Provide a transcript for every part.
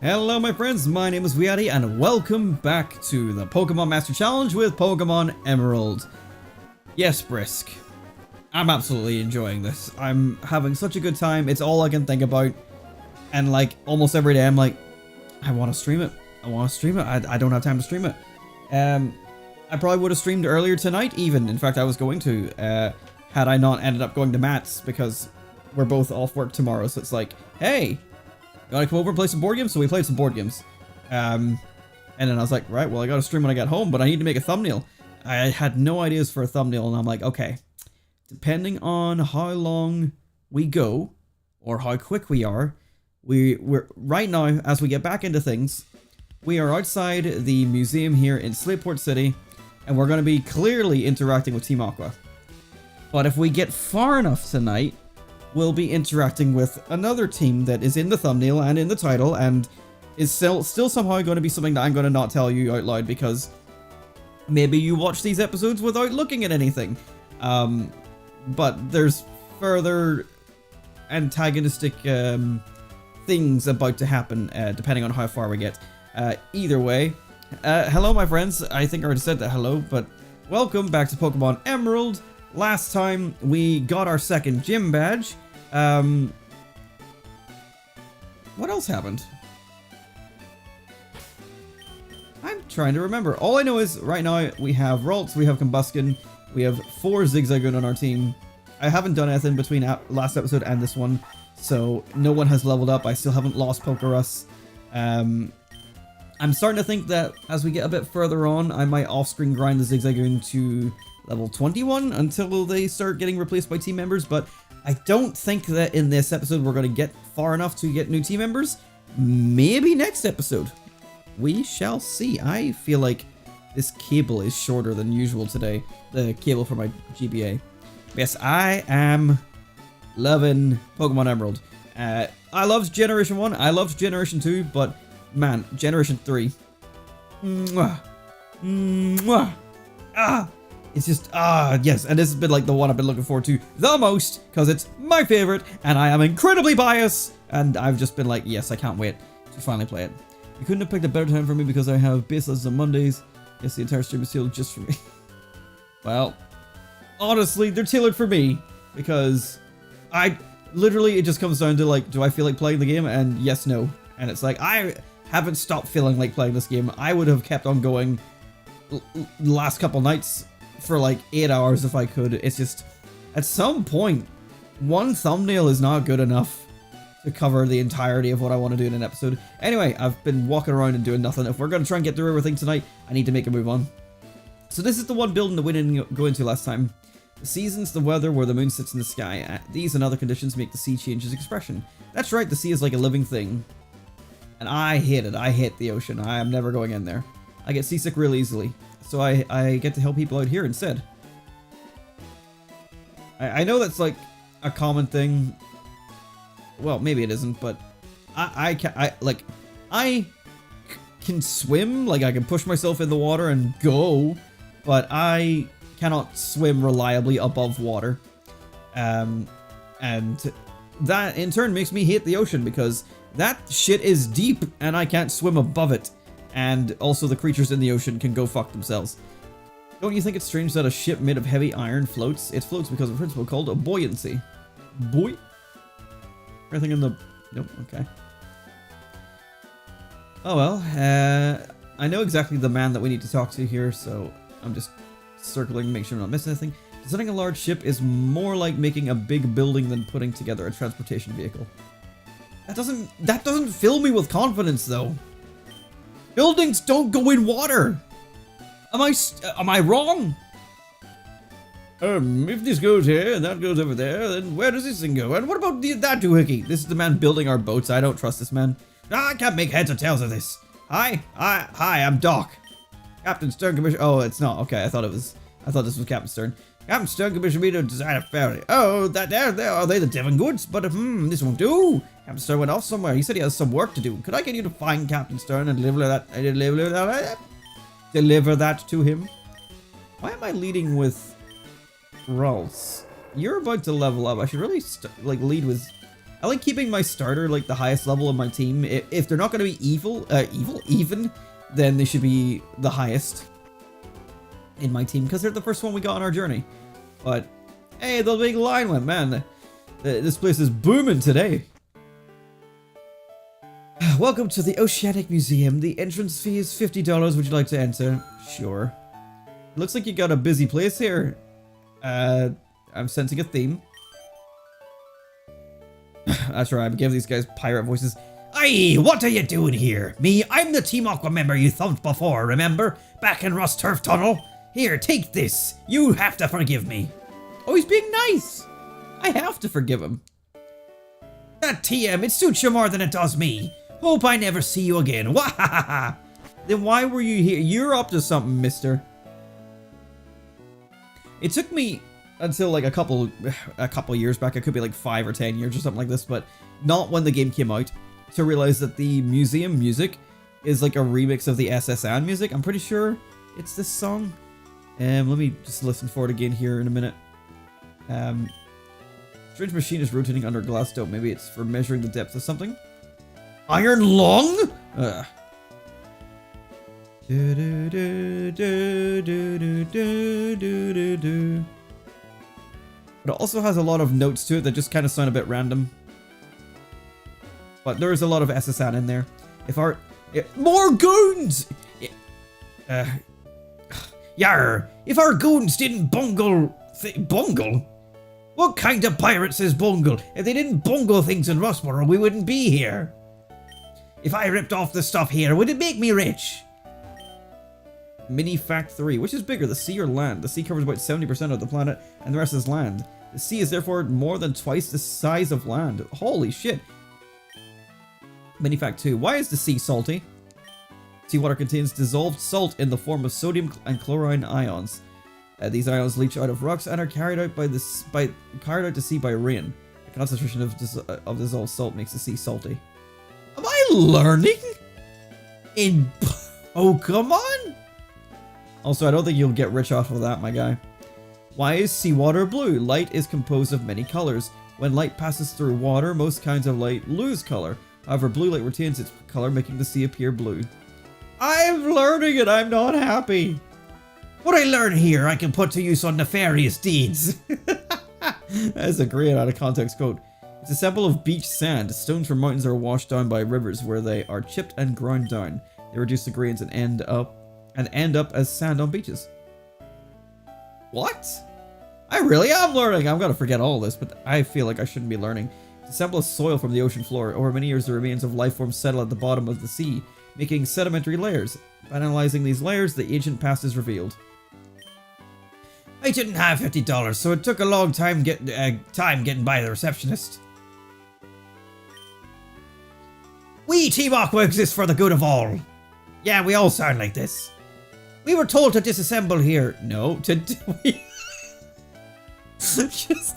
Hello my friends, my name is WeeAddy and welcome back to the Pokémon Master Challenge with Pokémon Emerald. Yes, Brisk. I'm absolutely enjoying this. I'm having such a good time. It's all I can think about. And like almost every day I'm like, I want to stream it. I don't have time to stream it. I probably would have streamed earlier tonight even. In fact, I was going to, had I not ended up going to Matt's because we're both off work tomorrow. So it's like, hey, you wanna come over and play some board games? So we played some board games. And then I was like, right, well, I gotta stream when I get home, but I need to make a thumbnail. I had no ideas for a thumbnail, and I'm like, okay, depending on how long we go, or how quick we are, we're right now, as we get back into things, we are outside the museum here in Slateport City, and we're gonna be clearly interacting with Team Aqua. But if we get far enough tonight, we'll be interacting with another team that is in the thumbnail and in the title and is still somehow going to be something that I'm going to not tell you out loud because maybe you watch these episodes without looking at anything. But there's further antagonistic things about to happen depending on how far we get. Either way, hello my friends. I think I already said that hello, but welcome back to Pokemon Emerald. Last time we got our second gym badge. What else happened? I'm trying to remember. All I know is right now we have Ralts, we have Combuskin, we have 4 Zigzagoon on our team. I haven't done anything between last episode and this one, so no one has leveled up. I still haven't lost Pokerus. I'm starting to think that as we get a bit further on, I might off-screen grind the Zigzagoon to level 21 until they start getting replaced by team members, but I don't think that in this episode we're going to get far enough to get new team members. Maybe next episode. We shall see. I feel like this cable is shorter than usual today. The cable for my GBA. Yes, I am loving Pokemon Emerald. I loved Generation 1. I loved Generation 2, but man, Generation 3. Mwah. Mwah. Ah! It's just, yes, and this has been like the one I've been looking forward to the most, because it's my favorite, and I am incredibly biased, and I've just been like, yes, I can't wait to finally play it. You couldn't have picked a better time for me because I have base lessons on Mondays. Yes, the entire stream is tailored just for me. Well, honestly, they're tailored for me, because literally, it just comes down to like, do I feel like playing the game? And yes, no. And it's like, I haven't stopped feeling like playing this game. I would have kept on going the last couple nights for like 8 hours if I could. It's just, at some point, one thumbnail is not good enough to cover the entirety of what I want to do in an episode. Anyway, I've been walking around and doing nothing. If we're going to try and get through everything tonight, I need to make a move on. So this is the one building that we didn't go into last time. The seasons, the weather, where the moon sits in the sky. These and other conditions make the sea change its expression. That's right, the sea is like a living thing. And I hate it. I hate the ocean. I am never going in there. I get seasick real easily. So I get to help people out here instead. I know that's like a common thing. Well, maybe it isn't, but I can swim. Like I can push myself in the water and go, but I cannot swim reliably above water. And that in turn makes me hate the ocean because that shit is deep and I can't swim above it. And also the creatures in the ocean can go fuck themselves. Don't you think it's strange that a ship made of heavy iron floats? It floats because of a principle called a buoyancy. Boy? Everything in the... Nope, okay. Oh well, I know exactly the man that we need to talk to here, so I'm just circling to make sure I'm not missing anything. Designing a large ship is more like making a big building than putting together a transportation vehicle. That doesn't fill me with confidence though. Buildings don't go in water! Am I wrong? If this goes here and that goes over there, then where does this thing go? And what about that doohickey? This is the man building our boats. I don't trust this man. I can't make heads or tails of this. Hi, I'm Doc. Captain Stern Commissioner. Oh, it's not. Okay, I thought this was Captain Stern. Captain Stern commissioned me to design a ferry. Oh, there are they the Devon goods? But this won't do. Captain Stern went off somewhere. He said he has some work to do. Could I get you to find Captain Stern and deliver that to him? Why am I leading with Ralts? You're about to level up. I should really lead with I like keeping my starter like the highest level of my team. If they're not going to be even, then they should be the highest in my team because they're the first one we got on our journey. But hey, the big line went, man. This place is booming today. Welcome to the Oceanic Museum. The entrance fee is $50. Would you like to enter? Sure. Looks like you got a busy place here. I'm sensing a theme. That's right, I'm giving these guys pirate voices. Aye, what are you doing here? Me, I'm the Team Aqua member you thumped before, remember? Back in Rust Turf Tunnel. Here, take this. You have to forgive me. Oh, he's being nice. I have to forgive him. That TM, it suits you more than it does me. Hope I never see you again. Wahahaha. Then why were you here? You're up to something, mister. It took me until like a couple years back, it could be like 5 or 10 years or something like this, but not when the game came out, to realize that the museum music is like a remix of the SSN music. I'm pretty sure it's this song. Let me just listen for it again here in a minute. Strange machine is rotating under glass dome. Maybe it's for measuring the depth of something. Iron lung? But it also has a lot of notes to it that just kind of sound a bit random. But there is a lot of SSN in there. More goons! Yar! If our goons didn't bungle... bungle? What kind of pirate says bungle? If they didn't bungle things in Rustboro, we wouldn't be here. If I ripped off the stuff here, would it make me rich? Mini fact 3. Which is bigger, the sea or land? The sea covers about 70% of the planet, and the rest is land. The sea is therefore more than twice the size of land. Holy shit. Mini fact 2. Why is the sea salty? Seawater contains dissolved salt in the form of sodium and chlorine ions. These ions leach out of rocks and are carried out to sea by rain. The concentration of dissolved salt makes the sea salty. Am I learning in Pokemon? Also, I don't think you'll get rich off of that, my guy. Why is seawater blue? Light is composed of many colors. When light passes through water, most kinds of light lose color. However, blue light retains its color, making the sea appear blue. I'm learning it. I'm not happy. What I learn here, I can put to use on nefarious deeds. That's a great out of context quote. It's a sample of beach sand. Stones from mountains are washed down by rivers where they are chipped and ground down. They reduce the grains and end up as sand on beaches. What? I really am learning. I'm gonna forget all this, but I feel like I shouldn't be learning. It's a sample of soil from the ocean floor. Over many years, the remains of life forms settle at the bottom of the sea, making sedimentary layers. By analyzing these layers, the ancient past is revealed. I didn't have $50, so it took a long time getting by the receptionist. We Team Aqua exist for the good of all. Yeah, we all sound like this. We were told to disassemble here. No, just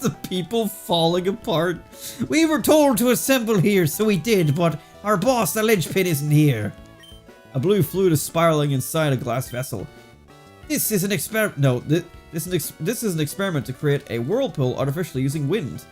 the people falling apart. We were told to assemble here, so we did, but our boss, the linchpin, isn't here. A blue fluid is spiraling inside a glass vessel. This is an experiment. No, this is an experiment to create a whirlpool artificially using wind.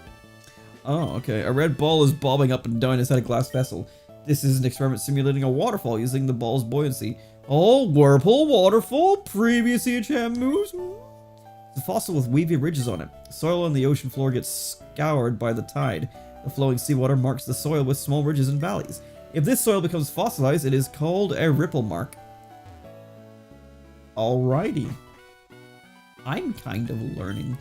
Oh, okay. A red ball is bobbing up and down inside a glass vessel. This is an experiment simulating a waterfall using the ball's buoyancy. Oh, whirlpool, waterfall, previous EHM moves. It's a fossil with wavy ridges on it. Soil on the ocean floor gets scoured by the tide. The flowing seawater marks the soil with small ridges and valleys. If this soil becomes fossilized, it is called a ripple mark. Alrighty. I'm kind of learning.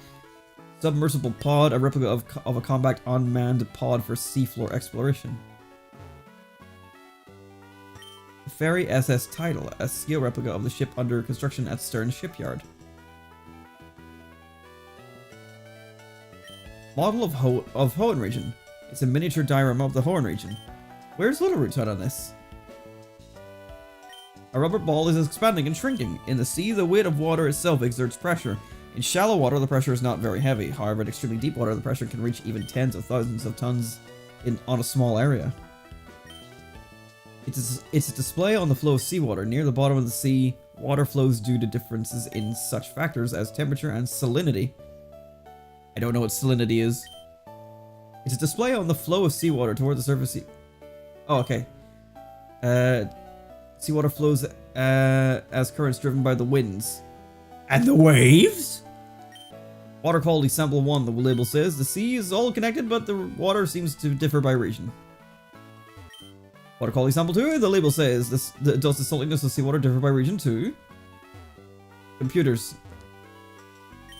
Submersible pod, a replica of a compact unmanned pod for seafloor exploration. Ferry SS Tidal, a scale replica of the ship under construction at Stern Shipyard. Model of Hoenn Region. It's a miniature diorama of the Hoenn Region. Where's Little Root on this? A rubber ball is expanding and shrinking. In the sea, the weight of water itself exerts pressure. In shallow water, the pressure is not very heavy. However, in extremely deep water, the pressure can reach even tens of thousands of tons on a small area. It's a display on the flow of seawater. Near the bottom of the sea, water flows due to differences in such factors as temperature and salinity. I don't know what salinity is. It's a display on the flow of seawater toward the surface sea. Oh, okay. Seawater flows as currents driven by the winds. And the waves? Water quality sample 1, the label says. The sea is all connected, but the water seems to differ by region. Water quality sample 2, the label says. Does the saltiness of seawater differ by region 2? Computers.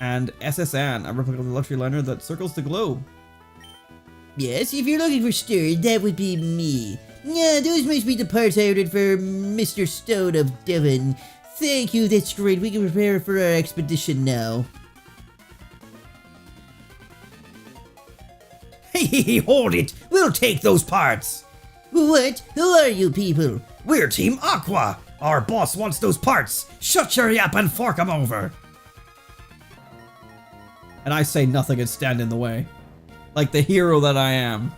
And SSN, a replica of the luxury liner that circles the globe. Yes, if you're looking for Stewart, that would be me. Yeah, those must be the parts I ordered for Mr. Stone of Devon. Thank you, that's great. We can prepare for our expedition now. Hey, hold it! We'll take those parts! What? Who are you people? We're Team Aqua! Our boss wants those parts! Shut your yap and fork 'em over! And I say nothing and stand in the way. Like the hero that I am.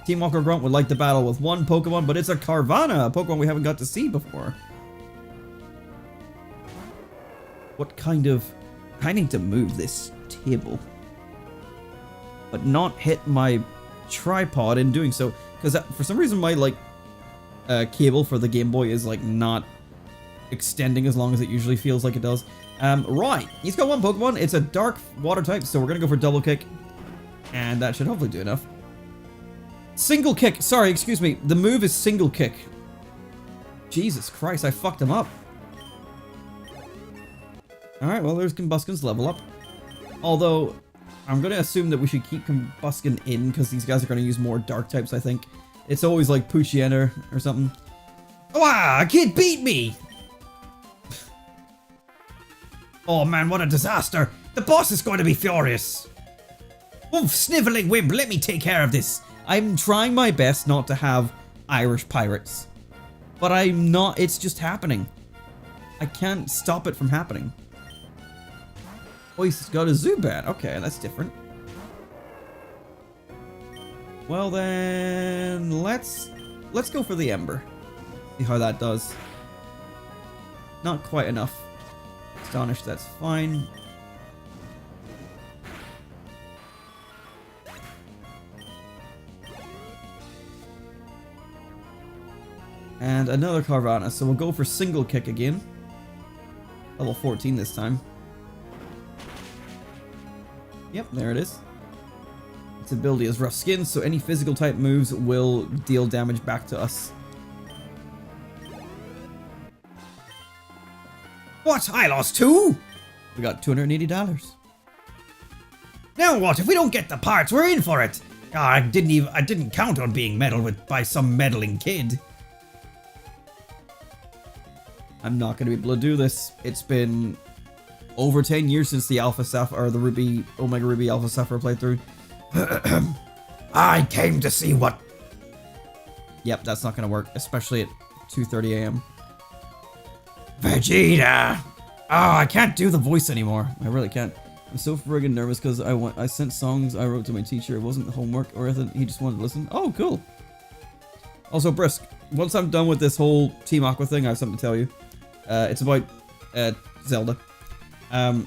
Team Walker Grunt would like to battle with one Pokemon, but it's a Carvanha, a Pokemon we haven't got to see before. What kind of... I need to move this table. But not hit my tripod in doing so. Because for some reason my, like, cable for the Game Boy is, like, not extending as long as it usually feels like it does. Right, he's got one Pokemon. It's a dark water type, so we're gonna go for double kick. And that should hopefully do enough. Single kick. Sorry, excuse me. The move is single kick. Jesus Christ, I fucked him up. Alright, well, there's Combusken's level up. Although, I'm gonna assume that we should keep Combusken in, because these guys are gonna use more dark types, I think. It's always like Poochyena or something. Wow, a kid beat me! Oh man, what a disaster! The boss is going to be furious! Oof, sniveling wimp, let me take care of this! I'm trying my best not to have Irish pirates. But I'm not, it's just happening. I can't stop it from happening. Oh, he's got a Zubat. Okay, that's different. Well then, let's go for the Ember. See how that does. Not quite enough. Astonish, that's fine. And another Carvanha, so we'll go for single kick again. Level 14 this time. Yep, there it is. Its ability is Rough Skin, so any physical type moves will deal damage back to us. What? I lost 2? We got $280. Now what? If we don't get the parts, we're in for it. I didn't count on being meddled with by some meddling kid. I'm not going to be able to do this. It's been over 10 years since the Alpha Sapphire, or the Ruby, Omega Ruby Alpha Sapphire playthrough. I came to see what... Yep, that's not going to work, especially at 2:30 a.m. Vegeta! Oh, I can't do the voice anymore. I really can't. I'm so friggin' nervous because I sent songs I wrote to my teacher. It wasn't homework or anything. He just wanted to listen. Oh, cool. Also, Brisk, once I'm done with this whole Team Aqua thing, I have something to tell you. It's about Zelda. I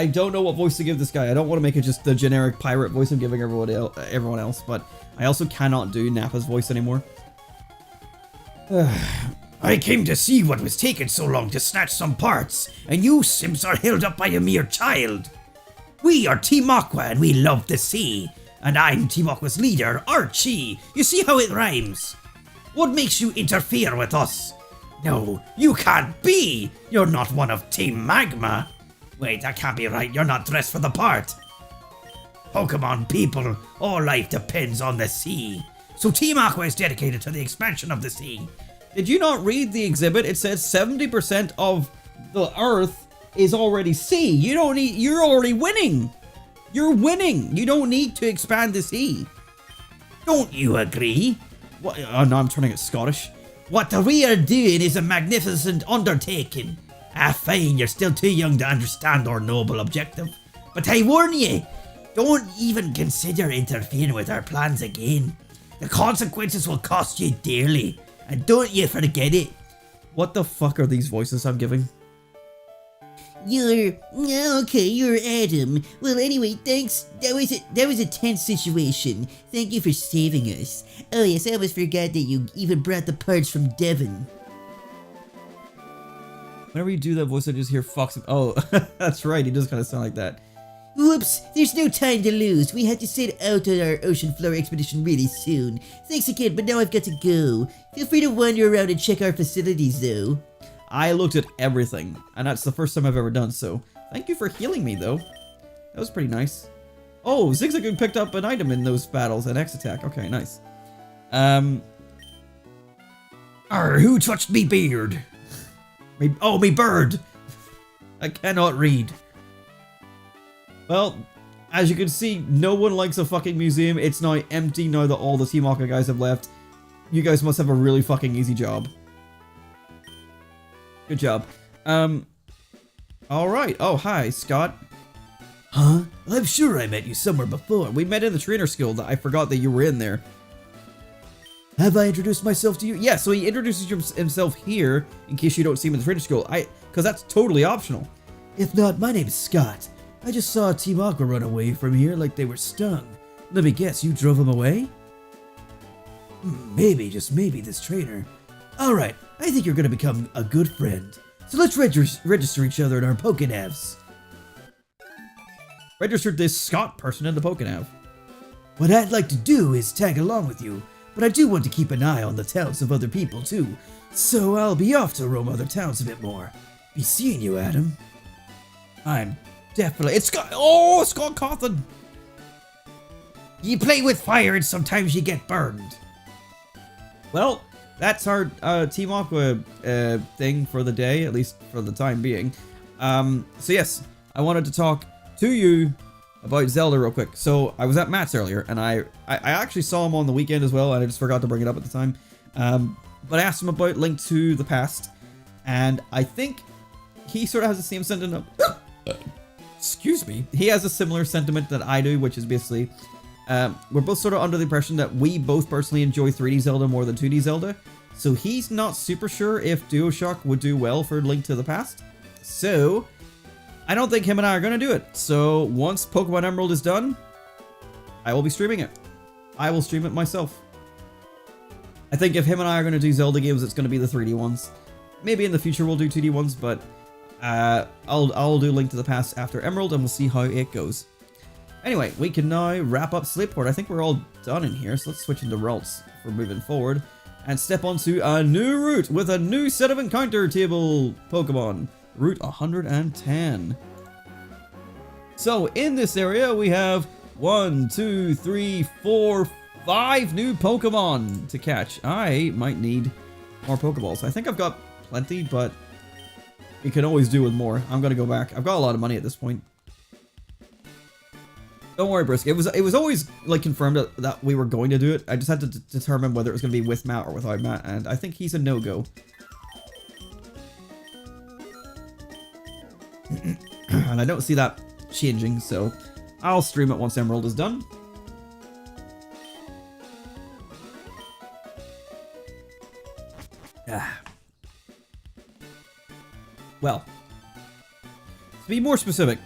don't know what voice to give this guy. I don't want to make it just the generic pirate voice I'm giving everyone else, but I also cannot do Nappa's voice anymore. I came to see what was taking so long to snatch some parts, and you simps are held up by a mere child. We are Team Aqua and we love the sea, and I'm Team Aqua's leader, Archie. You see how it rhymes? What makes you interfere with us? No, you can't be! You're not one of Team Magma. Wait, that can't be right, you're not dressed for the part. Pokemon people, all life depends on the sea. So Team Aqua is dedicated to the expansion of the sea. Did you not read the exhibit? It says 70% of the Earth is already sea. You're already winning. You're winning. You don't need to expand the sea. Don't you agree? What? Oh no, I'm turning it Scottish. What we are doing is a magnificent undertaking. Fine, you're still too young to understand our noble objective. But I warn you, don't even consider interfering with our plans again. The consequences will cost you dearly, and don't you forget it. What the fuck are these voices I'm giving? You're Adam. Well, anyway, thanks. That was a tense situation. Thank you for saving us. Oh yes, I almost forgot that you even brought the parts from Devon. Whenever you do that voice, I just hear Fox. Oh, that's right. He does kind of sound like that. Whoops, there's no time to lose. We have to set out on our ocean floor expedition really soon. Thanks again, but now I've got to go. Feel free to wander around and check our facilities, though. I looked at everything, and that's the first time I've ever done so. Thank you for healing me, though. That was pretty nice. Oh, Zigzagoon picked up an item in those battles, an X attack. Okay, nice. Who touched me beard? Me bird! I cannot read. Well, as you can see, no one likes a fucking museum. It's now empty now that all the Team Aqua guys have left. You guys must have a really fucking easy job. Good job. Alright. Oh, hi, Scott. Huh? I'm sure I met you somewhere before. We met in the trainer school. That I forgot that you were in there. Have I introduced myself to you? Yeah, so he introduces himself here in case you don't see him in the trainer school. Because that's totally optional. If not, my name's Scott. I just saw Team Aqua run away from here like they were stung. Let me guess, you drove them away? Maybe, just maybe, this trainer. Alright, I think you're gonna become a good friend. So let's register each other in our Pokénavs. Registered this Scott person in the Pokénav. What I'd like to do is tag along with you, but I do want to keep an eye on the towns of other people too. So I'll be off to roam other towns a bit more. Be seeing you, Adam. I'm definitely... It's Scott... Oh, Scott Cawthon! You play with fire and sometimes you get burned. Well, that's our Team Aqua thing for the day, at least for the time being. So yes, I wanted to talk to you about Zelda real quick. So I was at Matt's earlier, and I actually saw him on the weekend as well, and I just forgot to bring it up at the time. But I asked him about Link to the Past, and I think he sort of has the same sentiment. Excuse me. He has a similar sentiment that I do, which is basically we're both sort of under the impression that we both personally enjoy 3D Zelda more than 2D Zelda. So he's not super sure if DualShock would do well for Link to the Past. So I don't think him and I are going to do it. So once Pokemon Emerald is done, I will be streaming it. I will stream it myself. I think if him and I are going to do Zelda games, it's going to be the 3D ones. Maybe in the future we'll do 2D ones, but I'll do Link to the Past after Emerald, and we'll see how it goes. Anyway, we can now wrap up Slateport. I think we're all done in here, so let's switch into routes for moving forward and step onto a new route with a new set of encounter table Pokemon. Route 110. So in this area we have 1, 2, 3, 4, 5 new Pokemon to catch. I might need more Pokeballs. I think I've got plenty, but we can always do with more. I'm gonna go back. I've got a lot of money at this point. Don't worry, Brisk. It was always like confirmed that we were going to do it. I just had to determine whether it was going to be with Matt or without Matt, and I think he's a no-go. And I don't see that changing, so I'll stream it once Emerald is done. Well, to be more specific,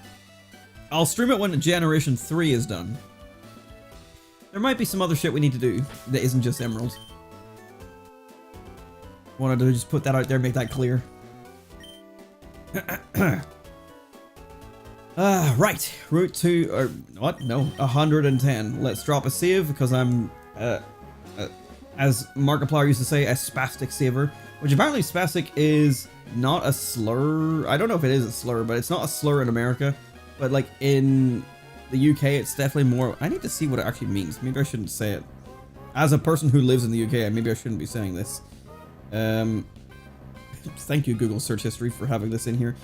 I'll stream it when Generation 3 is done. There might be some other shit we need to do that isn't just Emerald. Wanted to just put that out there, make that clear. Right, route to, or what? No, 110. Let's drop a save because I'm, as Markiplier used to say, a spastic saver. Which apparently spastic is not a slur. I don't know if it is a slur, but it's not a slur in America. But like in the UK, it's definitely more... I need to see what it actually means. Maybe I shouldn't say it. As a person who lives in the UK, maybe I shouldn't be saying this. Thank you, Google search history, for having this in here.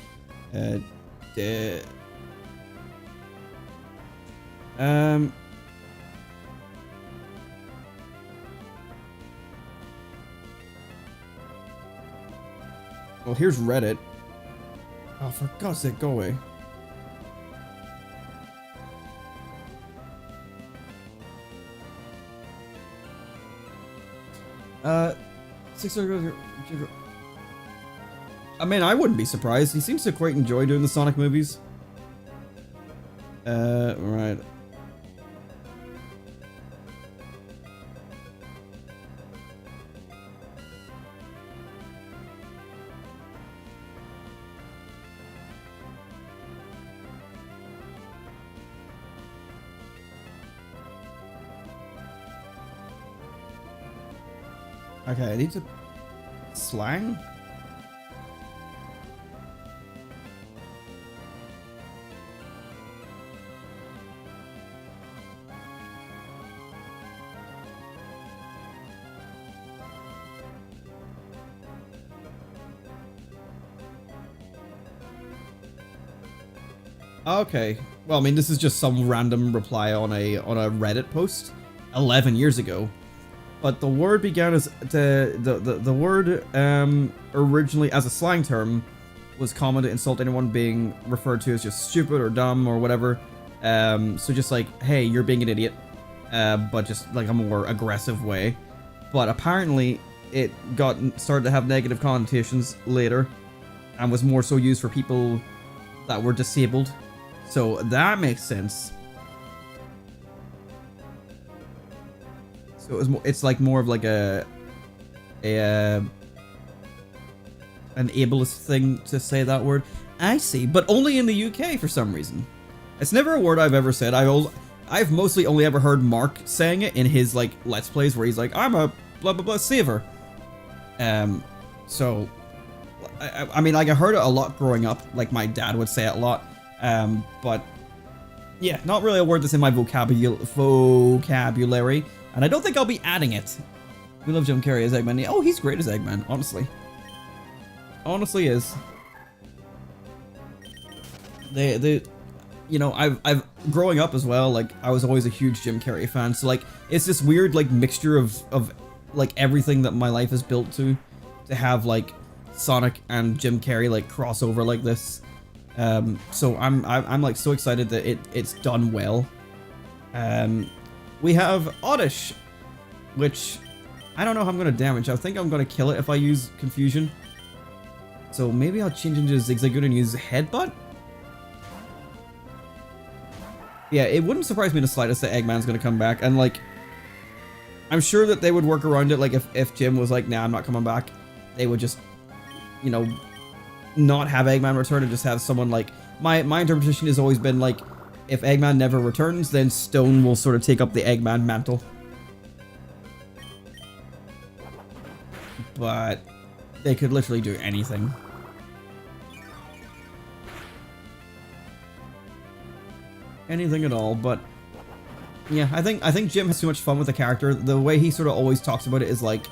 Well, here's Reddit. Oh, for God's sake, go away. I mean, I wouldn't be surprised. He seems to quite enjoy doing the Sonic movies. Right. Okay, I need to... Slang? Okay. Well, I mean, this is just some random reply on a Reddit post 11 years ago. But the word began as the word originally as a slang term was common to insult anyone being referred to as just stupid or dumb or whatever. So just like, hey, you're being an idiot, but just like a more aggressive way. But apparently it started to have negative connotations later and was more so used for people that were disabled. So that makes sense. So it's like more of like an ableist thing to say that word. I see, but only in the UK for some reason. It's never a word I've ever said. I've mostly only ever heard Mark saying it in his like Let's Plays where he's like, I'm a blah blah blah saver. So I mean, like I heard it a lot growing up. Like my dad would say it a lot. But yeah, not really a word that's in my vocabulary. And I don't think I'll be adding it. We love Jim Carrey as Eggman. Oh, he's great as Eggman, honestly. Honestly is. You know, I've growing up as well, like I was always a huge Jim Carrey fan. So like it's this weird like mixture of like everything that my life is built to have like Sonic and Jim Carrey like crossover like this. So I'm like so excited that it's done well. We have Oddish, which I don't know how I'm going to damage. I think I'm going to kill it if I use Confusion. So maybe I'll change into Zigzagoon and use Headbutt. Yeah, it wouldn't surprise me in the slightest that Eggman's going to come back. And like, I'm sure that they would work around it. Like if Jim was like, nah, I'm not coming back, they would just, you know, not have Eggman return and just have someone like, my interpretation has always been like, if Eggman never returns, then Stone will sort of take up the Eggman mantle. But they could literally do anything. Anything at all, but yeah, I think Jim has too much fun with the character. The way he sort of always talks about it is like,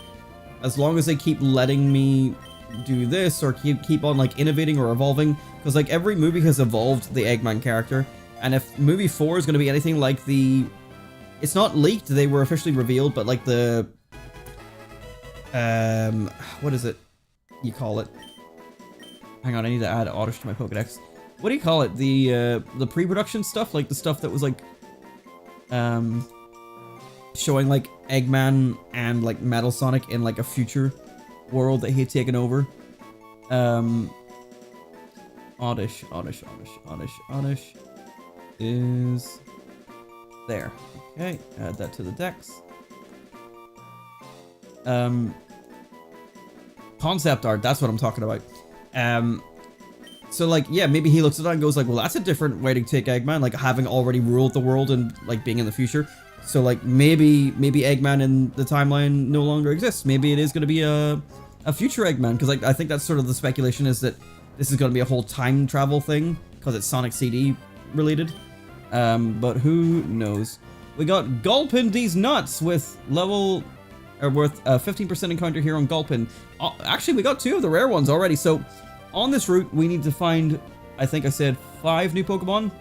as long as they keep letting me do this or keep on like innovating or evolving, because like every movie has evolved the Eggman character. And if movie 4 is going to be anything like it's not leaked, they were officially revealed, but like the, what is it? You call it? Hang on, I need to add Oddish to my Pokedex. What do you call it? The pre-production stuff, like the stuff that was like, showing like Eggman and like Metal Sonic in like a future world that he had taken over. Oddish is there. Okay, add that to the dex. Concept art, that's what I'm talking about. So like, yeah, maybe he looks at that and goes like, well, that's a different way to take Eggman, like having already ruled the world and like being in the future. So like maybe Eggman in the timeline no longer exists. Maybe it is going to be a future Eggman, because like I think that's sort of the speculation, is that this is going to be a whole time travel thing because it's Sonic CD related. But who knows? We got Gulpin these nuts with level, or worth 15% encounter here on Gulpin. Actually, we got 2 of the rare ones already. So on this route, we need to find, I think I said 5 new Pokemon,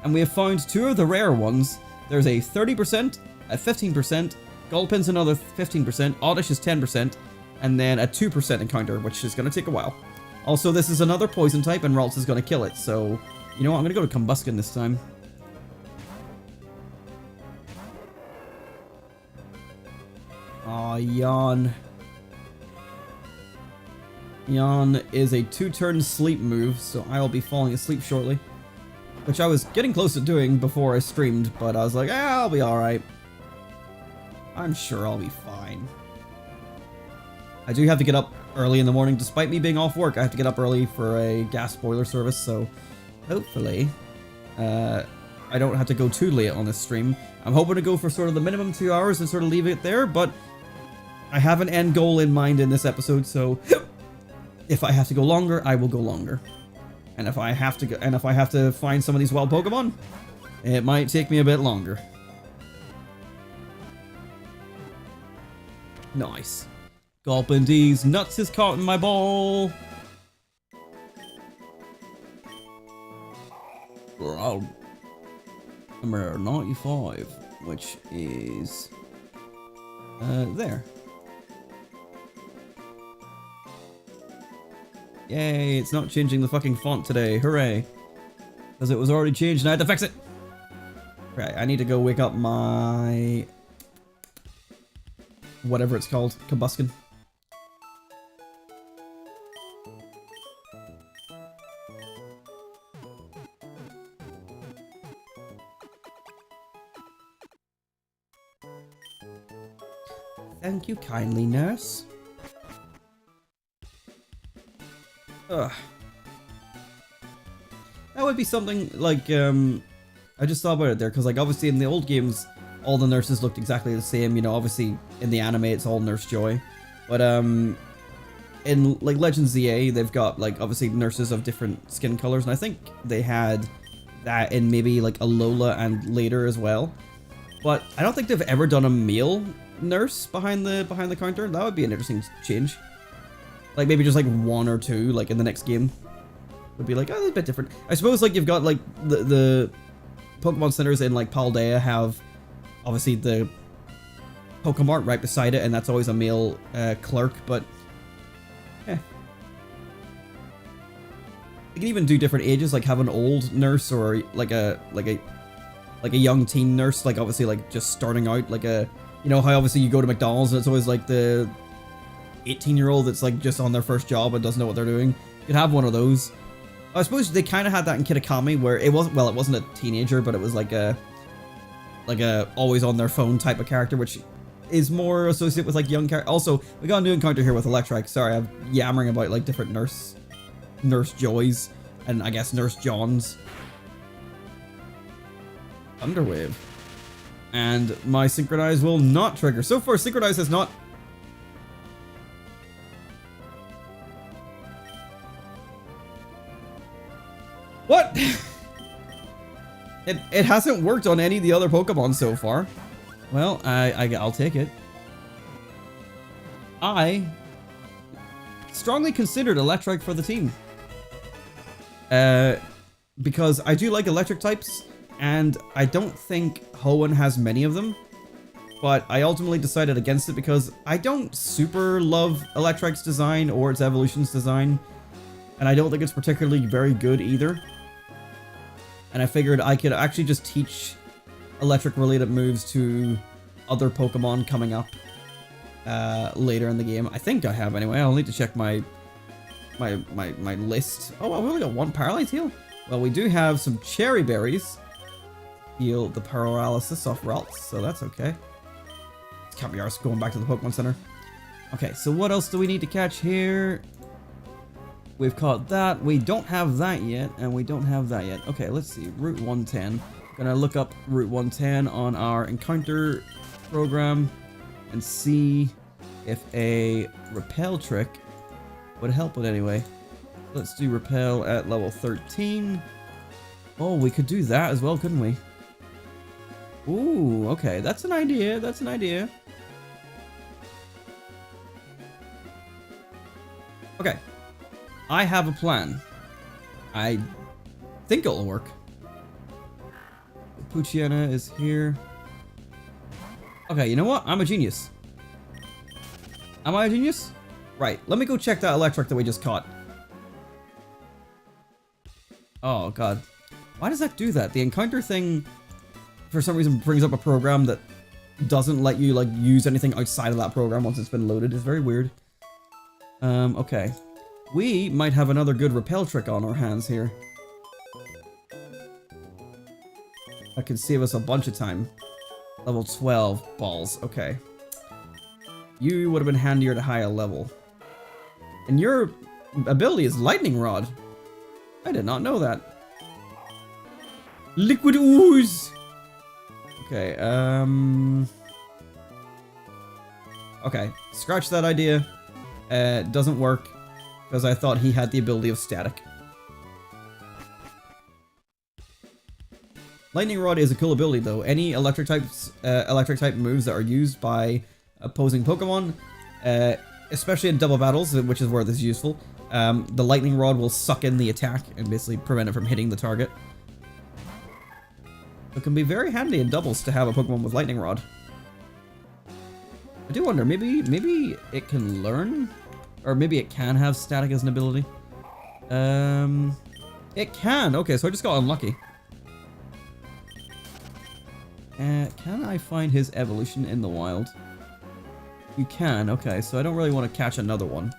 and we have found 2 of the rare ones. There's a 30%, a 15%, Gulpin's another 15%, Oddish is 10%, and then a 2% encounter, which is going to take a while. Also, this is another poison type, and Ralts is going to kill it, so you know what, I'm going to go to Combuskin this time. Aw, yawn. Yawn is a 2-turn sleep move, so I will be falling asleep shortly. Which I was getting close to doing before I streamed, but I was like, I'll be alright. I'm sure I'll be fine. I do have to get up early in the morning. Despite me being off work, I have to get up early for a gas boiler service, so hopefully I don't have to go too late on this stream. I'm hoping to go for sort of the minimum 2 hours and sort of leave it there, but I have an end goal in mind in this episode, so if I have to go longer, I will go longer. And if I have to find some of these wild Pokemon, it might take me a bit longer. Nice. Gulpin D's nuts is caught in my ball. Round number 95, which is there. Yay, it's not changing the fucking font today. Hooray. Because it was already changed and I had to fix it. Right, I need to go wake up my... whatever it's called. Combuskin. Thank you kindly, nurse. Ugh. That would be something like, I just thought about it there, because like obviously in the old games, all the nurses looked exactly the same, you know, obviously in the anime it's all Nurse Joy. But in like Legends ZA, they've got like obviously nurses of different skin colors, and I think they had that in maybe like Alola and later as well. But I don't think they've ever done a male nurse behind the counter. That would be an interesting change. Like maybe just like 1 or 2 like in the next game would be like, oh, that's a bit different. I suppose like you've got like the Pokemon centers in like Paldea have obviously the Pokemart right beside it, and that's always a male clerk, but eh. You can even do different ages, like have an old nurse or like a young teen nurse, like obviously like just starting out, like a, you know how obviously you go to McDonald's and it's always like the 18-year-old that's like just on their first job and doesn't know what they're doing. You could have one of those. I suppose they kind of had that in Kitakami, where it wasn't, well, it wasn't a teenager, but it was like a always on their phone type of character, which is more associated with like young characters. Also, we got a new encounter here with Electrike. Sorry, I'm yammering about like different Nurse Joys and I guess Nurse Johns. Thunderwave. And my Synchronize will not trigger. So far, Synchronize has not... What? It hasn't worked on any of the other Pokemon so far. Well, I'll take it. I strongly considered Electrike for the team. Because I do like electric types, and I don't think Hoenn has many of them. But I ultimately decided against it because I don't super love Electrike's design or its evolution's design. And I don't think it's particularly very good either. And I figured I could actually just teach electric-related moves to other Pokemon coming up later in the game. I think I have anyway. I'll need to check my list. Oh, I've only got 1 Paralytail. Well, we do have some Cherry Berries. Heal the paralysis off Ralts, so that's okay. Can't be arsed going back to the Pokemon Center. Okay, so what else do we need to catch here? We've caught that. We don't have that yet, and we don't have that yet. Okay, let's see. Route 110. Gonna look up Route 110 on our encounter program and see if a repel trick would help it anyway. Let's do repel at level 13. Oh, we could do that as well, couldn't we? Ooh, okay. That's an idea. That's an idea. Okay. I have a plan. I think it'll work. Poochyena is here. Okay, you know what? I'm a genius. Am I a genius? Right, let me go check that Electric that we just caught. Oh, God. Why does that do that? The encounter thing, for some reason, brings up a program that doesn't let you, like, use anything outside of that program once it's been loaded. It's very weird. Okay. we might have another good repel trick on our hands here. That can save us a bunch of time. Level 12 balls. Okay. You would have been handier at a higher level. And your ability is Lightning Rod. I did not know that. Liquid Ooze! Okay, okay, scratch that idea. Doesn't work, because I thought he had the ability of Static. Lightning Rod is a cool ability though. Any electric type moves that are used by opposing Pokemon, especially in double battles, which is where this is useful, the Lightning Rod will suck in the attack and basically prevent it from hitting the target. It can be very handy in doubles to have a Pokemon with Lightning Rod. I do wonder, maybe it can learn? Or maybe it can have Static as an ability? It can! Okay, so I just got unlucky. Can I find his evolution in the wild? You can, okay, so I don't really want to catch another one.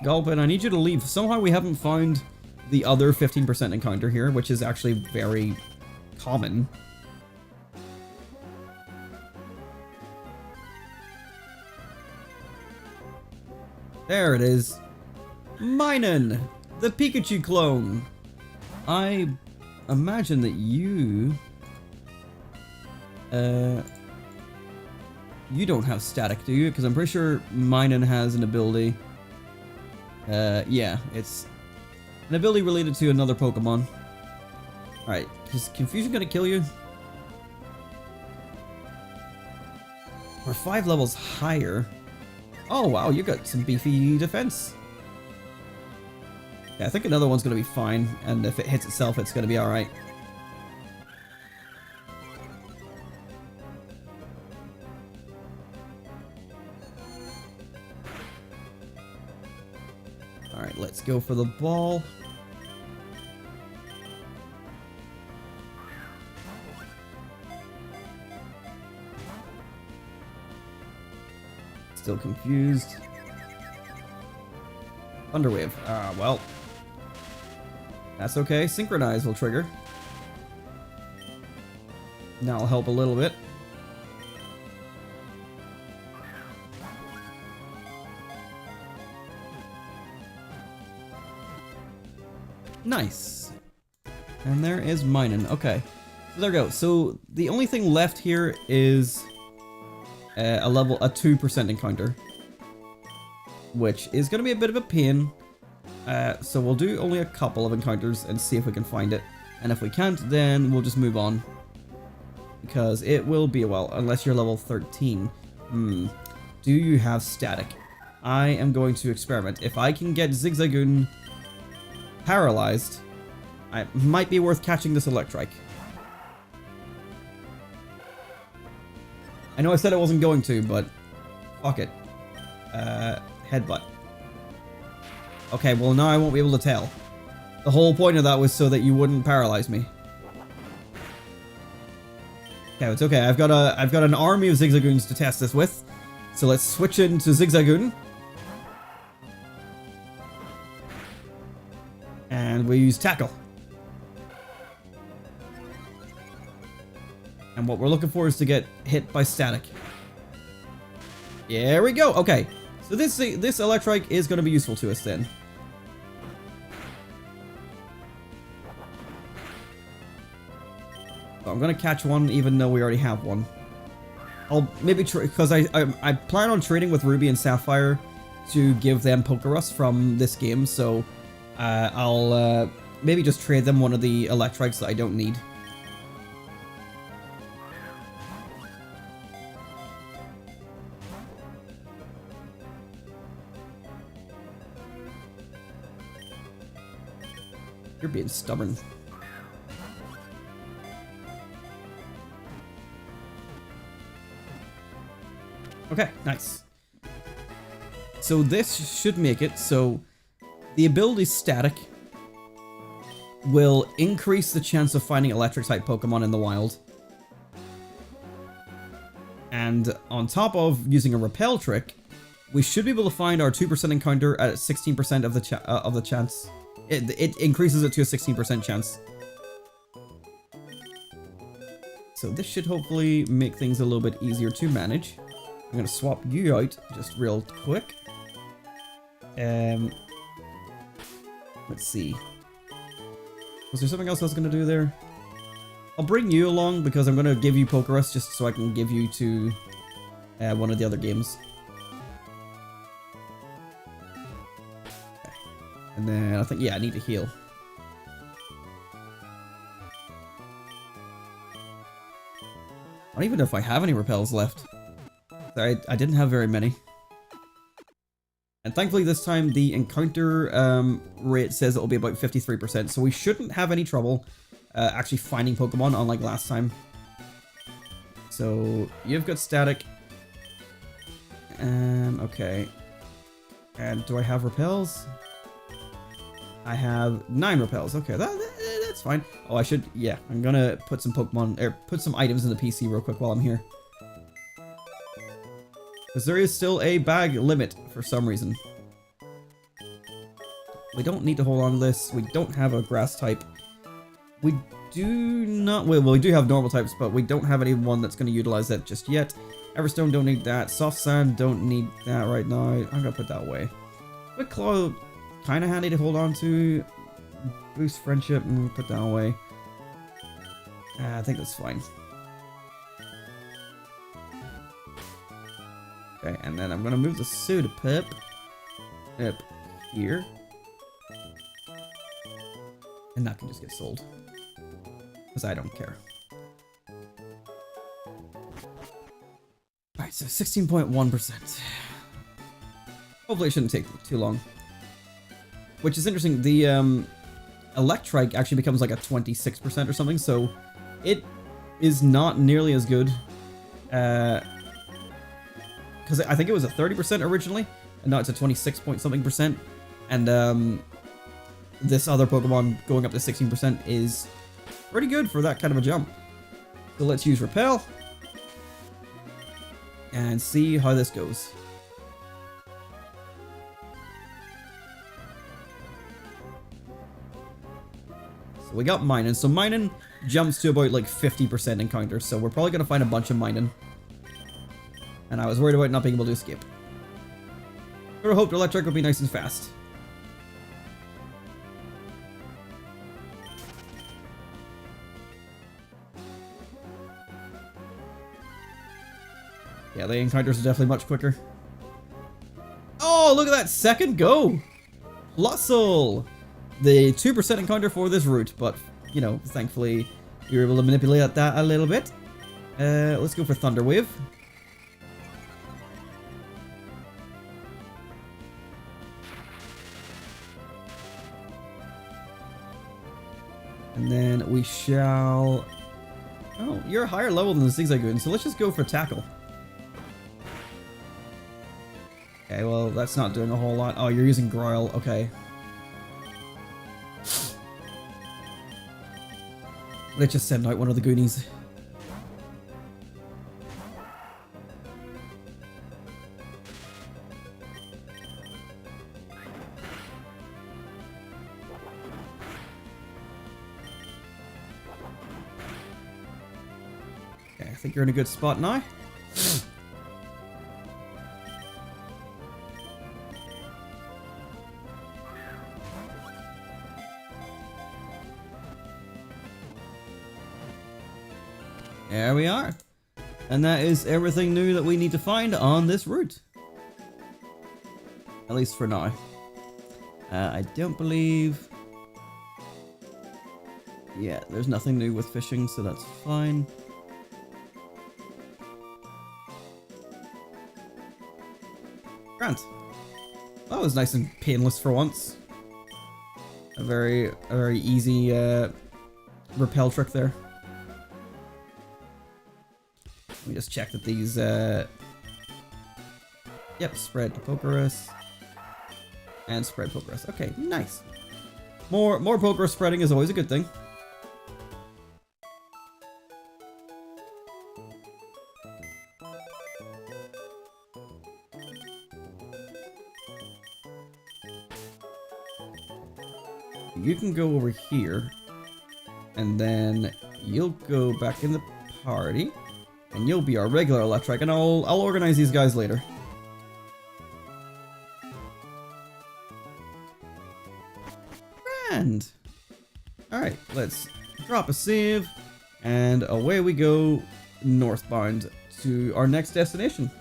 Gulpin, I need you to leave. Somehow we haven't found the other 15% encounter here, which is actually very common. There it is. Minun, the Pikachu clone. I imagine that you don't have Static, do you? Because I'm pretty sure Minun has an ability. Yeah, it's an ability related to another Pokemon. Alright, is Confusion gonna kill you? We're 5 levels higher. Oh wow, you got some beefy defense. Yeah, I think another one's gonna be fine, and if it hits itself, it's gonna be alright. Alright, let's go for the ball. Still confused. Thunderwave. Ah, well. That's okay. Synchronize will trigger. That'll help a little bit. Nice. And there is Minun. Okay. So there we go. So the only thing left here is a 2% encounter, which is going to be a bit of a pain. So we'll do only a couple of encounters and see if we can find it. And if we can't, then we'll just move on, because it will be a while, unless you're level 13. Do you have Static? I am going to experiment. If I can get Zigzagoon paralyzed, it might be worth catching this Electrike. I know I said I wasn't going to, but fuck it. Headbutt. Okay, well now I won't be able to tell. The whole point of that was so that you wouldn't paralyze me. Okay, it's okay. I've got an army of Zigzagoons to test this with. So let's switch into Zigzagoon. And we use Tackle. And what we're looking for is to get hit by Static. There we go. Okay, so this Electrike is going to be useful to us then. So I'm going to catch one even though we already have one. I'll maybe because I plan on trading with Ruby and Sapphire to give them Pokerus from this game, so I'll maybe just trade them one of the Electrikes that I don't need. You're being stubborn. Okay, nice. So this should make it so the ability Static will increase the chance of finding electric type Pokemon in the wild. And on top of using a repel trick, we should be able to find our 2% encounter at 16% of the chance. It increases it to a 16% chance. So this should hopefully make things a little bit easier to manage. I'm going to swap you out just real quick. Let's see. Was there something else I was going to do there? I'll bring you along because I'm going to give you Pokerus just so I can give you to one of the other games. Okay. And then I think, yeah, I need to heal. I don't even know if I have any repels left. I didn't have very many. And thankfully this time the encounter rate says it will be about 53%, so we shouldn't have any trouble actually finding Pokemon unlike last time. So you've got static. Okay. And do I have repels? I have 9 repels. Okay, that's fine. Oh, I should, yeah, I'm gonna put some Pokemon, or put some items in the PC real quick while I'm here. Because there is still a bag limit for some reason. We don't need to hold on to this. We don't have a grass type. We do not, well, we do have normal types, but we don't have anyone that's going to utilize that just yet. Everstone, don't need that. Soft Sand, don't need that right now. I'm going to put that away. Quick Claw, kind of handy to hold on to. Boost Friendship, and put that away. I think that's fine. Okay, and then I'm going to move the Sudapip up here. And that can just get sold. Because I don't care. Alright, so 16.1%. Hopefully it shouldn't take too long. Which is interesting, the Electrike actually becomes like a 26% or something, so it is not nearly as good. Because I think it was a 30% originally, and now it's a 26 point something percent. And this other Pokemon going up to 16% is pretty good for that kind of a jump. So let's use Repel and see how this goes. So we got Minun. So Minun jumps to about like 50% encounter, so we're probably going to find a bunch of Minun. And I was worried about not being able to escape. I hoped Electric would be nice and fast. Yeah, the encounters are definitely much quicker. Oh, look at that second go! Plusle! The 2% encounter for this route, but, you know, thankfully you're able to manipulate that a little bit. Let's go for Thunder Wave. And then we shall... Oh, you're a higher level than the Zigzagoon, so let's just go for Tackle. Okay, well, that's not doing a whole lot. Oh, you're using Growl. Okay. Let's just send out one of the Goonies. Okay, I think you're in a good spot now. There we are. And that is everything new that we need to find on this route. At least for now. I don't believe... Yeah, there's nothing new with fishing, so that's fine. Grant. That was nice and painless for once. A very easy repel trick there. Let me just check that these, yep, spread Pokerus. And spread Pokerus. Okay, nice. More Pokerus spreading is always a good thing. you can go over here. And then you'll go back in the party. And you'll be our regular Electric. And I'll organize these guys later. Grand! Alright, let's drop a save. And away we go northbound to our next destination.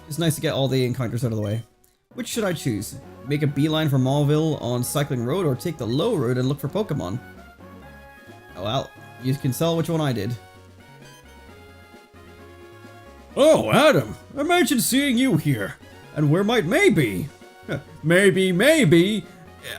It's nice to get all the encounters out of the way. Which should I choose? Make a beeline for Mauville on Cycling Road or take the low road and look for Pokemon? Oh well, you can tell which one I did. Oh, Adam, I mentioned seeing you here. And where might May be? Maybe.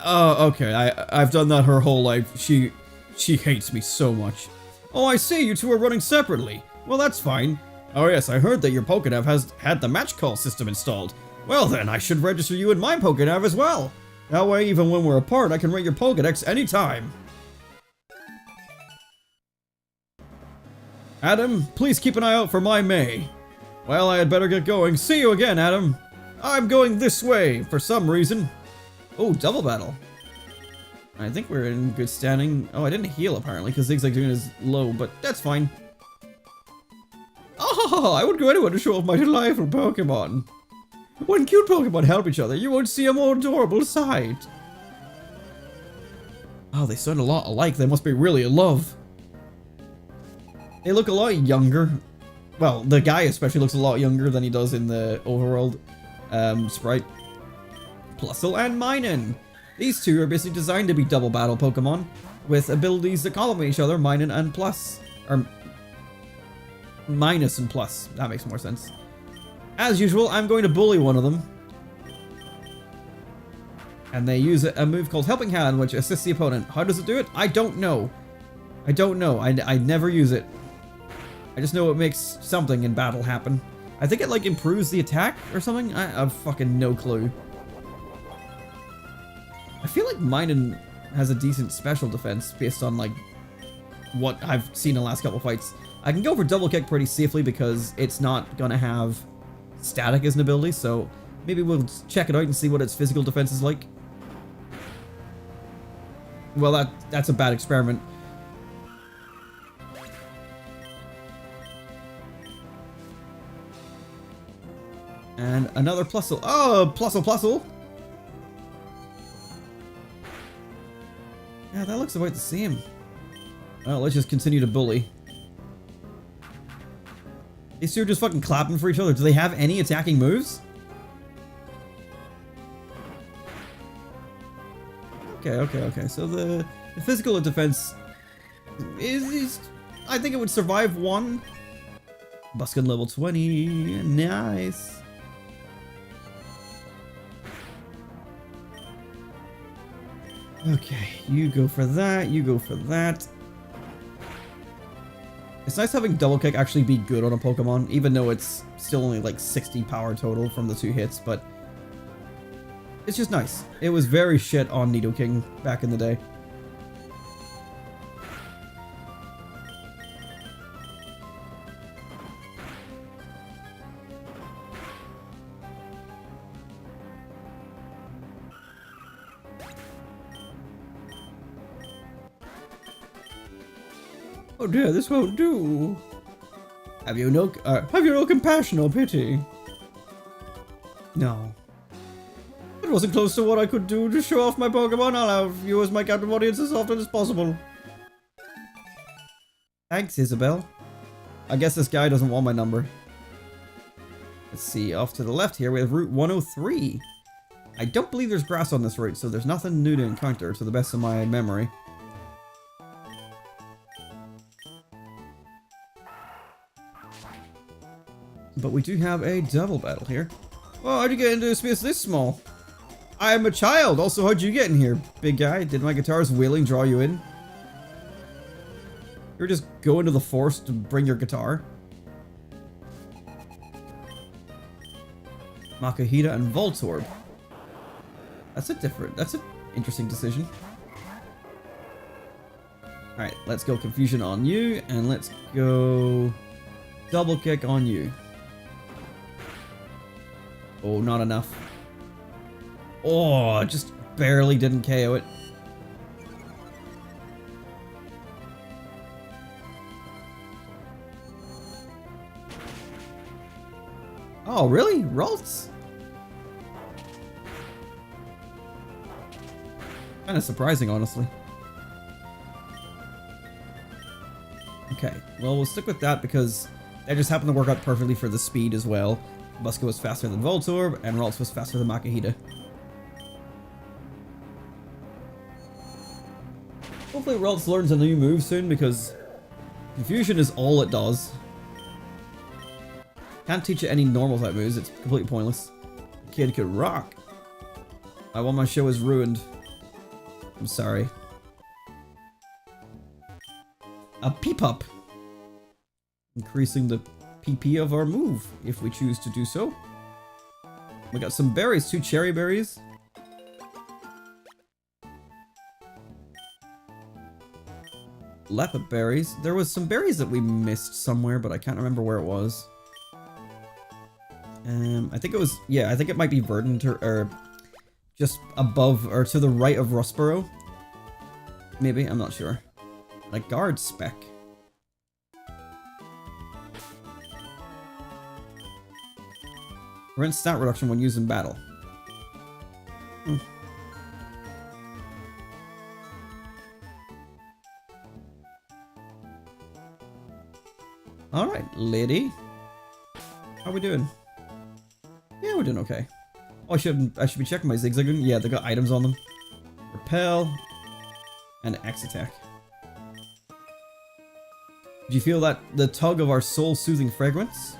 Okay, I've done that her whole life. She hates me so much. Oh, I see, you two are running separately. Well, that's fine. Oh yes, I heard that your Pokédev has had the match call system installed. Well then, I should register you in my Pokédev as well. That way, even when we're apart, I can rate your Pokédex anytime. Adam, please keep an eye out for my May. Well, I had better get going. See you again, Adam. I'm going this way, for some reason. Oh, double battle. I think we're in good standing. Oh, I didn't heal apparently, because Zigzagoon is low, but that's fine. Oh, I would go anywhere to show off my delightful Pokemon. When cute Pokemon help each other, you won't see a more adorable sight. Oh, they sound a lot alike. They must be really in love. They look a lot younger. Well, the guy especially looks a lot younger than he does in the overworld sprite. Plusle and Minun. These two are basically designed to be double battle Pokemon with abilities that complement each other, Minun and Plus. Or Minus and Plus. That makes more sense. As usual, I'm going to bully one of them. And they use a move called Helping Hand, which assists the opponent. How does it do it? I don't know. I never use it. I just know it makes something in battle happen. I think it like improves the attack or something. I have fucking no clue. I feel like Minun has a decent special defense based on like what I've seen in the last couple fights. I can go for double kick pretty safely because it's not gonna have static as an ability, so maybe we'll check it out and see what its physical defense is like. Well, that's a bad experiment. And another Plusle. Oh, Plusle. Yeah, that looks about the same. Well, let's just continue to bully. These two are just fucking clapping for each other. Do they have any attacking moves? Okay. So the physical defense is I think it would survive one. Buskin level 20. Nice. Okay, you go for that, you go for that. It's nice having double kick actually be good on a Pokemon, even though it's still only like 60 power total from the 2 hits, but it's just nice. It was very shit on Nidoking back in the day. Oh dear, this won't do. Have you no compassion or pity? No. It wasn't close to what I could do to show off my Pokemon. I'll have you as my captive audience as often as possible. Thanks, Isabel. I guess this guy doesn't want my number. Let's see, off to the left here we have Route 103. I don't believe there's grass on this route, so there's nothing new to encounter to the best of my memory. But we do have a double battle here. Oh, how'd you get into a space this small? I am a child. Also, how'd you get in here, big guy? Did my guitar's wailing draw you in? You're just going to the forest to bring your guitar. Makuhita and Voltorb. That's an interesting decision. Alright, let's go Confusion on you, and let's go Double Kick on you. Oh, not enough. Oh, just barely didn't KO it. Oh, really? Ralts? Kind of surprising, honestly. Okay, well, we'll stick with that because that just happened to work out perfectly for the speed as well. Buska was faster than Voltorb, and Ralts was faster than Makahita. Hopefully Ralts learns a new move soon because Confusion is all it does. Can't teach it any normal type moves, it's completely pointless. The kid could rock. I want my show is ruined. I'm sorry. A Peep-Up. Increasing the PP of our move, if we choose to do so. We got some berries, 2 cherry berries. Lepid berries. There was some berries that we missed somewhere, but I can't remember where it was. I think it was, yeah, I think it might be Verdant or just above or to the right of Rustboro. Maybe, I'm not sure. Like guard spec. Prevent stat reduction when used in battle. Alright, lady. How are we doing? Yeah, we're doing okay. Oh, I should be checking my Zigzagoon. Yeah, they got items on them. Repel and X attack. Do you feel that the tug of our soul-soothing fragrance?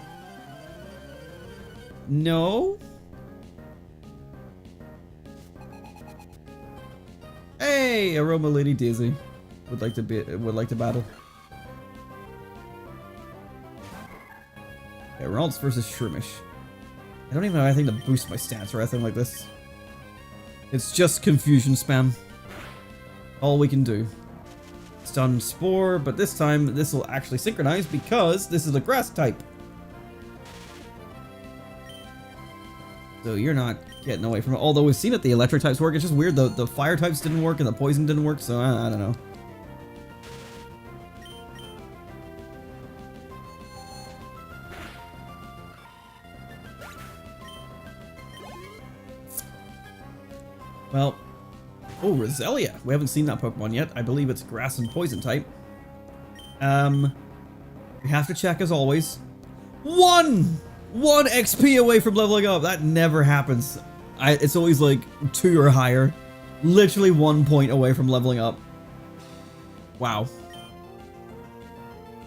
No. Hey, Aroma Lady Daisy would like to battle. Okay, Ralts versus Shroomish. I don't even have anything to boost my stats or anything like this. It's just confusion spam. All we can do. Stun Spore, but this time this will actually synchronize because this is a grass type. So you're not getting away from it. Although we've seen that the electric types work, it's just weird. The fire types didn't work and the poison didn't work, so I don't know. Well, oh, Roselia. We haven't seen that Pokemon yet. I believe it's grass and poison type. We have to check as always. One XP away from leveling up. That never happens. It's always like 2 or higher. Literally 1 point away from leveling up. Wow.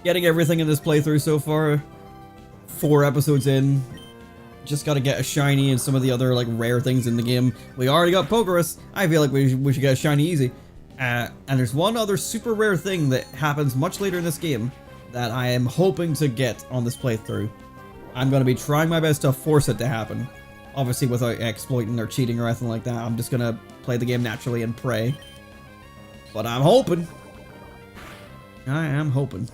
Getting everything in this playthrough so far. 4 episodes in. Just gotta get a shiny and some of the other like rare things in the game. We already got Pokerus. I feel like we should get a shiny easy. And there's one other super rare thing that happens much later in this game that I am hoping to get on this playthrough. I'm gonna be trying my best to force it to happen. Obviously without exploiting or cheating or anything like that. I'm just gonna play the game naturally and pray. But I'm hoping. I am hoping.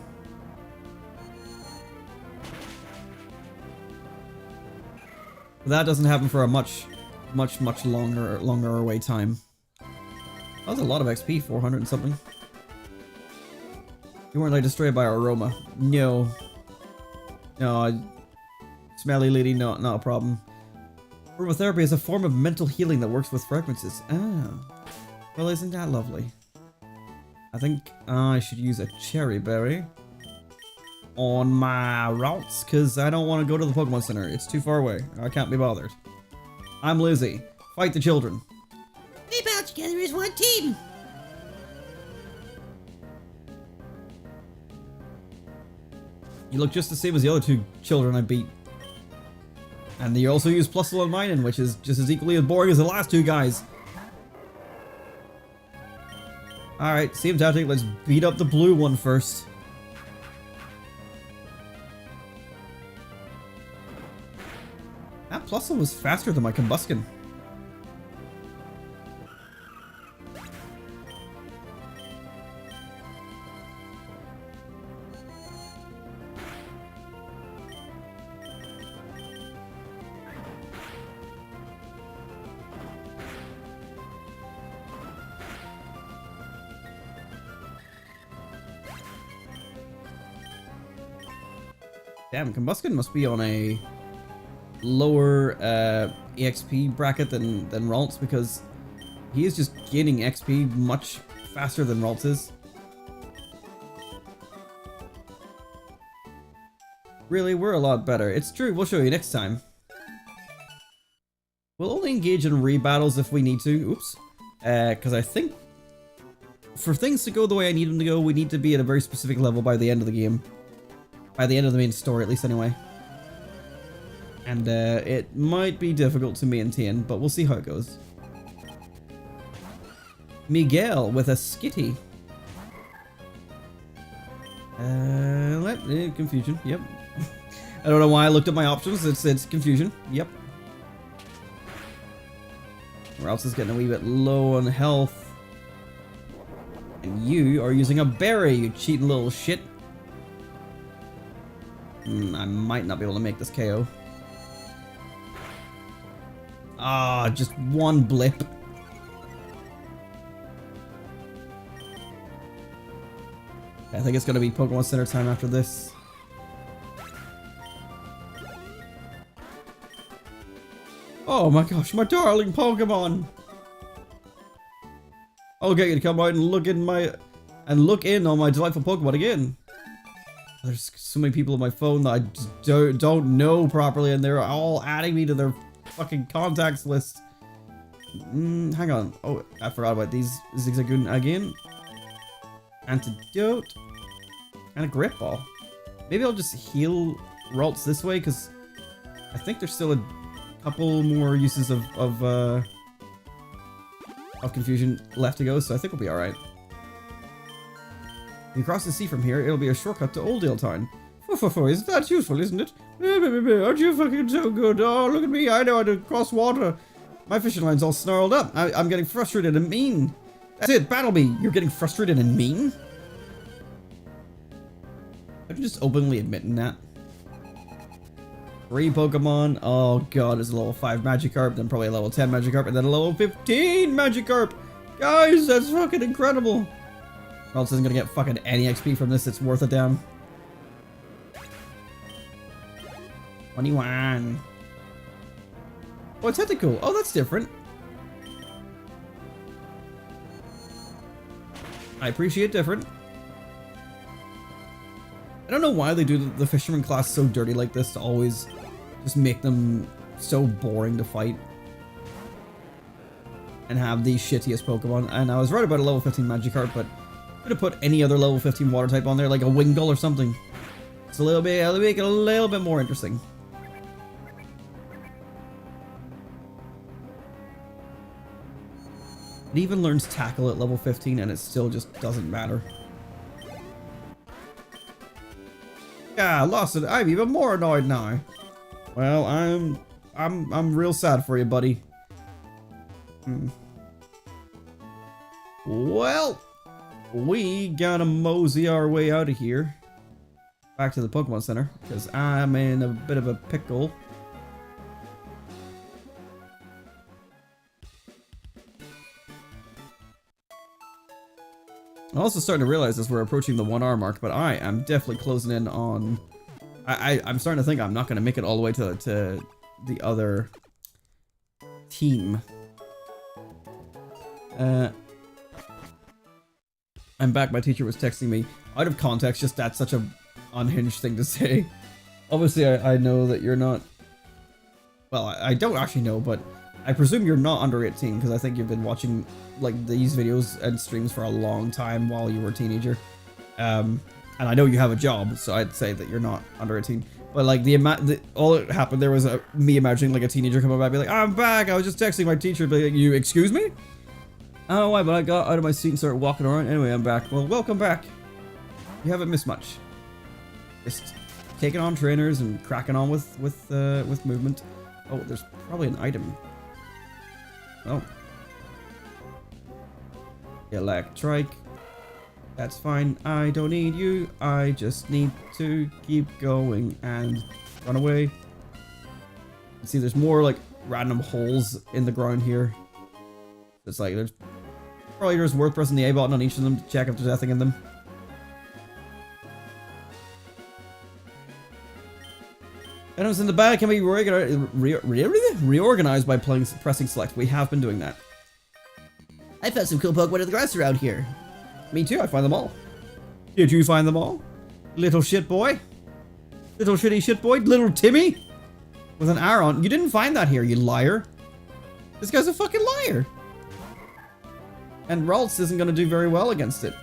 That doesn't happen for a much longer away time. That was a lot of XP, 400 and something. You weren't like destroyed by Aroma. No. No, Smelly Lady, not a problem. Aromatherapy is a form of mental healing that works with fragrances. Ah. Well, isn't that lovely? I think I should use a cherry berry on my routes, because I don't want to go to the Pokemon Center. It's too far away. I can't be bothered. I'm Lizzie. Fight the children. We bound together as one team. You look just the same as the other 2 children I beat. And you also use Plusle on Mining, which is just as equally as boring as the last 2 guys. Alright, same tactic. Let's beat up the blue one first. That Plusle was faster than my Combuskin. Damn, Combuskin must be on a lower EXP bracket than Ralts, because he is just gaining XP much faster than Ralts is. Really, we're a lot better. It's true, we'll show you next time. We'll only engage in rebattles if we need to. Oops. Because I think for things to go the way I need them to go, we need to be at a very specific level by the end of the game. By the end of the main story, at least anyway. And it might be difficult to maintain, but we'll see how it goes. Miguel with a Skitty. Confusion, yep. I don't know why I looked at my options, it's confusion, yep. Or else is getting a wee bit low on health. And you are using a berry, you cheating little shit. I might not be able to make this KO. Ah, just one blip. I think it's going to be Pokemon Center time after this. Oh my gosh, my darling Pokemon! I'll get you to come out and look in on my delightful Pokemon again. There's so many people on my phone that I just don't know properly, and they're all adding me to their fucking contacts list. Hang on. Oh, I forgot about these Zigzagoon again. Antidote. And a Grip Ball. Maybe I'll just heal Ralts this way, because I think there's still a couple more uses of Confusion left to go, so I think we'll be alright. If you cross the sea from here, it'll be a shortcut to Oldale Town. Isn't that useful, isn't it? Aren't you fucking so good? Oh, look at me, I know how to cross water. My fishing line's all snarled up. I'm getting frustrated and mean. That's it, battle me. You're getting frustrated and mean? I'm just openly admitting that. 3 Pokemon. Oh god, there's a level 5 Magikarp, then probably a level 10 Magikarp, and then a level 15 Magikarp! Guys, that's fucking incredible! Ralts isn't gonna get fucking any XP from this, it's worth it, damn. 21. Oh, it's Tentacool. Oh, that's different. I appreciate different. I don't know why they do the fisherman class so dirty like this to always just make them so boring to fight. And have the shittiest Pokemon. And I was right about a level 15 Magikarp, but could have put any other level 15 water type on there, like a Wingull or something. It's a little bit, it'll make it a little bit more interesting. It even learns Tackle at level 15 and it still just doesn't matter. Yeah, I lost it. I'm even more annoyed now. Well, I'm real sad for you, buddy. Well, we gotta mosey our way out of here. Back to the Pokemon Center, because I'm in a bit of a pickle. I'm also starting to realize as we're approaching the 1 hour mark, but I am definitely closing in on... I'm starting to think I'm not going to make it all the way to the other team. I'm back. My teacher was texting me. Out of context, just that's such a unhinged thing to say. Obviously, I know that you're not... Well, I don't actually know, but I presume you're not under 18, because I think you've been watching like these videos and streams for a long time while you were a teenager. And I know you have a job, so I'd say that you're not under 18. But like all that happened there was me imagining like a teenager coming back, be like, "I'm back. I was just texting my teacher." Be like, "You excuse me?" I don't know why, but I got out of my seat and started walking around. Anyway, I'm back. Well, welcome back. You haven't missed much. Just taking on trainers and cracking on with movement. Oh, there's probably an item. Oh. Electrike. That's fine. I don't need you. I just need to keep going and run away. You see, there's more like random holes in the ground here. It's like there's probably just worth pressing the A button on each of them to check if there's anything in them. Items in the bag can be reorganized by pressing select. We have been doing that. I found some cool Pokemon in the grass around here. Me too, I find them all. Did you find them all? Little shit boy? Little shitty shit boy? Little Timmy? With an R on. You didn't find that here, you liar. This guy's a fucking liar. And Ralts isn't going to do very well against it.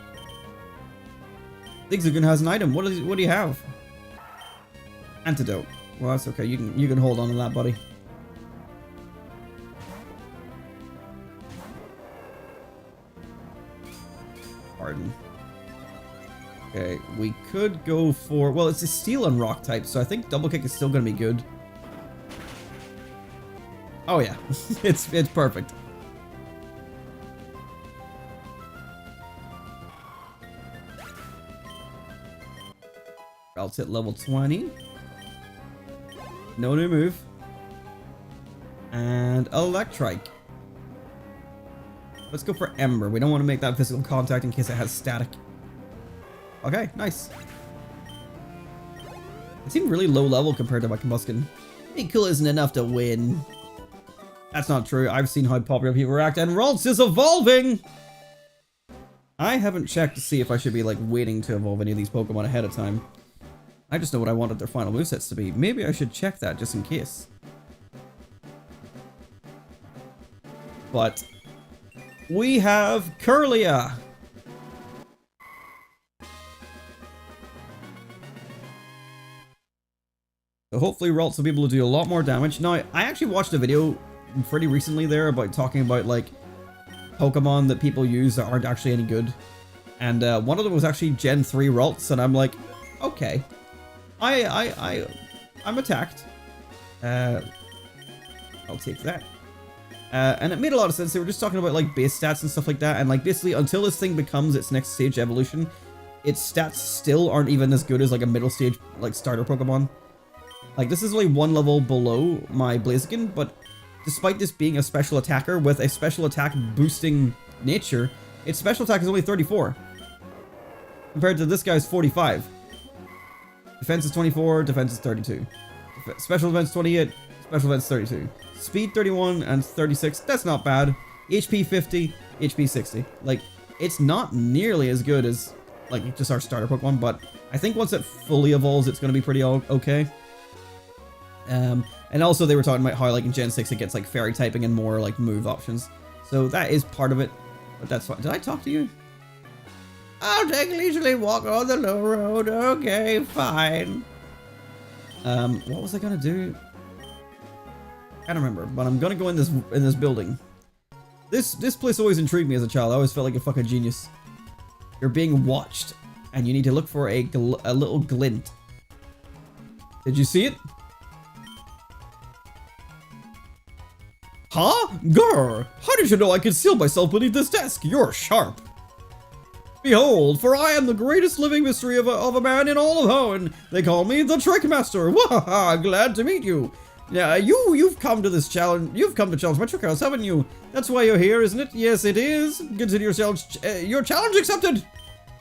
Zigzagoon has an item. What do you have? Antidote. Well, that's okay. You can hold on to that, buddy. Pardon. Okay, we could go for... Well, it's a steel and rock type, so I think double kick is still going to be good. Oh yeah, it's perfect. Ralts hit level 20. No new move. And Electrike. Let's go for Ember. We don't want to make that physical contact in case it has static. Okay, nice. It seemed really low level compared to my Combuskin. Being cool isn't enough to win. That's not true. I've seen how popular people react, and Ralts is evolving! I haven't checked to see if I should be, like, waiting to evolve any of these Pokemon ahead of time. I just know what I wanted their final movesets to be. Maybe I should check that just in case. But we have Kirlia! So hopefully Ralts will be able to do a lot more damage. Now, I actually watched a video pretty recently there about talking about, like, Pokemon that people use that aren't actually any good. And one of them was actually Gen 3 Ralts, and I'm like, okay. I'm attacked. I'll take that. And it made a lot of sense. They were just talking about, like, base stats and stuff like that, and, like, basically, until this thing becomes its next stage evolution, its stats still aren't even as good as, like, a middle stage, like, starter Pokemon. Like, this is only one level below my Blaziken, but despite this being a special attacker with a special attack boosting nature, its special attack is only 34. Compared to this guy's 45. Defense is 24, defense is 32. Special defense 28, special defense 32. Speed 31 and 36, that's not bad. HP 50, HP 60. Like, it's not nearly as good as, like, just our starter Pokemon, but I think once it fully evolves, it's going to be pretty okay. And also they were talking about how, like, in Gen 6 it gets, like, fairy typing and more, like, move options. So that is part of it, but that's fine. Did I talk to you? I'll take a leisurely walk on the low road. Okay, fine. What was I gonna do? I can't remember, but I'm gonna go in this building. This place always intrigued me as a child. I always felt like a fucking genius. You're being watched, and you need to look for a little glint. Did you see it? Huh? Grr! How did you know I concealed myself beneath this desk? You're sharp. Behold, for I am the greatest living mystery of a man in all of Hoenn. They call me the Trick Master. Wahaha! Glad to meet you. Yeah, you've come to this challenge. You've come to challenge my Trick House, haven't you? That's why you're here, isn't it? Yes, it is. Consider yourself your challenge accepted.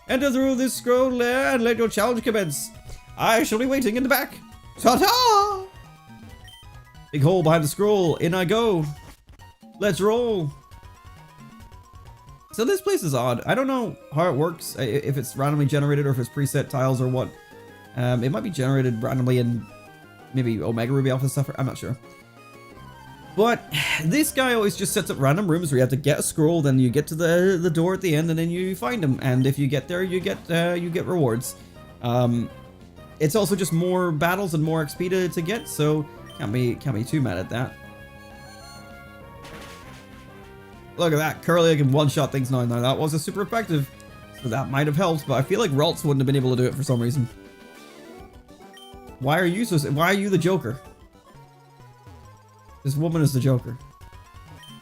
Enter through this scroll lair and let your challenge commence. I shall be waiting in the back. Ta-ta! Big hole behind the scroll. In I go. Let's roll. So this place is odd. I don't know how it works, if it's randomly generated or if it's preset tiles or what. It might be generated randomly in maybe Omega Ruby Alpha stuff. I'm not sure. But this guy always just sets up random rooms where you have to get a scroll, then you get to the door at the end, and then you find him. And if you get there, you get rewards. It's also just more battles and more XP to get, so can't be too mad at that. Look at that, Kirlia can one-shot things now. Now that wasn't super effective, so that might have helped, but I feel like Ralts wouldn't have been able to do it for some reason. Why are you the Joker? This woman is the Joker.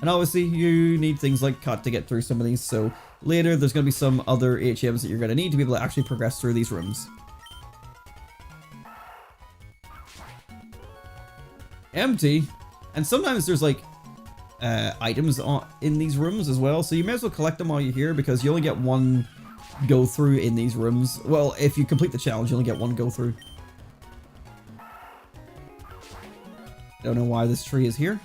And obviously you need things like cut to get through some of these, so later there's going to be some other HMs that you're going to need to be able to actually progress through these rooms. Empty. And sometimes there's like items in these rooms as well, so you may as well collect them while you're here because you only get one go through in these rooms. Well, if you complete the challenge, you only get one go through. Don't know why this tree is here.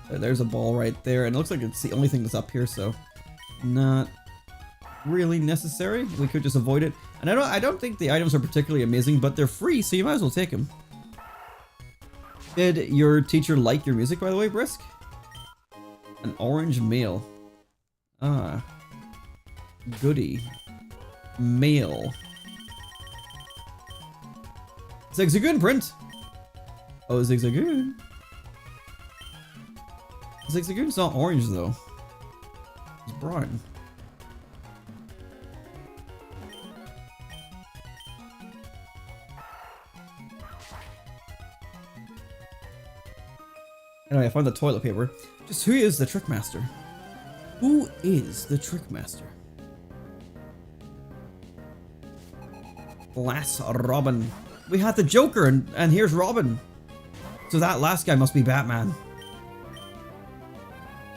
There's a ball right there, and it looks like it's the only thing that's up here, so not really necessary. We could just avoid it. And I don't think the items are particularly amazing, but they're free, so you might as well take them. Did your teacher like your music, by the way, Brisk? An orange mail. Ah. Goody. Mail. Zigzagoon print! Oh, Zigzagoon. Zigzagoon's not orange, though. It's brown. Anyway, I found the toilet paper. Just who is the Trick Master? Who is the Trick Master? Glass Robin. We had the Joker, and here's Robin. So that last guy must be Batman.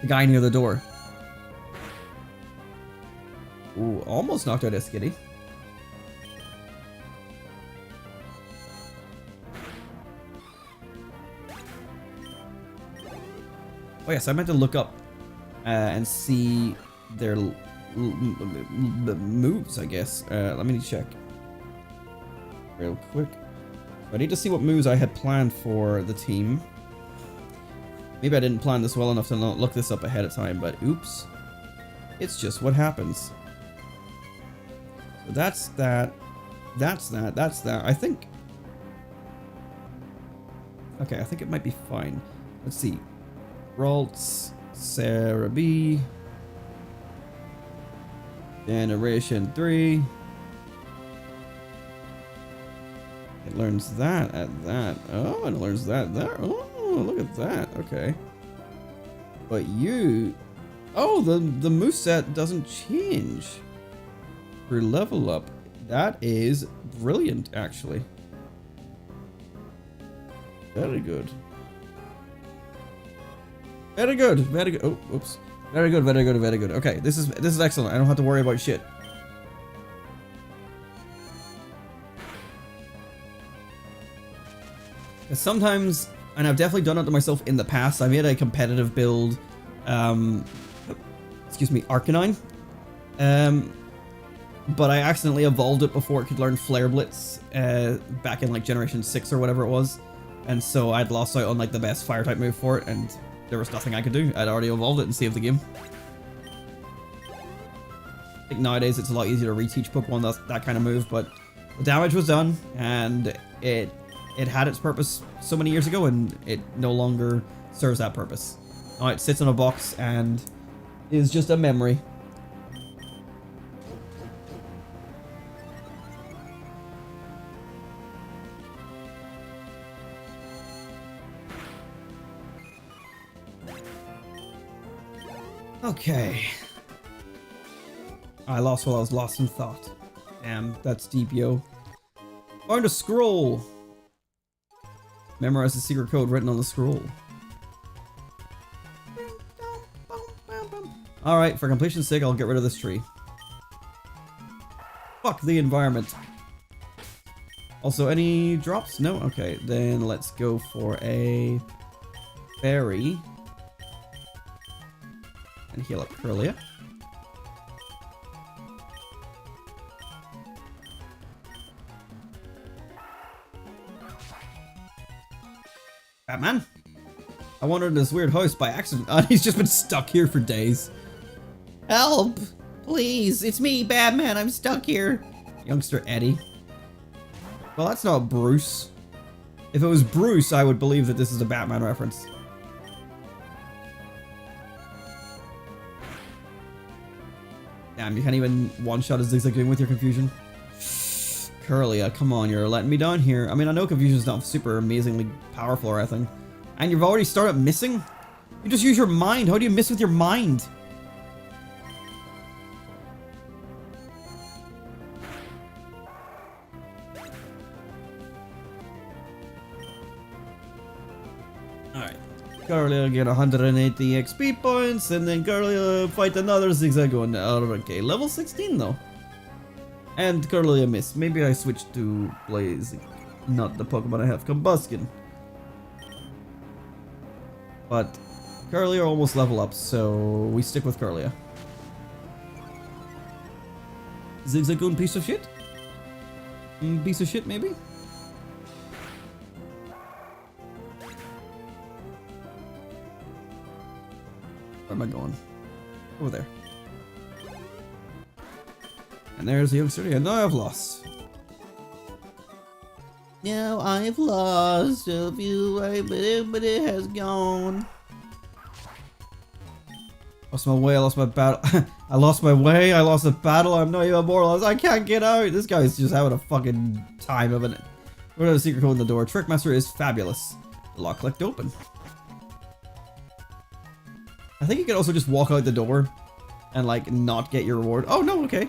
The guy near the door. Ooh, almost knocked out a Skitty. Oh yes, I meant to look up and see their moves, I guess. Let me check real quick. I need to see what moves I had planned for the team. Maybe I didn't plan this well enough to not look this up ahead of time, but oops. It's just what happens. So that's that. That's that. That's that. I think... Okay, I think it might be fine. Let's see. Ralts, Sarah B. Generation 3. It learns that at that. Oh, and it learns that there. Oh, look at that. Okay. But you... Oh, the moveset doesn't change for level up. That is brilliant, actually. Very good. Very good. Very good. Oh, oops. Very good. Very good. Very good. Okay, this is excellent. I don't have to worry about shit. Sometimes, and I've definitely done it to myself in the past, I made a competitive build, excuse me, Arcanine, but I accidentally evolved it before it could learn Flare Blitz, back in like Generation 6 or whatever it was, and so I'd lost out on like the best fire type move for it, and there was nothing I could do. I'd already evolved it and saved the game. I think nowadays it's a lot easier to reteach Pokemon that kind of move, but the damage was done, and it had its purpose so many years ago, and it no longer serves that purpose. Now it sits in a box and is just a memory. Okay. I lost while I was lost in thought. Damn, that's deep, yo. Find a scroll. Memorize the secret code written on the scroll. Alright, for completion's sake, I'll get rid of this tree. Fuck the environment. Also, any drops? No? Okay, then let's go for a berry. And heal up Curlia. Batman? I wandered in this weird house by accident. Oh, he's just been stuck here for days. Help! Please, it's me, Batman. I'm stuck here. Youngster Eddie. Well, that's not Bruce. If it was Bruce, I would believe that this is a Batman reference. Damn, you can't even one-shot a Zigzagoon with your confusion. Curlia, come on, you're letting me down here. I mean, I know confusion's not super amazingly powerful or anything. And you've already started missing? You just use your mind. How do you miss with your mind? Alright. Curlia get 180 XP points, and then Curlia fight another Zigzagoon. Okay, level 16 though. And Curly a miss. Maybe I switched to Blaze, not the Pokemon I have, Combuskin. But Curlia almost level up, so we stick with Curlia. Zigzagoon piece of shit? Piece of shit, maybe? Where am I going? Over there. And there's the youngster, and now I've lost. Now I've lost a few, but it has gone. Lost my way, I lost my battle. I lost my way, I lost the battle, I'm not even immortalized. I can't get out. This guy's just having a fucking time of it. We're gonna secret code in the door. Trickmaster is fabulous. The lock clicked open. I think you can also just walk out the door and like not get your reward. Oh no, okay.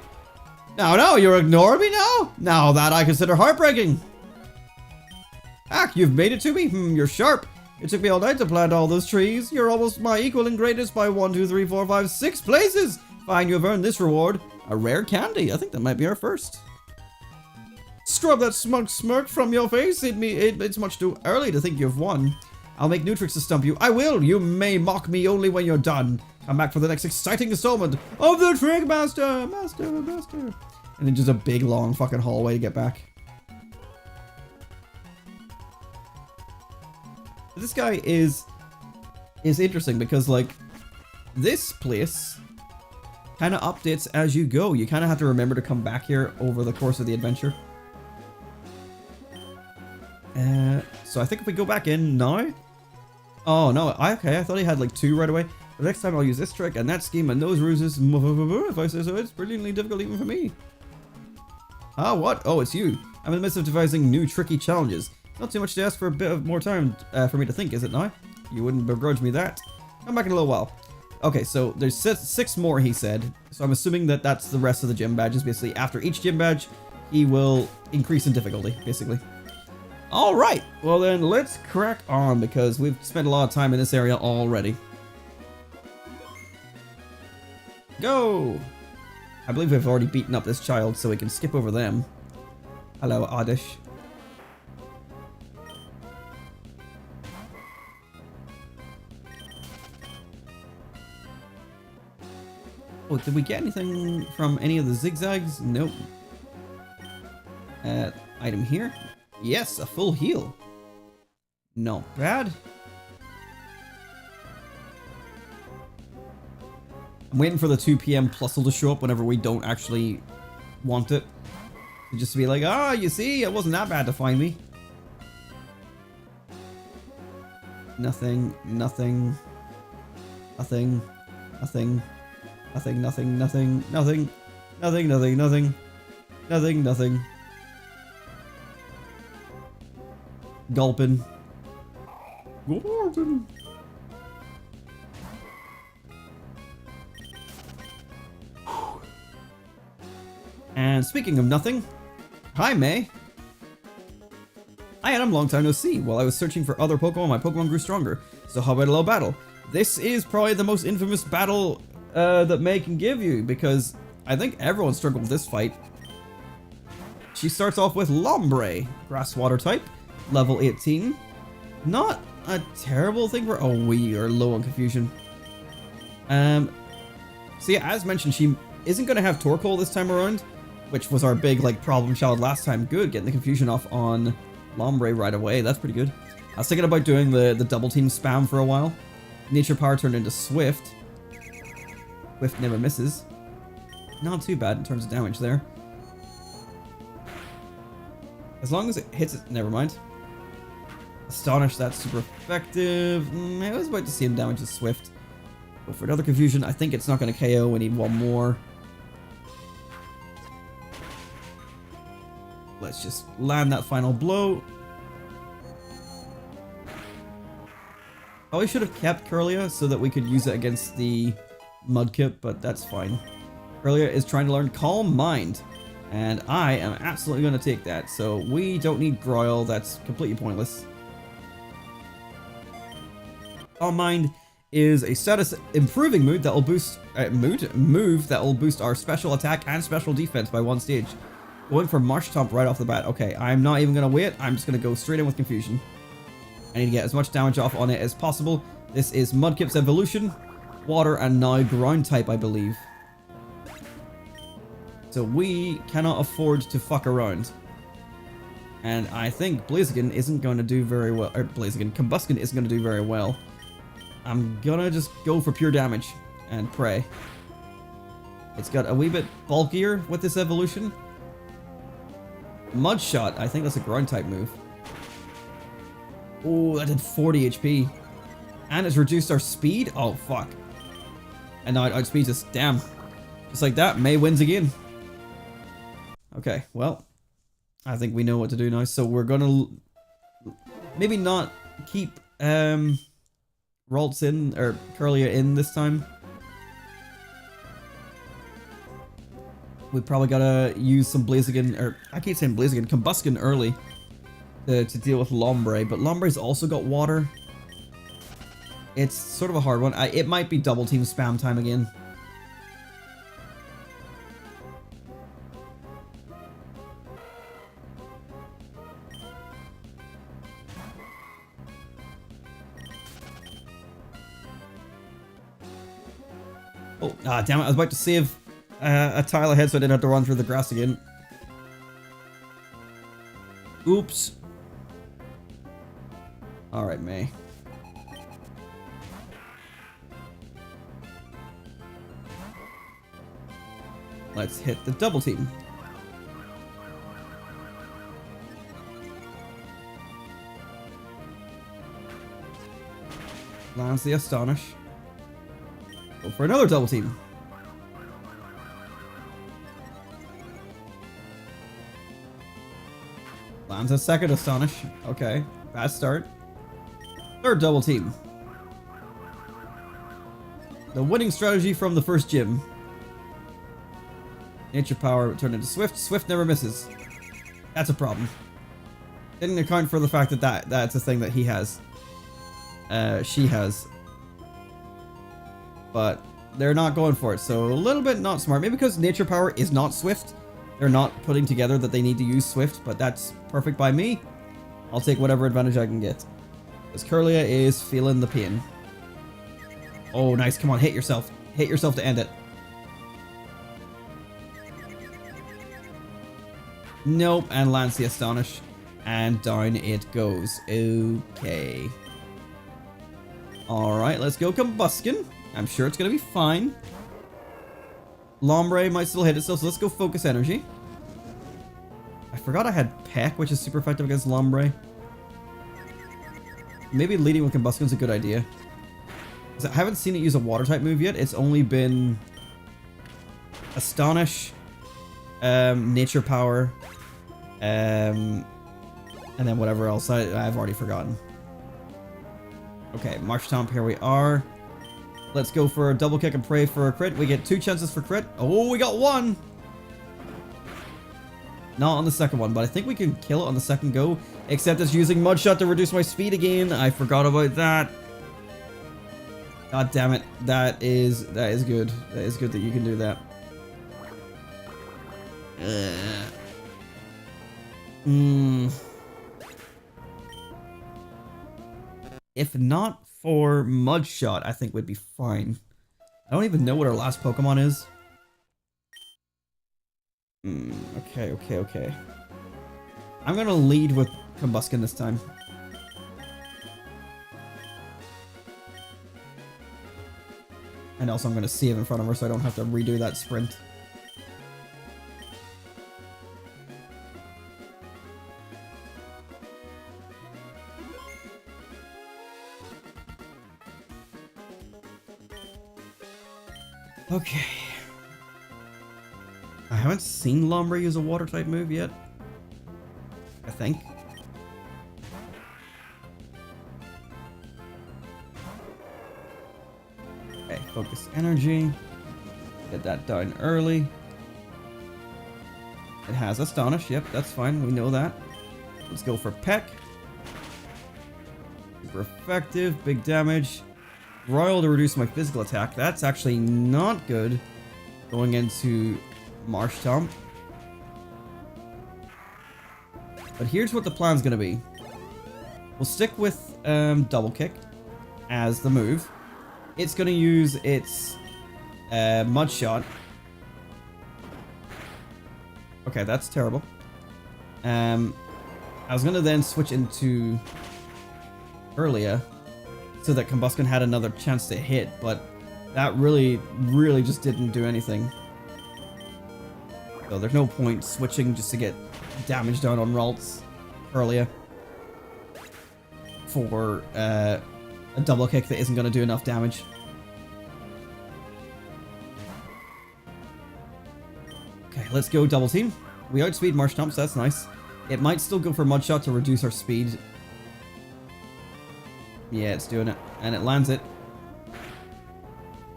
No, you're ignoring me now? Now that I consider heartbreaking. Ack, you've made it to me? You're sharp. It took me all night to plant all those trees. You're almost my equal in greatness by 1, 2, 3, 4, 5, 6 places. Fine, you have earned this reward. A rare candy. I think that might be our first. Scrub that smug smirk from your face. It's much too early to think you've won. I'll make new tricks to stump you. I will. You may mock me only when you're done. Come back for the next exciting installment of the Trick Master. Master. And then just a big long fucking hallway to get back. This guy is interesting because like this place kind of updates as you go. You kind of have to remember to come back here over the course of the adventure. So I think if we go back in now. Oh no, okay, I thought he had like 2 right away. The next time I'll use this trick and that scheme and those ruses. If I say so, it's brilliantly difficult even for me. Ah, what? Oh, it's you. I'm in the midst of devising new tricky challenges. Not too much to ask for a bit of more time for me to think, is it now? You wouldn't begrudge me that. Come back in a little while. Okay, so there's 6 more, he said. So I'm assuming that that's the rest of the gym badges. Basically, after each gym badge, he will increase in difficulty, basically. All right, well then let's crack on because we've spent a lot of time in this area already. Go! I believe we've already beaten up this child, so we can skip over them. Hello, Oddish. Oh, did we get anything from any of the zigzags? Nope. Item here? Yes, a full heal. Not bad. I'm waiting for the 2 PM plusle to show up whenever we don't actually want it. Just to be like, ah, you see, it wasn't that bad to find me. Nothing, nothing, nothing, nothing, nothing, nothing, nothing, nothing, nothing, nothing, nothing, nothing, nothing. Gulpin. Gordon. And speaking of nothing, hi May. Hi Adam, long time no see. While I was searching for other Pokemon, my Pokemon grew stronger. So how about a little battle? This is probably the most infamous battle that May can give you, because I think everyone struggled with this fight. She starts off with Lombre, Grass Water type, level 18. Not a terrible thing for... Oh, we are low on confusion. So yeah, as mentioned, she isn't going to have Torkoal this time around, which was our big like problem child last time. Good, getting the confusion off on Lombre right away. That's pretty good. I was thinking about doing the double team spam for a while. Nature Power turned into Swift. Swift never misses. Not too bad in terms of damage there. As long as it hits it, never mind. Astonish, that's super effective. I was about to see him damage his Swift. Go for another confusion. I think it's not going to KO. We need one more. Let's just land that final blow. Probably should have kept Curlia so that we could use it against the Mudkip, but that's fine. Curlia is trying to learn Calm Mind, and I am absolutely going to take that. So we don't need Groyle. That's completely pointless. Calm Mind is a status improving move that will boost move that will boost our special attack and special defense by 1 stage. Going for Marshtomp right off the bat. Okay, I'm not even going to wait. I'm just going to go straight in with Confusion. I need to get as much damage off on it as possible. This is Mudkip's evolution. Water and now ground type, I believe. So we cannot afford to fuck around. And I think Blaziken isn't going to do very well. Or Combusken isn't going to do very well. I'm gonna just go for pure damage and pray. It's got a wee bit bulkier with this evolution. Mud Shot, I think that's a ground type move. Oh, that did 40 HP. And it's reduced our speed? Oh, fuck. And now it outspeeds us. Damn. Just like that, May wins again. Okay, well. I think we know what to do now. So we're gonna maybe not keep Ralts in, or Curlia in this time. We probably gotta use some Blaziken, or I keep saying Blaziken, Combusken early to deal with Lombre, but Lombre's also got water. It's sort of a hard one. It might be double team spam time again. Oh, damn it. I was about to save a tile ahead so I didn't have to run through the grass again. Oops. Alright, May. Let's hit the double team. Lands the Astonish. Go for another double team. Lands a second Astonish. Okay, bad start. Third double team. The winning strategy from the first gym. Nature Power turned into Swift. Swift never misses. That's a problem. Didn't account for the fact that that's a thing that he has. She has. But they're not going for it, so a little bit not smart. Maybe because Nature Power is not Swift. They're not putting together that they need to use Swift, but that's perfect by me. I'll take whatever advantage I can get. Because Curlia is feeling the pain. Oh, nice. Come on, hit yourself. Hit yourself to end it. Nope, and lands the Astonish. And down it goes. Okay. Alright, let's go Combusken. I'm sure it's going to be fine. Lombre might still hit itself, so let's go Focus Energy. I forgot I had Peck, which is super effective against Lombre. Maybe leading with Combusken's a good idea. I haven't seen it use a Water-type move yet. It's only been Astonish, Nature Power, and then whatever else. I've already forgotten. Okay, Marshtomp, here we are. Let's go for a double kick and pray for a crit. We get 2 chances for crit. Oh, we got 1! Not on the second one, but I think we can kill it on the second go. Except it's using Mudshot to reduce my speed again. I forgot about that. God damn it. That is good. That is good that you can do that. If not for Mudshot, I think we'd be fine. I don't even know what our last Pokemon is. Okay. I'm gonna lead with Combusken this time. And also I'm gonna save in front of her so I don't have to redo that sprint. Okay. I haven't seen Lombre use a Water-type move yet. I think. Okay, Focus Energy. Get that down early. It has Astonish. Yep, that's fine. We know that. Let's go for Peck. Super effective. Big damage. Royal to reduce my physical attack. That's actually not good. Going into Marshtomp. But here's what the plan's gonna be. We'll stick with double kick as the move. It's gonna use its mud shot. Okay, that's terrible. I was gonna then switch into earlier so that Combuskin had another chance to hit, but that really just didn't do anything. So there's no point switching just to get damage down on Ralts earlier for a double kick that isn't going to do enough damage. Okay, let's go double team. We outspeed Marshtomp, so that's nice. It might still go for Mud Shot to reduce our speed. Yeah, it's doing it. And it lands it.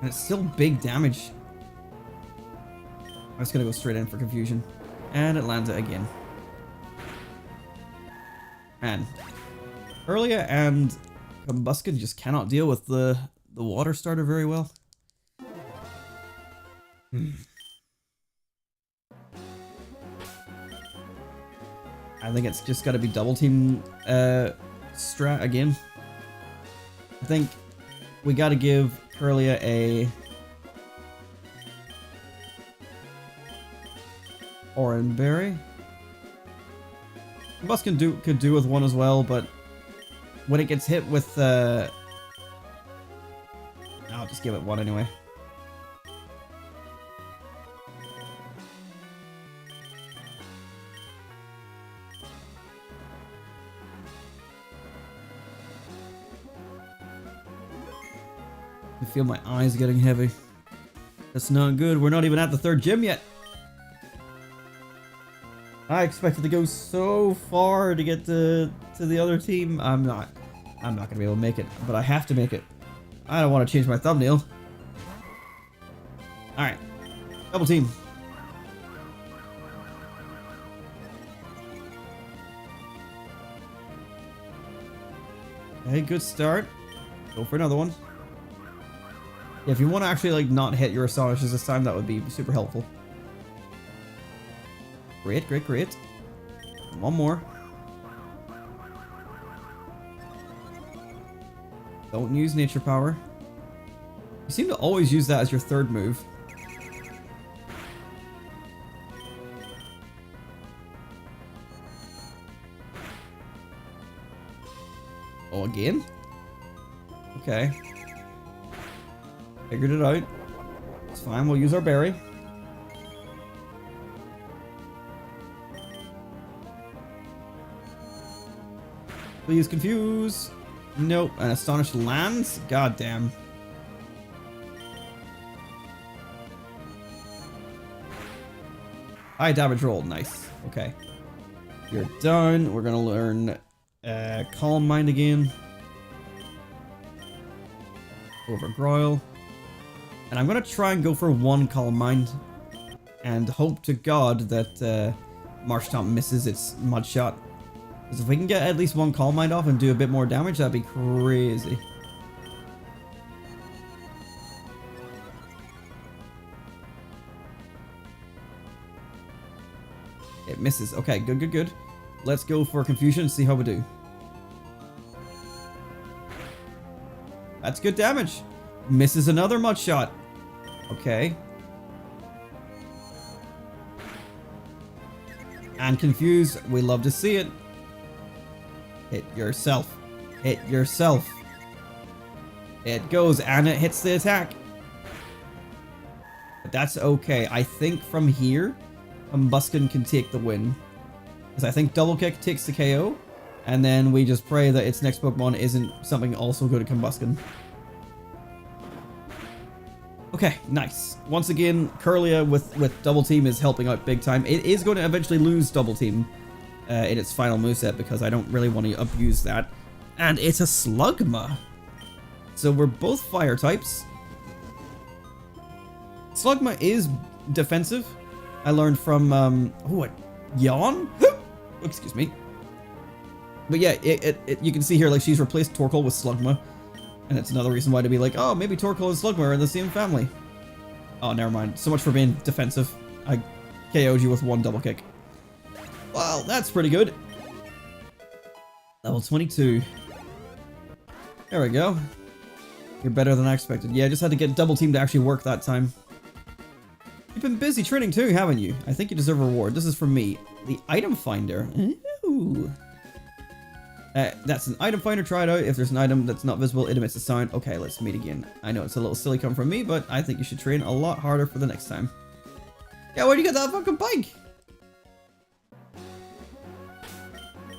And it's still big damage. I'm just going to go straight in for confusion. And it lands it again. Man. Earlier and Combuskin just cannot deal with the water starter very well. I think it's just got to be double team strat again. I think we got to give Curlia a Orange Berry. Combuskin could do with one as well, but when it gets hit with I'll just give it one anyway. I feel my eyes getting heavy. That's not good. We're not even at the third gym yet. I expected to go so far to get to the other team. I'm not gonna be able to make it, but I have to make it. I don't want to change my thumbnail. Alright. Double team. Okay, good start. Go for another one. Yeah, if you want to actually like not hit your Astonishes this time, that would be super helpful. Great, great, great. One more. Don't use Nature Power. You seem to always use that as your third move. Oh, again? Okay. Figured it out. It's fine, we'll use our berry. Please confuse. Nope. An Astonished lands? God damn. High damage roll. Nice. Okay. You're done. We're gonna learn Calm Mind again. Over Groil. And I'm gonna try and go for one Calm Mind. And hope to God that Marshtomp misses its Mud Shot. Because if we can get at least one Calm Mind off and do a bit more damage, that'd be crazy. It misses. Okay, good, good, good. Let's go for Confusion and see how we do. That's good damage. Misses another Mud Shot. Okay. And Confuse. We love to see it. Hit yourself. Hit yourself. It goes and it hits the attack. But that's okay. I think from here, Combuskin can take the win. Because I think Double Kick takes the KO. And then we just pray that its next Pokemon isn't something also good at Combuskin. Okay, nice. Once again, Curlia with Double Team is helping out big time. It is going to eventually lose Double Team in its final moveset because I don't really want to abuse that. And it's a Slugma. So we're both fire types. Slugma is defensive. I learned from, Yawn? Excuse me. But yeah, you can see here, like, she's replaced Torkoal with Slugma. And it's another reason why to be like, oh, maybe Torkoal and Slugma are in the same family. Oh, never mind. So much for being defensive. I KO'd you with one double kick. Well, that's pretty good. Level 22. There we go. You're better than I expected. Yeah, I just had to get double team to actually work that time. You've been busy training too, haven't you? I think you deserve a reward. This is from me. The item finder. Ooh. That's an item finder. Try it out. If there's an item that's not visible, it emits a sound. Okay, let's meet again. I know it's a little silly coming from me, but I think you should train a lot harder for the next time. Yeah, where'd you get that fucking bike?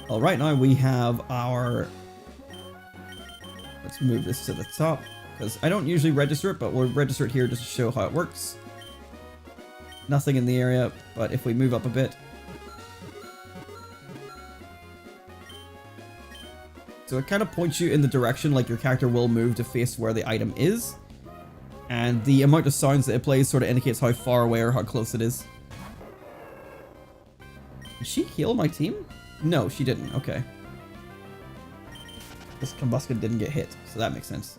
Well, right now we have our... Let's move this to the top, because I don't usually register it, but we'll register it here just to show how it works. Nothing in the area, but if we move up a bit... So it kind of points you in the direction, like your character will move to face where the item is. And the amount of sounds that it plays sort of indicates how far away or how close it is. Did she heal my team? No, she didn't. Okay. This Combuskin didn't get hit, so that makes sense.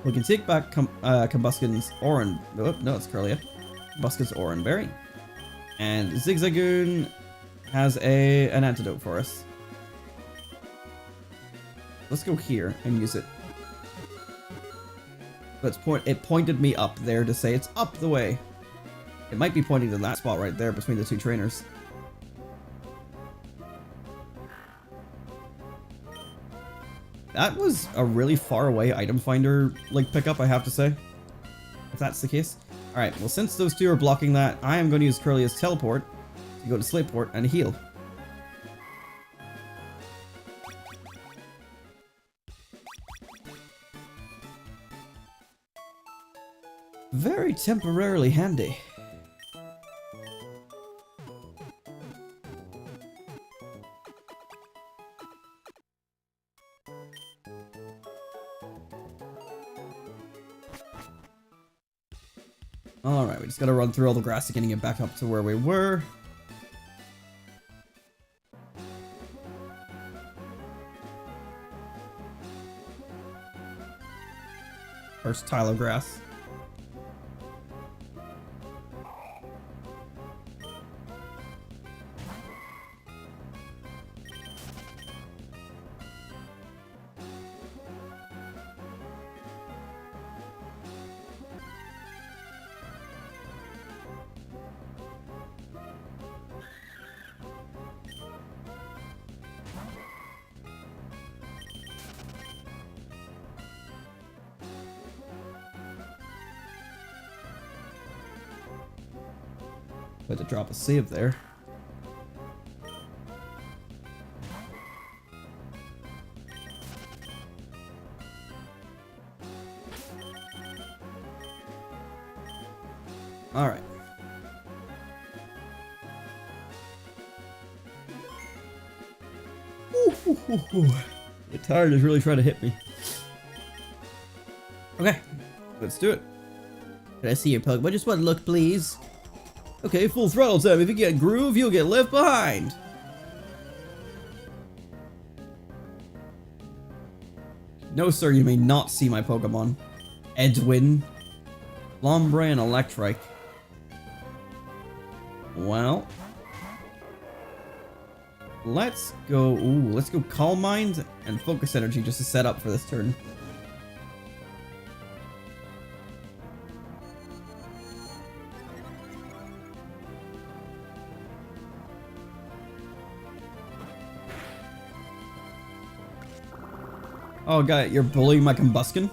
We can take back Combuskin's Oran... Oh, no, it's Curlia. Combuskin's Oran Berry. And Zigzagoon has an antidote for us. Let's go here and use it. It pointed me up there to say it's up the way. It might be pointing to that spot right there between the two trainers. That was a really far away item finder like pickup, I have to say. If that's the case. Alright, well since those two are blocking that, I am going to use Curlia's teleport to go to Slateport and heal. Very temporarily handy. Alright, we just gotta run through all the grass again and get back up to where we were. First tile of grass. Had to drop a save there. All right. The tired is really trying to hit me. Okay, let's do it. Can I see your Pokemon? Just one look, please. Okay, full throttle time. If you get groove, you'll get left behind. No, sir, you may not see my Pokemon. Edwin, Lombre, and Electrike. Well, let's go. Ooh, let's go Calm Mind and Focus Energy just to set up for this turn. Oh, got it. You're bullying my Combuskin?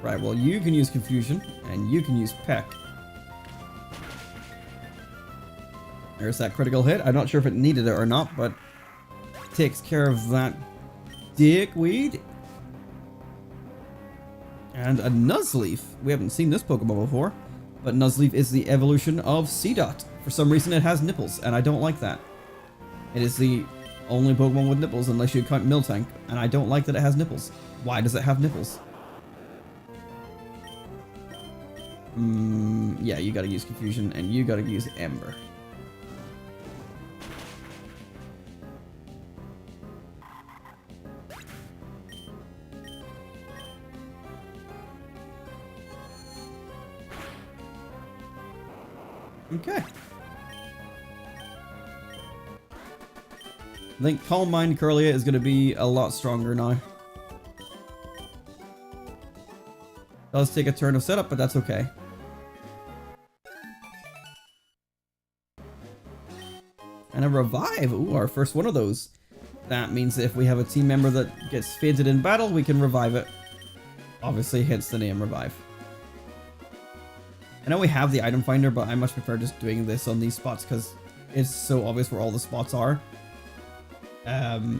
Right, well, you can use Confusion, and you can use Peck. There's that critical hit. I'm not sure if it needed it or not, but it takes care of that dickweed. And a Nuzleaf. We haven't seen this Pokemon before, but Nuzleaf is the evolution of Seedot. For some reason, it has nipples, and I don't like that. It is the only Pokemon with nipples unless you count Miltank, and I don't like that it has nipples. Why does it have nipples? Yeah, you gotta use Confusion, and you gotta use Ember. Okay. I think Calm Mind Curlia is going to be a lot stronger now. Does take a turn of setup, but that's okay. And a revive. Ooh, our first one of those. That means that if we have a team member that gets fainted in battle, we can revive it. Obviously, hence the name Revive. I know we have the item finder, but I much prefer just doing this on these spots because it's so obvious where all the spots are. You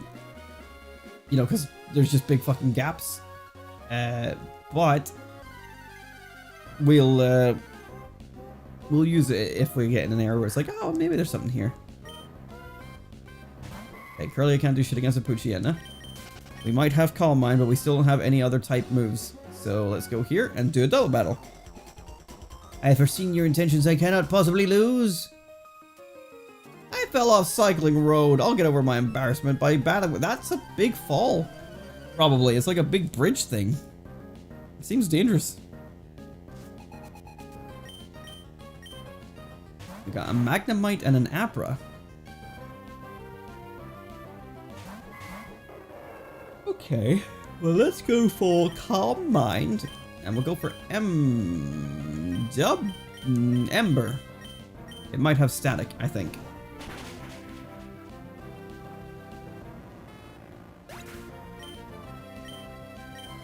know, because there's just big fucking gaps. But we'll use it if we get in an area where it's like, oh, maybe there's something here. Okay, Curlia can't do shit against a Poochyena. We might have Calm Mind, but we still don't have any other type moves. So let's go here and do a double battle. I have foreseen your intentions. I cannot possibly lose. I fell off Cycling Road. I'll get over my embarrassment by battling. That's a big fall. Probably. It's like a big bridge thing. It seems dangerous. We got a Magnemite and an Abra. Okay, well let's go for Calm Mind, and we'll go for Ember. It might have static, I think.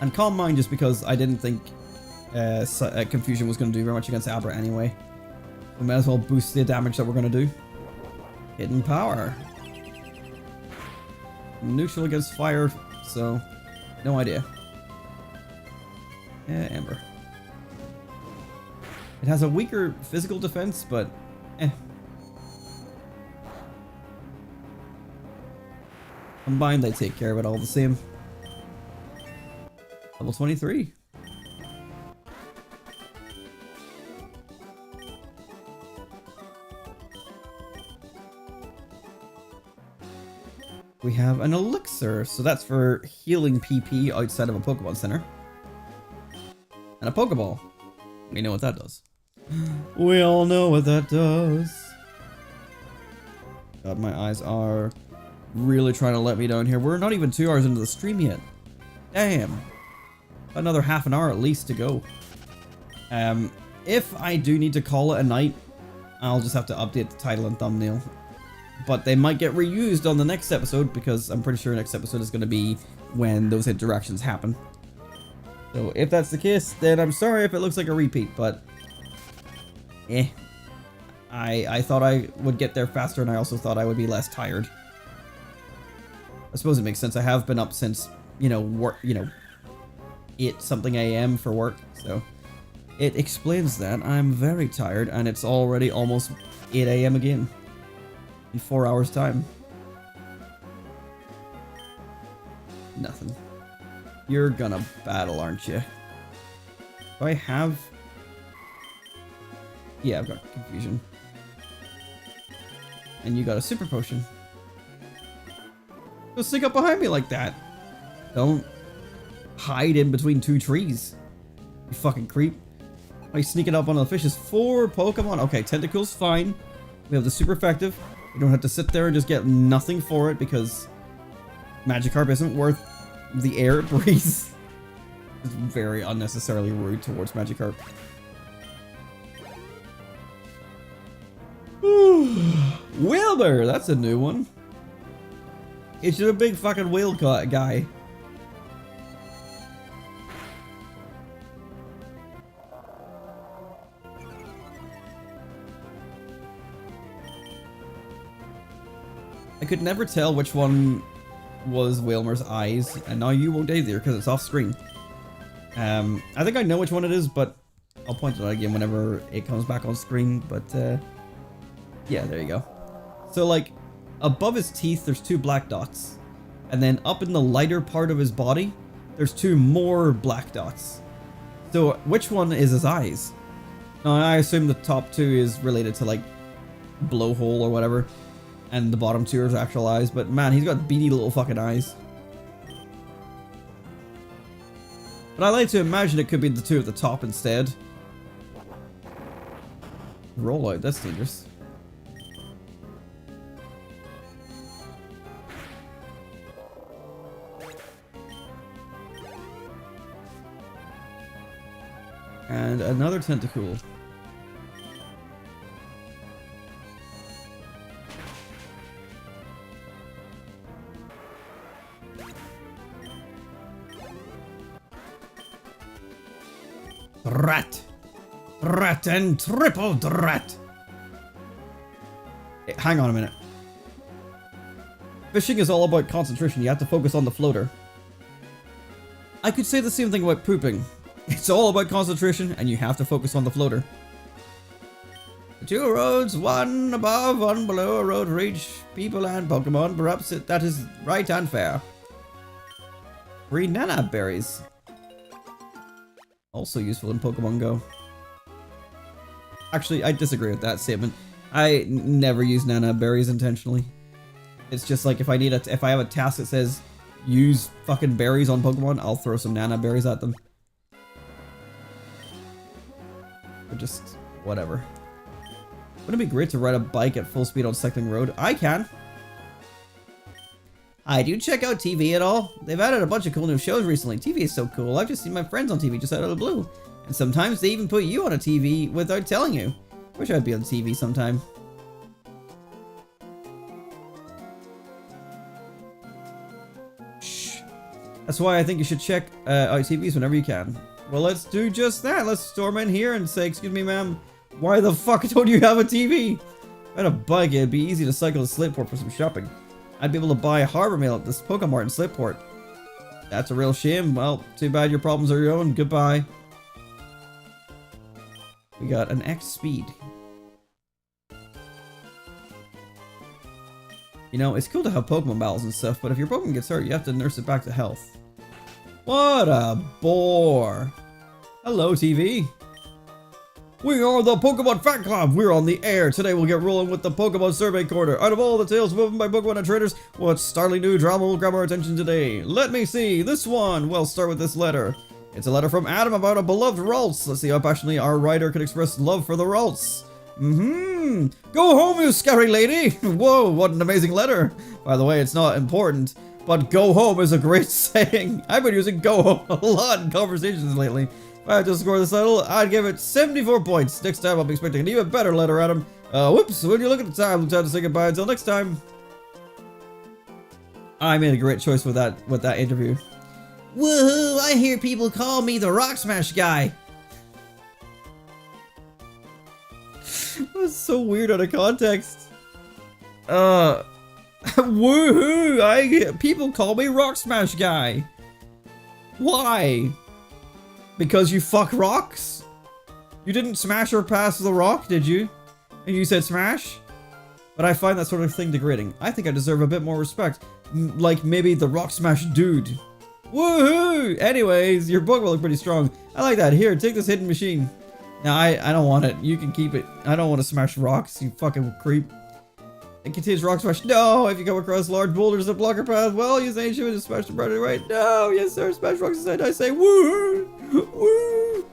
And Calm Mind just because I didn't think Confusion was going to do very much against Abra anyway. We might as well boost the damage that we're going to do. Hidden Power. Neutral against fire. So, no idea. Yeah, Ember. It has a weaker physical defense, but Combined, they take care of it all the same. Level 23. We have an elixir, so that's for healing PP outside of a Pokemon Center. And a Pokeball. We know what that does. We all know what that does. God, my eyes are really trying to let me down here. We're not even 2 hours into the stream yet. Damn. Another half an hour at least to go. If I do need to call it a night, I'll just have to update the title and thumbnail. But they might get reused on the next episode because I'm pretty sure next episode is going to be when those interactions happen. So if that's the case, then I'm sorry if it looks like a repeat, but I thought I would get there faster, and I also thought I would be less tired. I suppose it makes sense. I have been up since, work, 8 something AM for work, so it explains that. I'm very tired, and it's already almost 8 AM again. In 4 hours time. Nothing. You're gonna battle, aren't you? Do I have... Yeah, I've got Confusion. And you got a Super Potion. Don't sneak up behind me like that. Don't hide in between 2 trees. You fucking creep. Why are you sneaking up on the fishes? 4 Pokemon. Okay, Tentacle's fine. We have the super effective. You don't have to sit there and just get nothing for it because Magikarp isn't worth the air it breathes. It's very unnecessarily rude towards Magikarp. Wilbur, that's a new one. It's just a big fucking whale guy. I could never tell which one was Wilmer's eyes, and now you won't either because it's off screen. I think I know which one it is, but I'll point it out again whenever it comes back on screen. But yeah, there you go. So like above his teeth, there's 2 black dots, and then up in the lighter part of his body, there's 2 more black dots. So which one is his eyes? Now I assume the top 2 is related to like blowhole or whatever. And the bottom 2 are his actual eyes, but man, he's got beady little fucking eyes. But I like to imagine it could be the 2 at the top instead. Roll out, that's dangerous. And another Tentacool. Rat. Rat and triple rat. Hang on a minute. Fishing is all about concentration. You have to focus on the floater. I could say the same thing about pooping. It's all about concentration, and you have to focus on the floater. The two roads, one above, one below, a road for each people and Pokemon. Perhaps that is right and fair. 3 Nana berries. Also useful in Pokemon Go. Actually, I disagree with that statement. I never use Nana berries intentionally. It's just like if I have a task that says use fucking berries on Pokemon, I'll throw some Nana berries at them. Or just whatever. Wouldn't it be great to ride a bike at full speed on Cycling Road? I can. Hi, do you check out TV at all? They've added a bunch of cool new shows recently. TV is so cool. I've just seen my friends on TV just out of the blue. And sometimes they even put you on a TV without telling you. Wish I'd be on TV sometime. Shh. That's why I think you should check out TVs whenever you can. Well, let's do just that. Let's storm in here and say, excuse me, ma'am, why the fuck don't you have a TV? If I had a bike, it'd be easy to cycle to Slateport for some shopping. I'd be able to buy Harbor Mail at this Pokémon Mart in Slateport. That's a real shame. Well, too bad your problems are your own. Goodbye. We got an X speed. You know, it's cool to have Pokemon battles and stuff, but if your Pokemon gets hurt, you have to nurse it back to health. What a bore. Hello, TV. We are the Pokemon Fan Club. We're on the air. Today we'll get rolling with the Pokemon Survey Corner. Out of all the tales woven by Pokemon and traders, what startling new drama will grab our attention today? Let me see. This one. We'll start with this letter. It's a letter from Adam about a beloved Ralts. Let's see how passionately our writer can express love for the Ralts. Go home, you scary lady. Whoa, what an amazing letter. By the way, it's not important, but go home is a great saying. I've been using go home a lot in conversations lately. If I had to score this title, I'd give it 74 points. Next time, I'll be expecting an even better letter, Adam. Whoops, when you look at the time, it's time to say goodbye. Until next time. I made a great choice with that interview. Woohoo! I hear people call me the Rock Smash guy. That's so weird out of context. Woohoo! People call me Rock Smash guy. Why? Because you fuck rocks? You didn't smash or pass the rock, did you? And you said smash? But I find that sort of thing degrading. I think I deserve a bit more respect. Like maybe the Rock Smash dude. Woohoo! Anyways, your book will look pretty strong. I like that. Here, take this hidden machine. No, I don't want it. You can keep it. I don't want to smash rocks, you fucking creep. It contains rock smash. No, if you come across large boulders that block your path, well, use ancient to smash the brighter right. No, yes sir, smash rocks inside. I say woo! Woo!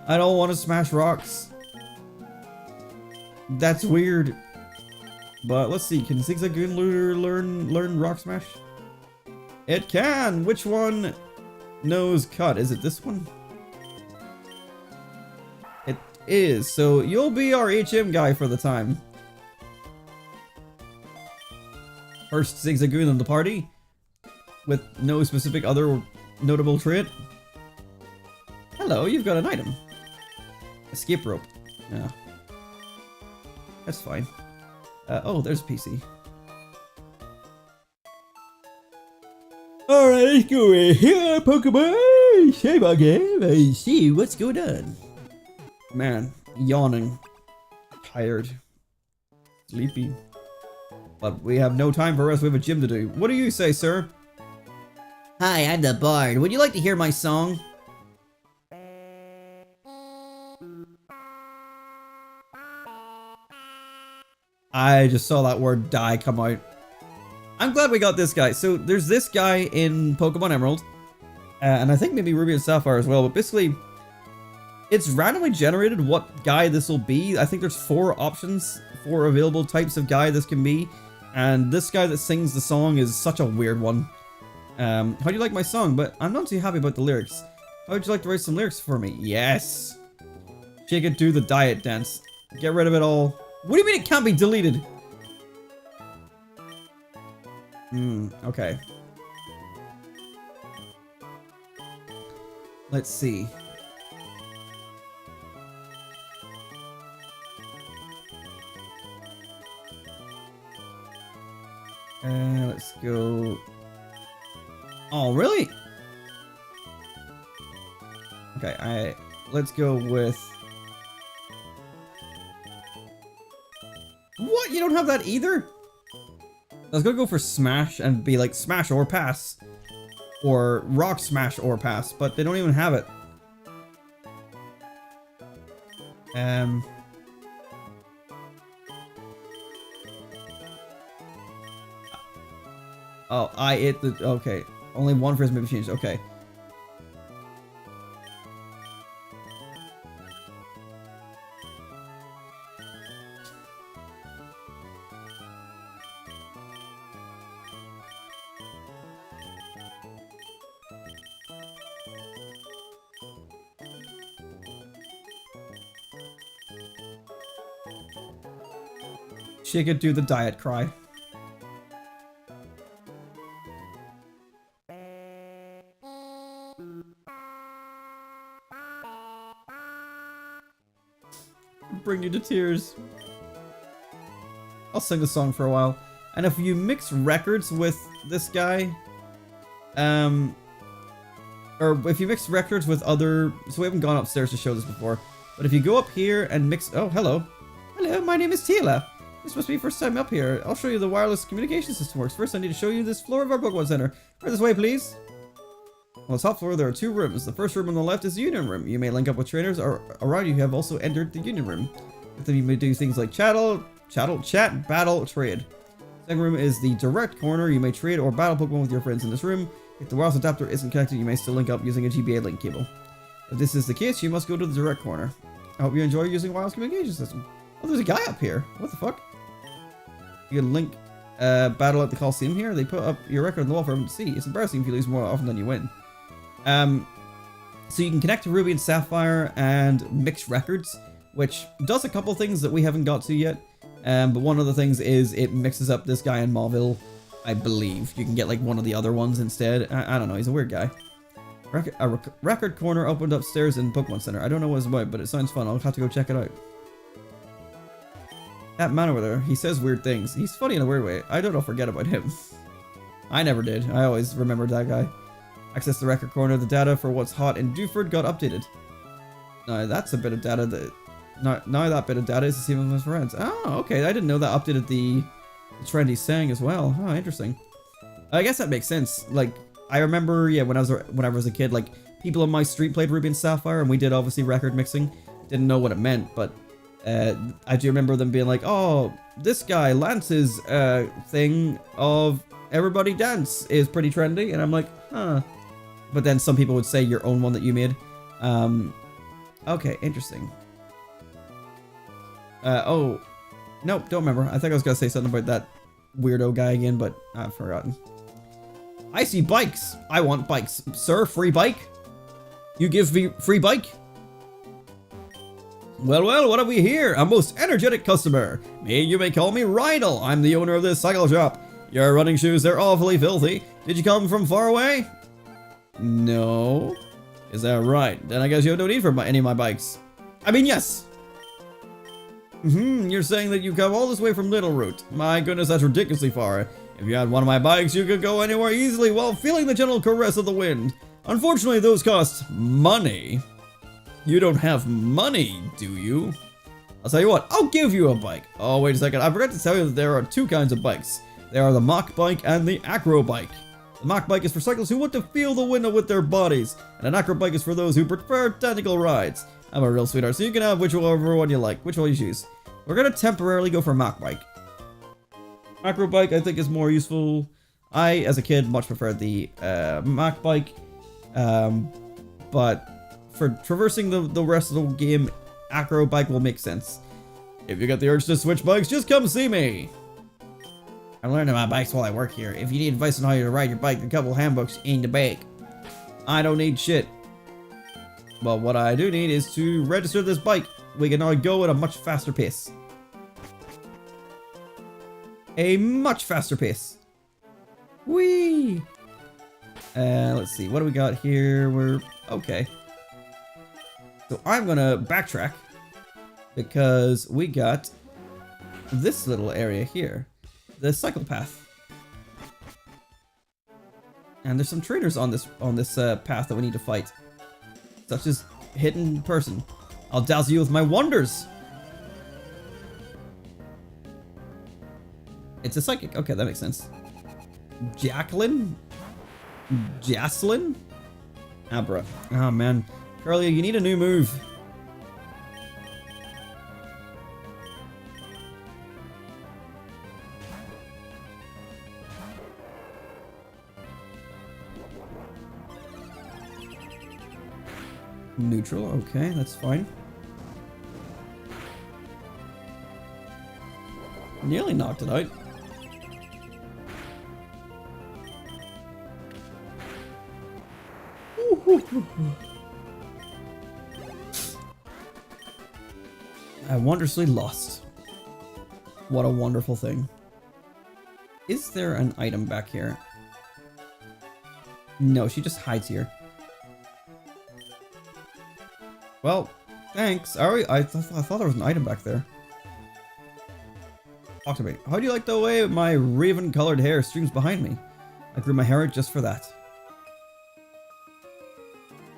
I don't want to smash rocks. That's weird. But let's see, can Zigzagoon learn rock smash? It can! Which one knows cut? Is it this one? It is. So you'll be our HM guy for the time. First Zigzagoon in the party, with no specific other notable trait. Hello, you've got an item. Escape rope. Yeah. That's fine. Oh, there's a PC. Alright, let's go in here, Pokemon! Save our game and see what's going on. Man, yawning. Tired. Sleepy. But we have no time for rest, we have a gym to do. What do you say, sir? Hi, I'm the Bard. Would you like to hear my song? I just saw that word die come out. I'm glad we got this guy. So there's this guy in Pokemon Emerald. And I think maybe Ruby and Sapphire as well. But basically, it's randomly generated what guy this will be. I think there's 4 options, 4 available types of guy this can be. And this guy that sings the song is such a weird one. How do you like my song? But I'm not too happy about the lyrics. How would you like to write some lyrics for me? Yes. Shake it, do the diet dance. Get rid of it all. What do you mean it can't be deleted? Okay. Let's see. Let's go. Oh, really? Okay, let's go with. What? You don't have that either? I was gonna go for smash and be like smash or pass. Or rock smash or pass, but they don't even have it. Oh, okay. Only one phrase may be changed. Okay. She could do the diet cry. Bring you to tears. I'll sing the song for a while. And if you mix records with this guy, or if you mix records with other, so we haven't gone upstairs to show this before, but if you go up here and mix, oh, hello. Hello, my name is Tila. This must be your first time up here. I'll show you the wireless communication system works. First, I need to show you this floor of our Pokémon Center. Right this way, please. On the top floor, there are two rooms. The first room on the left is the Union Room. You may link up with trainers, or around you have also entered the Union Room. With them, you may do things like chat, battle, trade. Second room is the Direct Corner. You may trade or battle Pokemon with your friends in this room. If the wireless adapter isn't connected, you may still link up using a GBA link cable. If this is the case, you must go to the Direct Corner. I hope you enjoy using wireless communication system. Oh, there's a guy up here. What the fuck? You can link battle at the Coliseum here. They put up your record on the wall for everyone to see. It's embarrassing if you lose more often than you win. So you can connect to Ruby and Sapphire and mix records, which does a couple things that we haven't got to yet. But one of the things is it mixes up this guy in Mauville, I believe. You can get like one of the other ones instead. I don't know. He's a weird guy. Record corner opened upstairs in Pokemon Center. I don't know what it's about, but it sounds fun. I'll have to go check it out. That man over there, he says weird things. He's funny in a weird way. I don't forget about him. I never did. I always remembered that guy. Access the record corner. The data for what's hot in Dewford got updated. Now that's a bit of data that... Now that bit of data is to see with my friends. Oh, okay. I didn't know that updated the trend he's saying as well. Oh, interesting. I guess that makes sense. Like, I remember, yeah, when I was a kid, like, people on my street played Ruby and Sapphire, and we did obviously record mixing. Didn't know what it meant, but I do remember them being like, oh, this guy, Lance's thing of everybody dance is pretty trendy, and I'm like, huh. But then some people would say your own one that you made. Okay, interesting. Oh, nope, don't remember. I think I was gonna say something about that weirdo guy again, but I've forgotten. I see bikes. I want bikes. Sir, free bike? You give me free bike? Well, what have we here? A most energetic customer. You may call me Rydell. I'm the owner of this cycle shop. Your running shoes, they're awfully filthy. Did you come from far away? No. Is that right? Then I guess you have no need for any of my bikes. I mean, yes. You're saying that you come all this way from Littleroot. My goodness, that's ridiculously far. If you had one of my bikes, you could go anywhere easily while feeling the gentle caress of the wind. Unfortunately, those cost money. You don't have money, do you? I'll tell you what, I'll give you a bike. Oh, wait a second. I forgot to tell you that there are two kinds of bikes. There are the Mach bike and the Acro bike. The Mach bike is for cyclists who want to feel the wind with their bodies, and an Acro bike is for those who prefer technical rides. I'm a real sweetheart, so you can have whichever one you like. Which one you choose? We're gonna temporarily go for Mach bike. Acro bike, I think, is more useful. I, as a kid, much preferred the Mach bike, but for traversing the rest of the game, Acro bike will make sense. If you get the urge to switch bikes, just come see me. I'm learning my bikes while I work here. If you need advice on how to ride your bike, a couple handbooks in the bag. I don't need shit. But what I do need is to register this bike. we can now go at a much faster pace. A much faster pace. Whee! Let's see, what do we got here? We're okay. So I'm gonna backtrack because we got this little area here, the cycle path, and there's some trainers on this path that we need to fight, such as hidden person. I'll dazzle you with my wonders. It's a psychic. Okay, that makes sense. Jacqueline? Jaslyn? Abra. Oh man. Curly, you need a new move. Neutral, okay, that's fine. Nearly knocked it out. I wondrously lost. What a wonderful thing. Is there an item back here? No, she just hides here. Well, thanks. I thought there was an item back there. Talk to me. How do you like the way my raven-colored hair streams behind me? I grew my hair out just for that.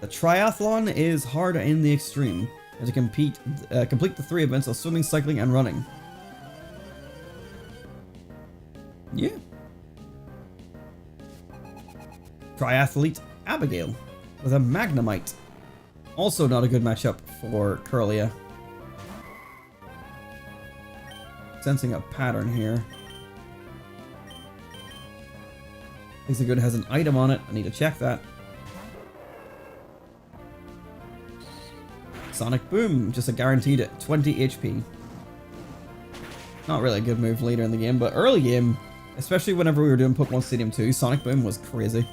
The triathlon is hard in the extreme. And to complete the 3 events of swimming, cycling, and running. Yeah. Triathlete Abigail with a Magnemite. Also not a good matchup for Curlia. Sensing a pattern here. Exeggood has an item on it. I need to check that. Sonic Boom, just a guaranteed 20 HP. Not really a good move later in the game, but early game, especially whenever we were doing Pokemon Stadium 2, Sonic Boom was crazy.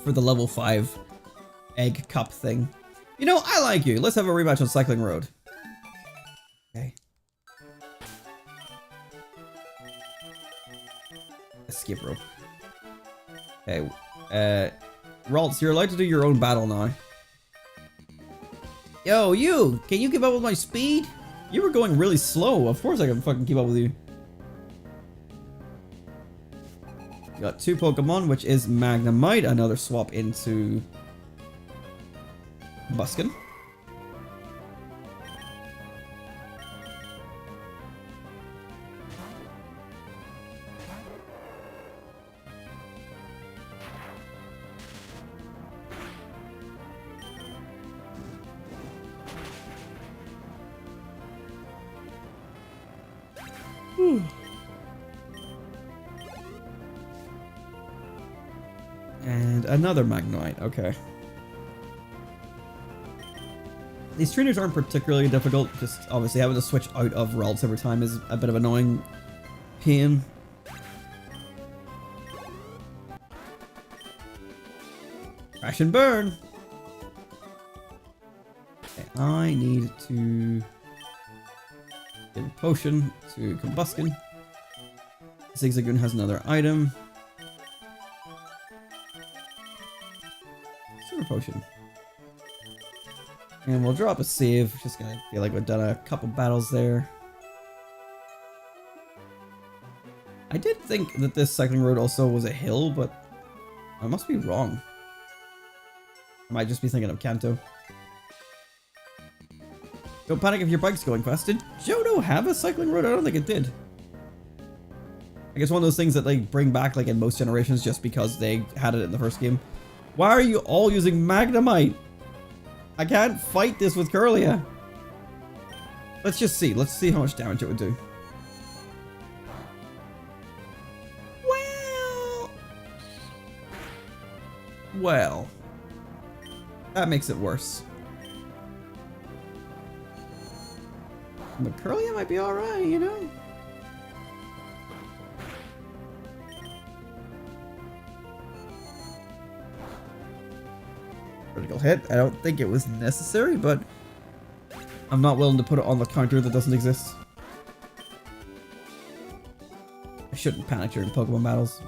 For the level 5 egg cup thing. You know, I like you. Let's have a rematch on Cycling Road. Okay. Escape rope. Okay. Ralts, you're allowed to do your own battle now. Yo, you! Can you keep up with my speed? You were going really slow. Of course I can fucking keep up with you. You got 2 Pokemon, which is Magnemite. Another swap into Buskin. And another Magnemite, okay. These trainers aren't particularly difficult, just obviously having to switch out of Ralts every time is a bit of annoying pain. Crash and burn! Okay, I need to give a potion to Combuskin. Zigzagoon has another item. Super potion. And we'll drop a save. Just gonna feel like we've done a couple battles there. I did think that this cycling road also was a hill, but I must be wrong. I might just be thinking of Kanto. Don't panic if your bike's going fast. Did Johto have a cycling road? I don't think it did. I guess one of those things that they bring back like in most generations just because they had it in the first game. Why are you all using Magnemite? I can't fight this with Curlia. Let's just see. Let's see how much damage it would do. Well. That makes it worse. But Curlia might be alright, you know? Critical hit. I don't think it was necessary, but I'm not willing to put it on the counter that doesn't exist. I shouldn't panic during Pokemon battles.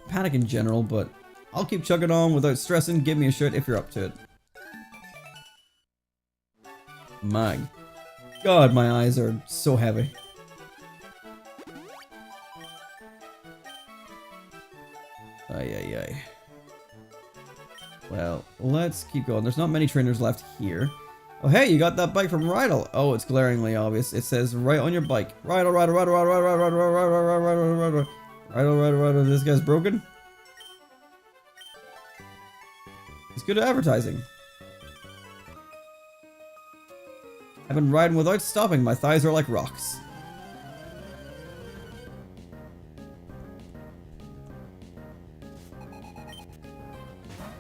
Panic in general, but I'll keep chugging on without stressing. Give me a shout if you're up to it. My God, my eyes are so heavy. Ay, ay, ay. Well, let's keep going. There's not many trainers left here. Oh, hey, you got that bike from Rydell. Oh, it's glaringly obvious. It says right on your bike. Rydell, Rydell, Rydell, Rydell, Rydell, Rydell, Rydell, Rydell, Rydell, Rydell, Rydell. This guy's broken. He's good at advertising. I've been riding without stopping. My thighs are like rocks.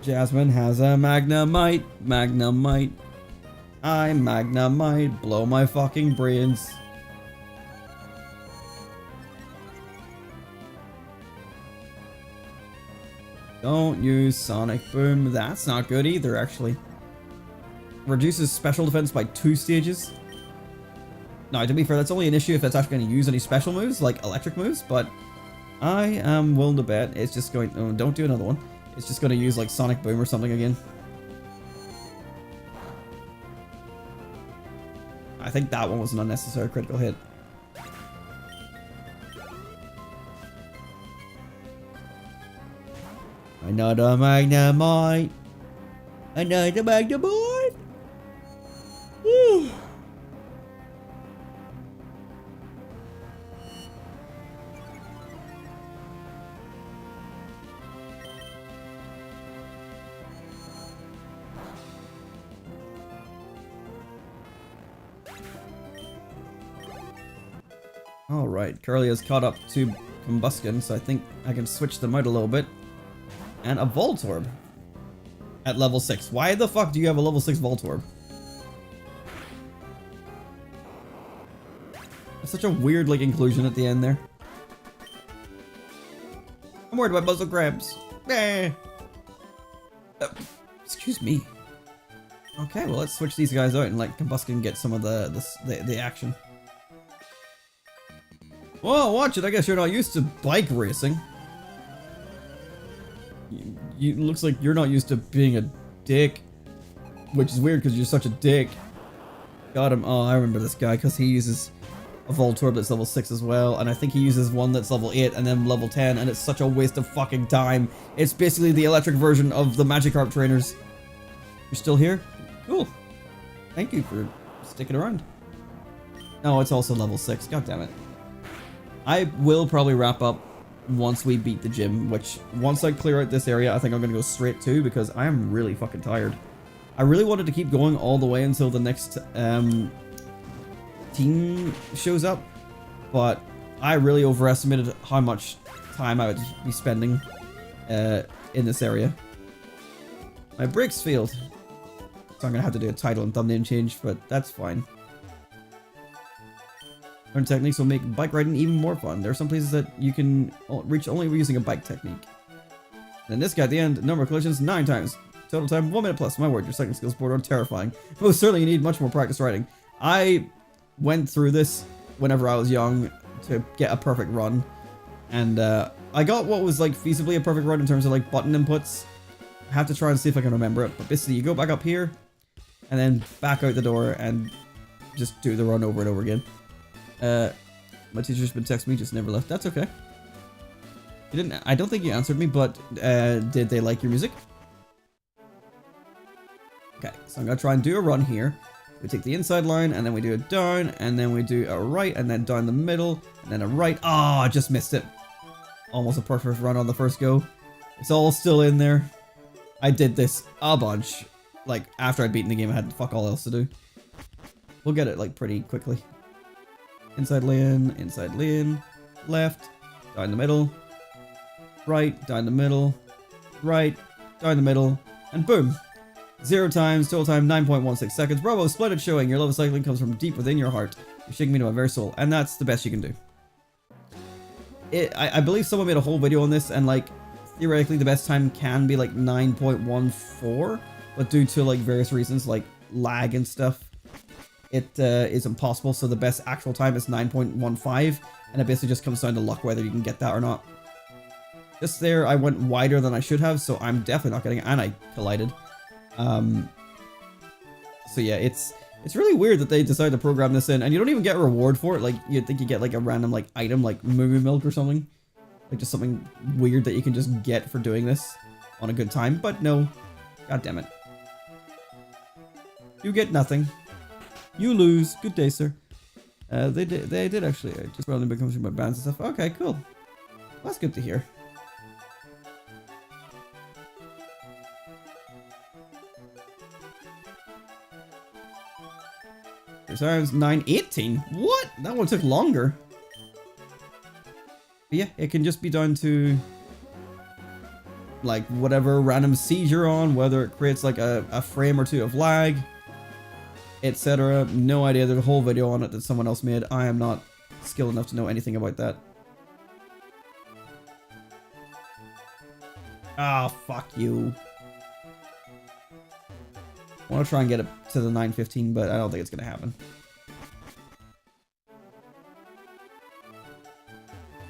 Jasmine has a Magnemite. Magnemite. I Magnemite. Blow my fucking brains. Don't use Sonic Boom. That's not good either, actually. Reduces special defense by 2 stages. Now, to be fair, that's only an issue if it's actually going to use any special moves, like electric moves, but I am willing to bet it's just going... Oh, don't do another one. It's just going to use, like, Sonic Boom or something again. I think that one was an unnecessary critical hit. Another Magnemite. Another Magnemite. Woo. Alright, Curly has caught up to Combustion, so I think I can switch them out a little bit. And a Voltorb at level 6. Why the fuck do you have a level 6 Voltorb? That's such a weird, like, inclusion at the end there. I'm worried about muzzle crabs. Eh. Excuse me. Okay, well, let's switch these guys out and let Combustion get some of the action. Whoa, watch it. I guess you're not used to bike racing. You looks like you're not used to being a dick. Which is weird because you're such a dick. Got him. Oh, I remember this guy because he uses a Voltorb that's level 6 as well. And I think he uses one that's level 8 and then level 10. And it's such a waste of fucking time. It's basically the electric version of the Magikarp trainers. You're still here? Cool. Thank you for sticking around. No, it's also level 6. God damn it. I will probably wrap up once we beat the gym, which once I clear out this area, I think I'm going to go straight to because I am really fucking tired. I really wanted to keep going all the way until the next team shows up, but I really overestimated how much time I would be spending in this area. My brakes failed, so I'm going to have to do a title and thumbnail change, but that's fine. Learn techniques will make bike riding even more fun. There are some places that you can reach only using a bike technique. And this guy at the end, number of collisions 9 times. Total time 1 minute plus. My word, your second skills board are terrifying. Most certainly you need much more practice riding. I went through this whenever I was young to get a perfect run. And I got what was like feasibly a perfect run in terms of like button inputs. I have to try and see if I can remember it. But basically you go back up here and then back out the door and just do the run over and over again. My teacher's been texting me, just never left. That's okay. You didn't. I don't think you answered me, but did they like your music? Okay, so I'm gonna try and do a run here. We take the inside line, and then we do it down, and then we do a right, and then down the middle, and then a right. Oh, I just missed it. Almost a perfect run on the first go. It's all still in there. I did this a bunch. Like, after I'd beaten the game, I had fuck all else to do. We'll get it, like, pretty quickly. Inside lane, left, down the middle, right, down the middle, right, down the middle, and boom. 0 times, total time 9.16 seconds. Bravo, splendid showing. Your love of cycling comes from deep within your heart. You're shaking me to my very soul, and that's the best you can do. I believe someone made a whole video on this, and like, theoretically the best time can be like 9.14, but due to like various reasons like lag and stuff, it is impossible. So the best actual time is 9.15, and it basically just comes down to luck whether you can get that or not. Just there, I went wider than I should have, so I'm definitely not getting it, and I collided. So yeah, it's really weird that they decided to program this in, and you don't even get a reward for it. Like, you'd think you get like a random like item like moo milk or something. Like just something weird that you can just get for doing this on a good time, but no. God damn it. You get nothing. You lose. Good day, sir. They did actually just randomly become my bands and stuff. Okay, cool. That's good to hear. Sounds 9:18. What? That one took longer. But yeah, it can just be down to like whatever random siege you're on, whether it creates like a frame or two of lag, etc. No idea. There's a whole video on it that someone else made. I am not skilled enough to know anything about that. Ah, oh, fuck you. I want to try and get it to the 9:15, but I don't think it's going to happen.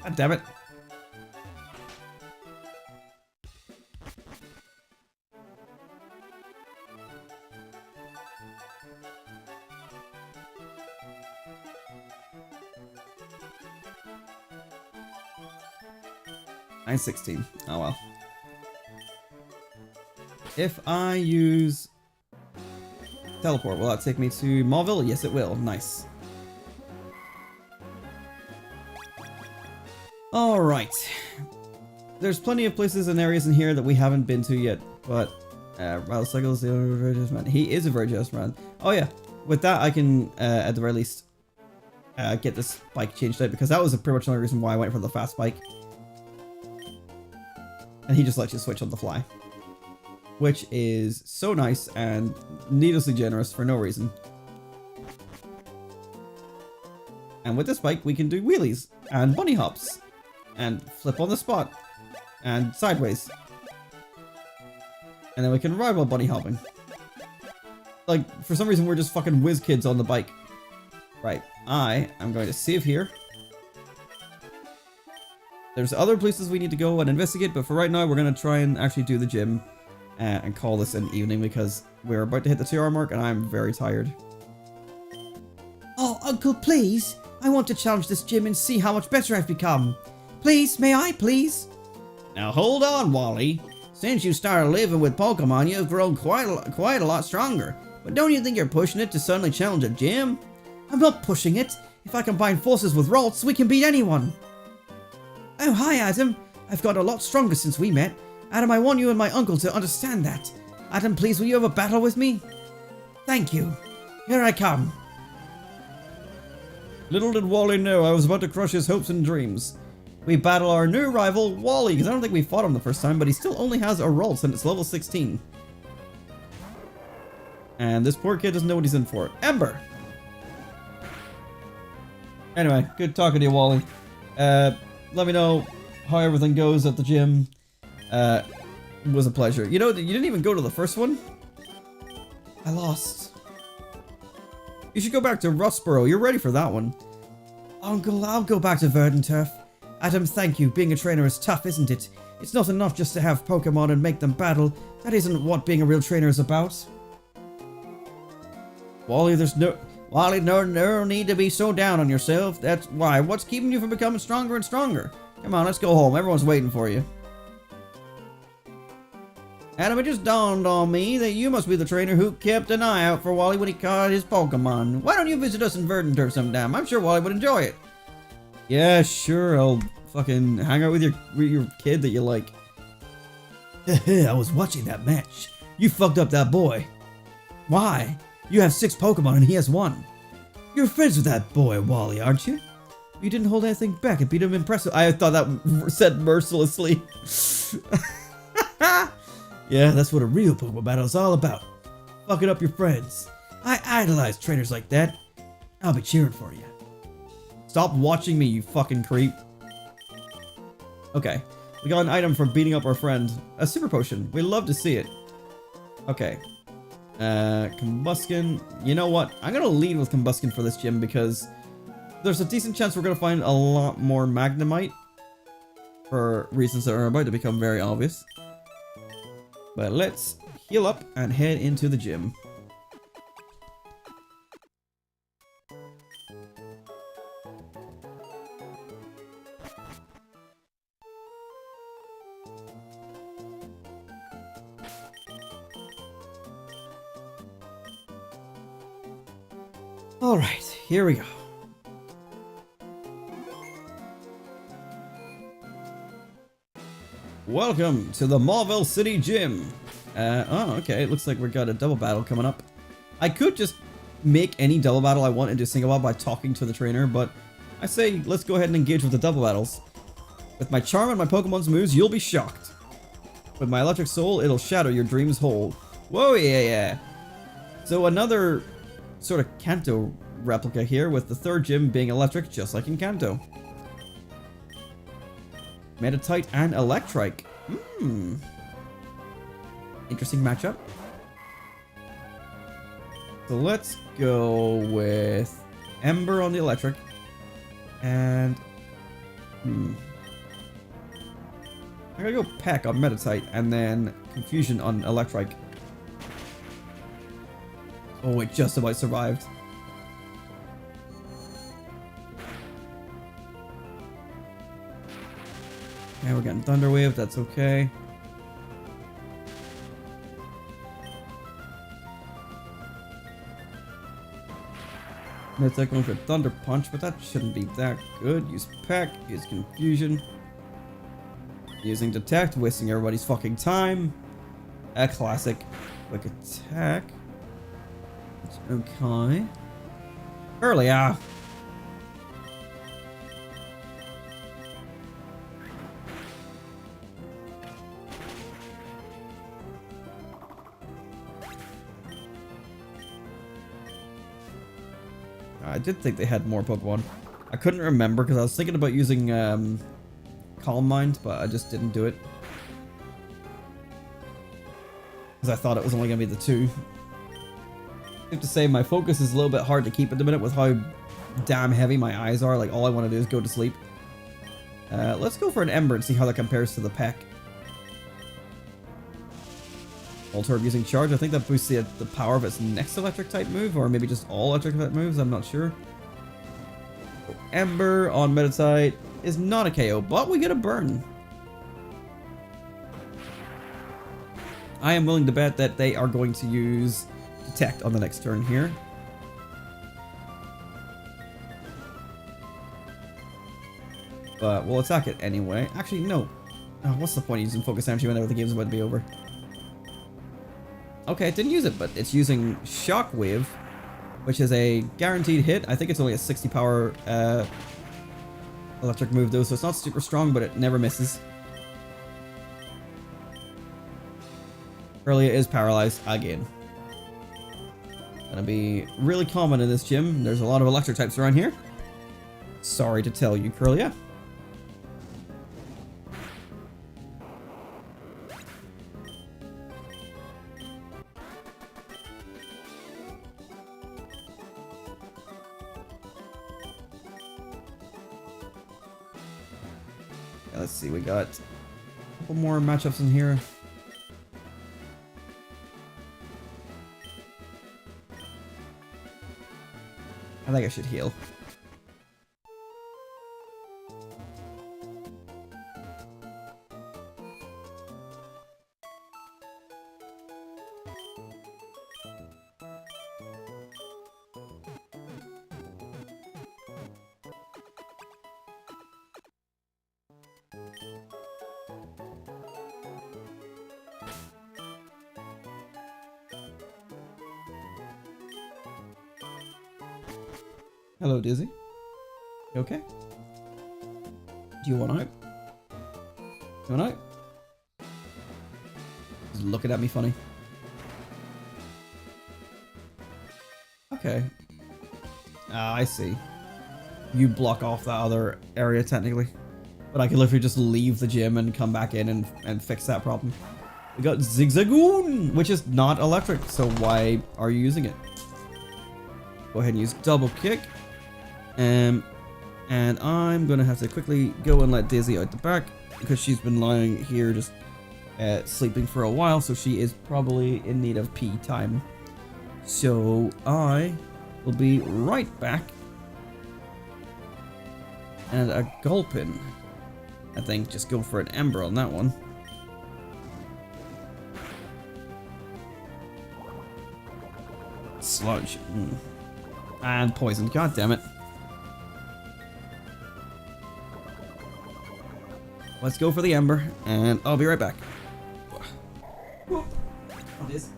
God damn it. $9.16. Oh well. If I use teleport, will that take me to Mauville? Yes, it will. Nice. Alright. There's plenty of places and areas in here that we haven't been to yet, but Rattlecycle is the only very generous man. He is a very generous man. Oh yeah. With that, I can, at the very least, get this bike changed out, because that was pretty much the only reason why I went for the fast bike. And he just lets you switch on the fly, which is so nice and needlessly generous for no reason. And with this bike, we can do wheelies and bunny hops and flip on the spot and sideways. And then we can ride while bunny hopping. Like, for some reason, we're just fucking whiz kids on the bike. Right, I am going to save here. There's other places we need to go and investigate, but for right now, we're going to try and actually do the gym and call this an evening, because we're about to hit the 2-hour mark and I'm very tired. Oh, Uncle, please. I want to challenge this gym and see how much better I've become. Please, may I, please? Now hold on, Wally. Since you started living with Pokemon, you've grown quite a lot stronger. But don't you think you're pushing it to suddenly challenge a gym? I'm not pushing it. If I combine forces with Ralts, we can beat anyone. Oh, hi, Adam. I've got a lot stronger since we met. Adam, I want you and my uncle to understand that. Adam, please, will you have a battle with me? Thank you. Here I come. Little did Wally know I was about to crush his hopes and dreams. We battle our new rival, Wally, because I don't think we fought him the first time, but he still only has a Ralts and it's level 16. And this poor kid doesn't know what he's in for. Ember! Anyway, good talking to you, Wally. Let me know how everything goes at the gym. It was a pleasure. You know, you didn't even go to the first one? I lost. You should go back to Rustboro. You're ready for that one. Uncle, I'll go back to Verdant Turf. Adam, thank you. Being a trainer is tough, isn't it? It's not enough just to have Pokemon and make them battle. That isn't what being a real trainer is about. Wally, no need to be so down on yourself. That's why. What's keeping you from becoming stronger and stronger? Come on, let's go home. Everyone's waiting for you. Adam, it just dawned on me that you must be the trainer who kept an eye out for Wally when he caught his Pokemon. Why don't you visit us in Verdant Turf sometime? I'm sure Wally would enjoy it. Yeah, sure. I'll fucking hang out with your kid that you like. I was watching that match. You fucked up that boy. Why? You have 6 Pokemon and he has 1. You're friends with that boy, Wally, aren't you? You didn't hold anything back and beat him impressive. I thought that said mercilessly. Yeah, that's what a real Pokemon battle is all about. Fucking up your friends. I idolize trainers like that. I'll be cheering for you. Stop watching me, you fucking creep. Okay, we got an item for beating up our friend. A super potion. We love to see it. Okay, Combustion. You know what? I'm gonna lead with Combustion for this gym because there's a decent chance we're gonna find a lot more Magnemite for reasons that are about to become very obvious. But let's heal up and head into the gym. Alright, here we go. Welcome to the Mauville City Gym. Oh, okay, it looks like we've got a double battle coming up. I could just make any double battle I want into a single battle by talking to the trainer, but I say let's go ahead and engage with the double battles. With my charm and my Pokemon's moves, you'll be shocked. With my electric soul, it'll shatter your dreams whole. Whoa, yeah. So another sort of Kanto replica here, with the third gym being electric, just like in Kanto. Meditite and Electrike. Interesting matchup. So let's go with Ember on the electric. And I'm gonna go Peck on Meditite and then Confusion on Electrike. Oh, it just about survived. Okay, we're getting Thunder Wave, that's okay. It's like going for Thunder Punch, but that shouldn't be that good. Use Peck, use Confusion. Using Detect, wasting everybody's fucking time. A classic quick attack. Okay. Earlier. I did think they had more Pokemon. I couldn't remember because I was thinking about using Calm Mind, but I just didn't do it. Because I thought it was only going to be the two. I have to say, my focus is a little bit hard to keep at the minute with how damn heavy my eyes are. Like, all I want to do is go to sleep. Let's go for an Ember and see how that compares to the Peck. Voltorb using Charge. I think that boosts the power of its next electric type move, or maybe just all electric type moves. I'm not sure. So Ember on Meditite is not a KO, but we get a burn. I am willing to bet that they are going to use Detect on the next turn here. But we'll attack it anyway. Actually, no. Oh, what's the point of using Focus Energy whenever the game's about to be over? Okay, it didn't use it, but it's using Shockwave, which is a guaranteed hit. I think it's only a 60 power electric move though, so it's not super strong, but it never misses. Kirlia is paralyzed again. Gonna be really common in this gym. There's a lot of electric types around here. Sorry to tell you, Kirlia. Let's see, we got a couple more matchups in here. I think I should heal. Hello, Dizzy. You okay? Do you want out? You want out? He's looking at me funny. Okay. Ah, I see. You block off that other area technically. But I could literally just leave the gym and come back in and fix that problem. We got Zigzagoon, which is not electric, so why are you using it? Go ahead and use double kick. And I'm gonna have to quickly go and let Daisy out the back because she's been lying here just sleeping for a while, so she is probably in need of pee time. So I will be right back. And a Gulpin. I think just go for an Ember on that one. Sludge. And poison. God damn it. Let's go for the Ember, and I'll be right back. Oh, it is.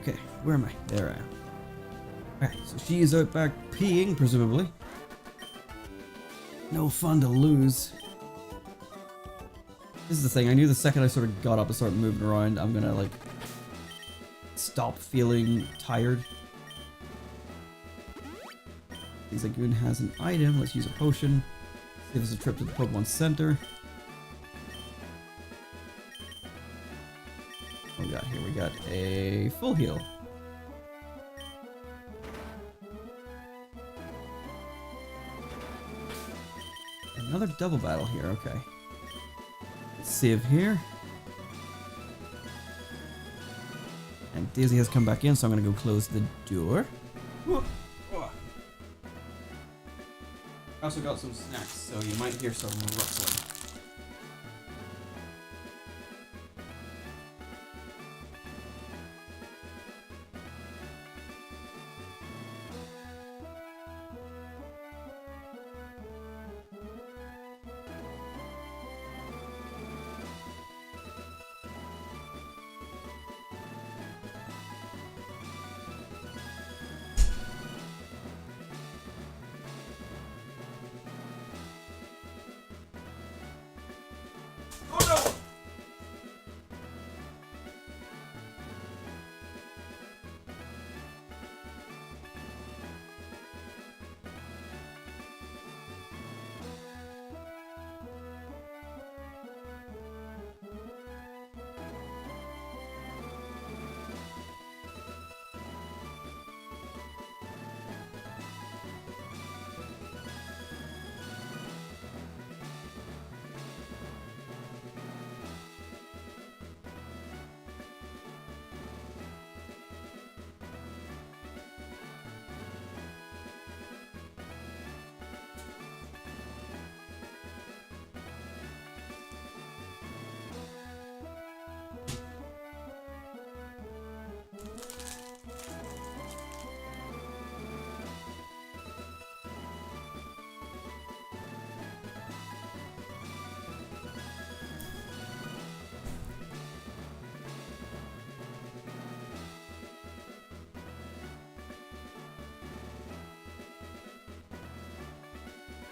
Okay, where am I? There I am. Alright, so she is out back peeing, presumably. No fun to lose. This is the thing, I knew the second I sort of got up and started moving around, I'm gonna, like, stop feeling tired. Zigzagoon has an item, let's use a potion. Give us a trip to the Pokemon Center. What we got here? We got a full heal. Another double battle here, okay. Let's save here. And Daisy has come back in, so I'm gonna go close the door. I also got some snacks, so you might hear some rustling.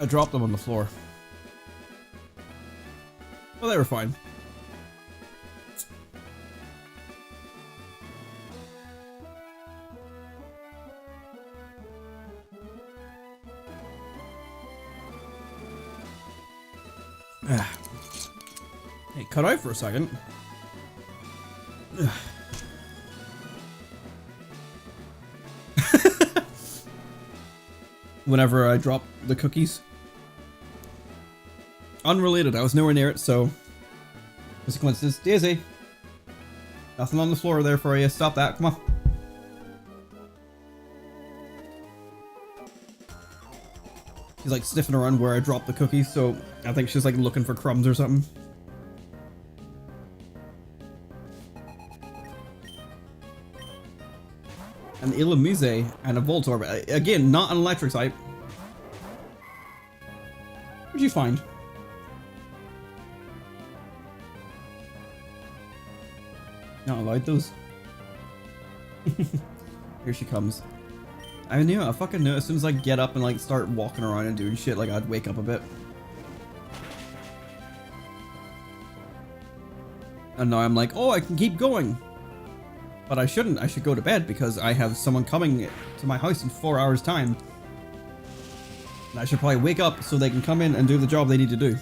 I dropped them on the floor. Well, they were fine. Hey, cut out for a second. Whenever I drop the cookies. Unrelated, I was nowhere near it, so just a coincidence. Daisy, nothing on the floor there for you. Stop that. Come on. She's like sniffing around where I dropped the cookies, so I think she's like looking for crumbs or something. An Illumise and a Voltorb. Again, not an electric type. What'd you find? Not allowed those. Here she comes. I knew it. I fucking knew it. As soon as I get up and like start walking around and doing shit, like I'd wake up a bit. And now I'm like, oh, I can keep going. But I shouldn't. I should go to bed because I have someone coming to my house in 4 hours time. And I should probably wake up so they can come in and do the job they need to do.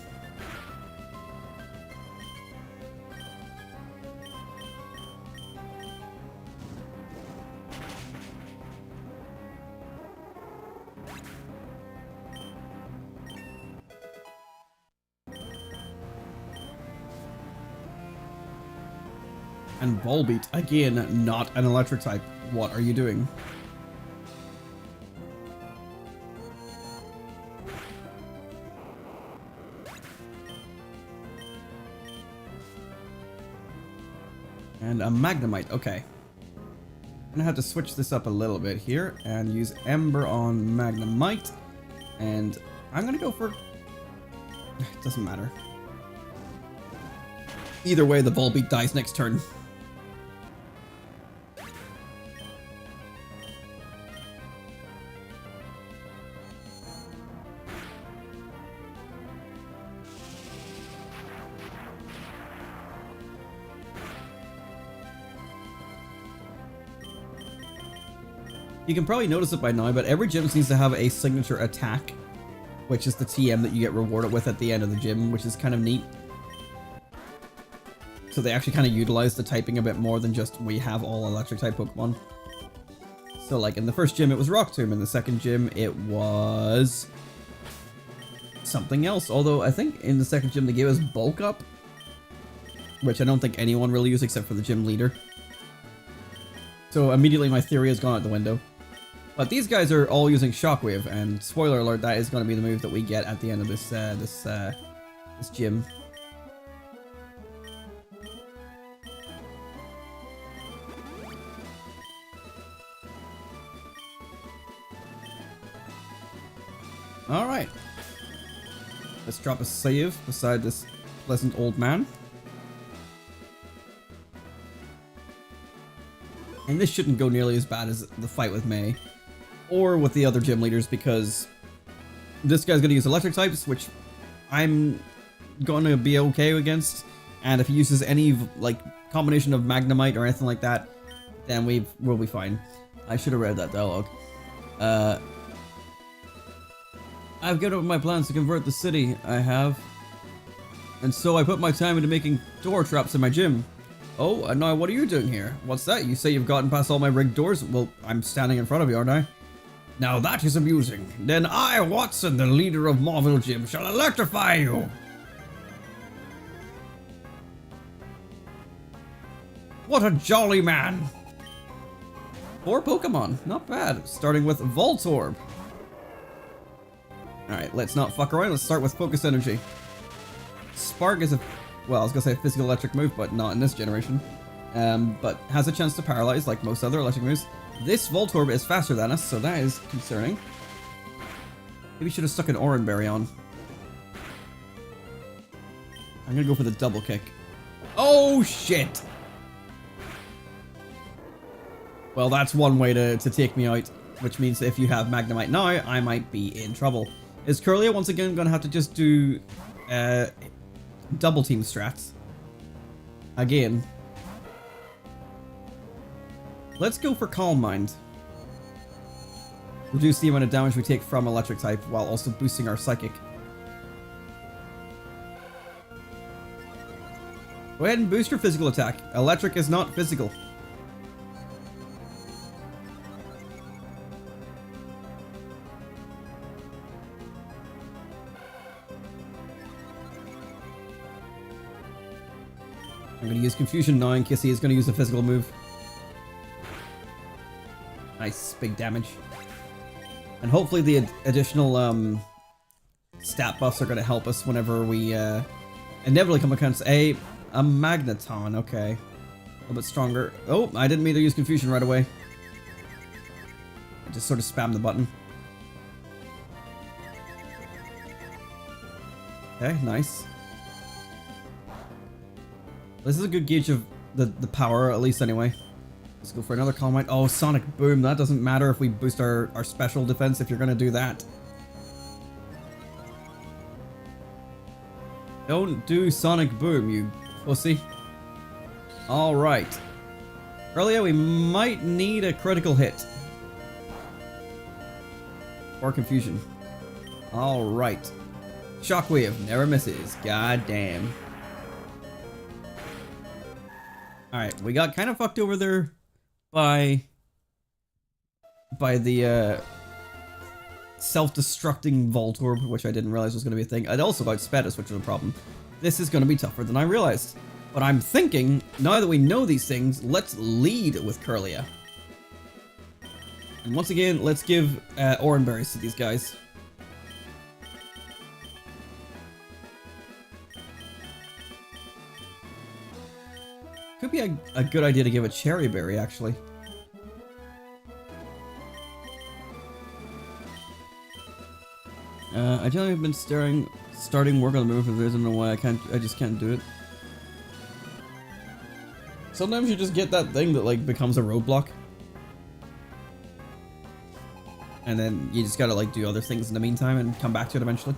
And Volbeat, again, not an electric type. What are you doing? And a Magnemite, okay. I'm gonna have to switch this up a little bit here and use Ember on Magnemite. And I'm gonna go for... It doesn't matter. Either way, the Volbeat dies next turn. You can probably notice it by now, but every gym seems to have a signature attack, which is the TM that you get rewarded with at the end of the gym, which is kind of neat. So they actually kind of utilize the typing a bit more than just we have all electric type Pokemon. So like in the first gym it was Rock Tomb, in the second gym it was something else. Although I think in the second gym they gave us Bulk Up, which I don't think anyone really used except for the gym leader. So immediately my theory has gone out the window. But these guys are all using Shockwave, and spoiler alert, that is going to be the move that we get at the end of this this gym. All right, let's drop a save beside this pleasant old man. And this shouldn't go nearly as bad as the fight with May, or with the other gym leaders, because this guy's going to use electric types, which I'm going to be okay against. And if he uses any like combination of Magnemite or anything like that, then we'll be fine. I should have read that dialogue. I've given up my plans to convert the city. I have, and so I put my time into making door traps in my gym. Oh, and now what are you doing here? What's that? You say you've gotten past all my rigged doors? Well, I'm standing in front of you, aren't I? Now that is amusing. Then I, Watson, the leader of Mauville Gym, shall electrify you! What a jolly man! 4 Pokemon, not bad. Starting with Voltorb. Alright, let's not fuck around. Let's start with Focus Energy. Spark is a... Well, I was gonna say physical electric move, but not in this generation. But has a chance to paralyze like most other electric moves. This Voltorb is faster than us, so that is concerning. Maybe we should have stuck an Oran Berry on. I'm gonna go for the double kick. Oh shit! Well, that's one way to take me out, which means if you have Magnemite now, I might be in trouble. Is Curlia once again gonna have to just do double team strats? Again. Let's go for Calm Mind. Reduce the amount of damage we take from electric type while also boosting our psychic. Go ahead and boost your physical attack. Electric is not physical. I'm going to use Confusion now in case he is going to use a physical move. Nice, big damage. And hopefully the additional stat buffs are going to help us whenever we inevitably come against a Magneton. Okay. A little bit stronger. Oh, I didn't mean to use Confusion right away. I just sort of spammed the button. Okay, nice. This is a good gauge of the power, at least anyway. Let's go for another Calm Mind. Oh, Sonic Boom. That doesn't matter if we boost our special defense if you're going to do that. Don't do Sonic Boom, you pussy. Alright. Earlier, we might need a critical hit. Or Confusion. Alright. Shockwave never misses. God damn. Alright, we got kind of fucked over there by the self-destructing Voltorb, which I didn't realize was going to be a thing. It also outsped us, which was a problem. This is going to be tougher than I realized. But I'm thinking, now that we know these things, let's lead with Kirlia. And once again, let's give Oran Berries to these guys. Could be a good idea to give a Cherry Berry, actually. I generally have been starting work on the move, I don't know why I just can't do it. Sometimes you just get that thing that like becomes a roadblock. And then you just gotta like do other things in the meantime and come back to it eventually.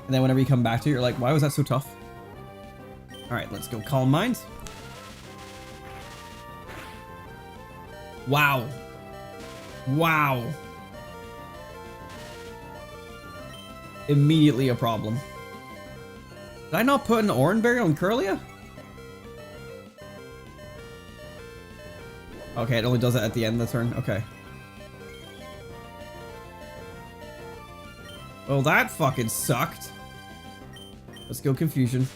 And then whenever you come back to it, you're like, why was that so tough? Alright, let's go Calm Mind. Wow. Wow. Immediately a problem. Did I not put an Oran Berry on Kirlia? Okay, it only does it at the end of the turn. Okay. Well, that fucking sucked. Let's go Confusion.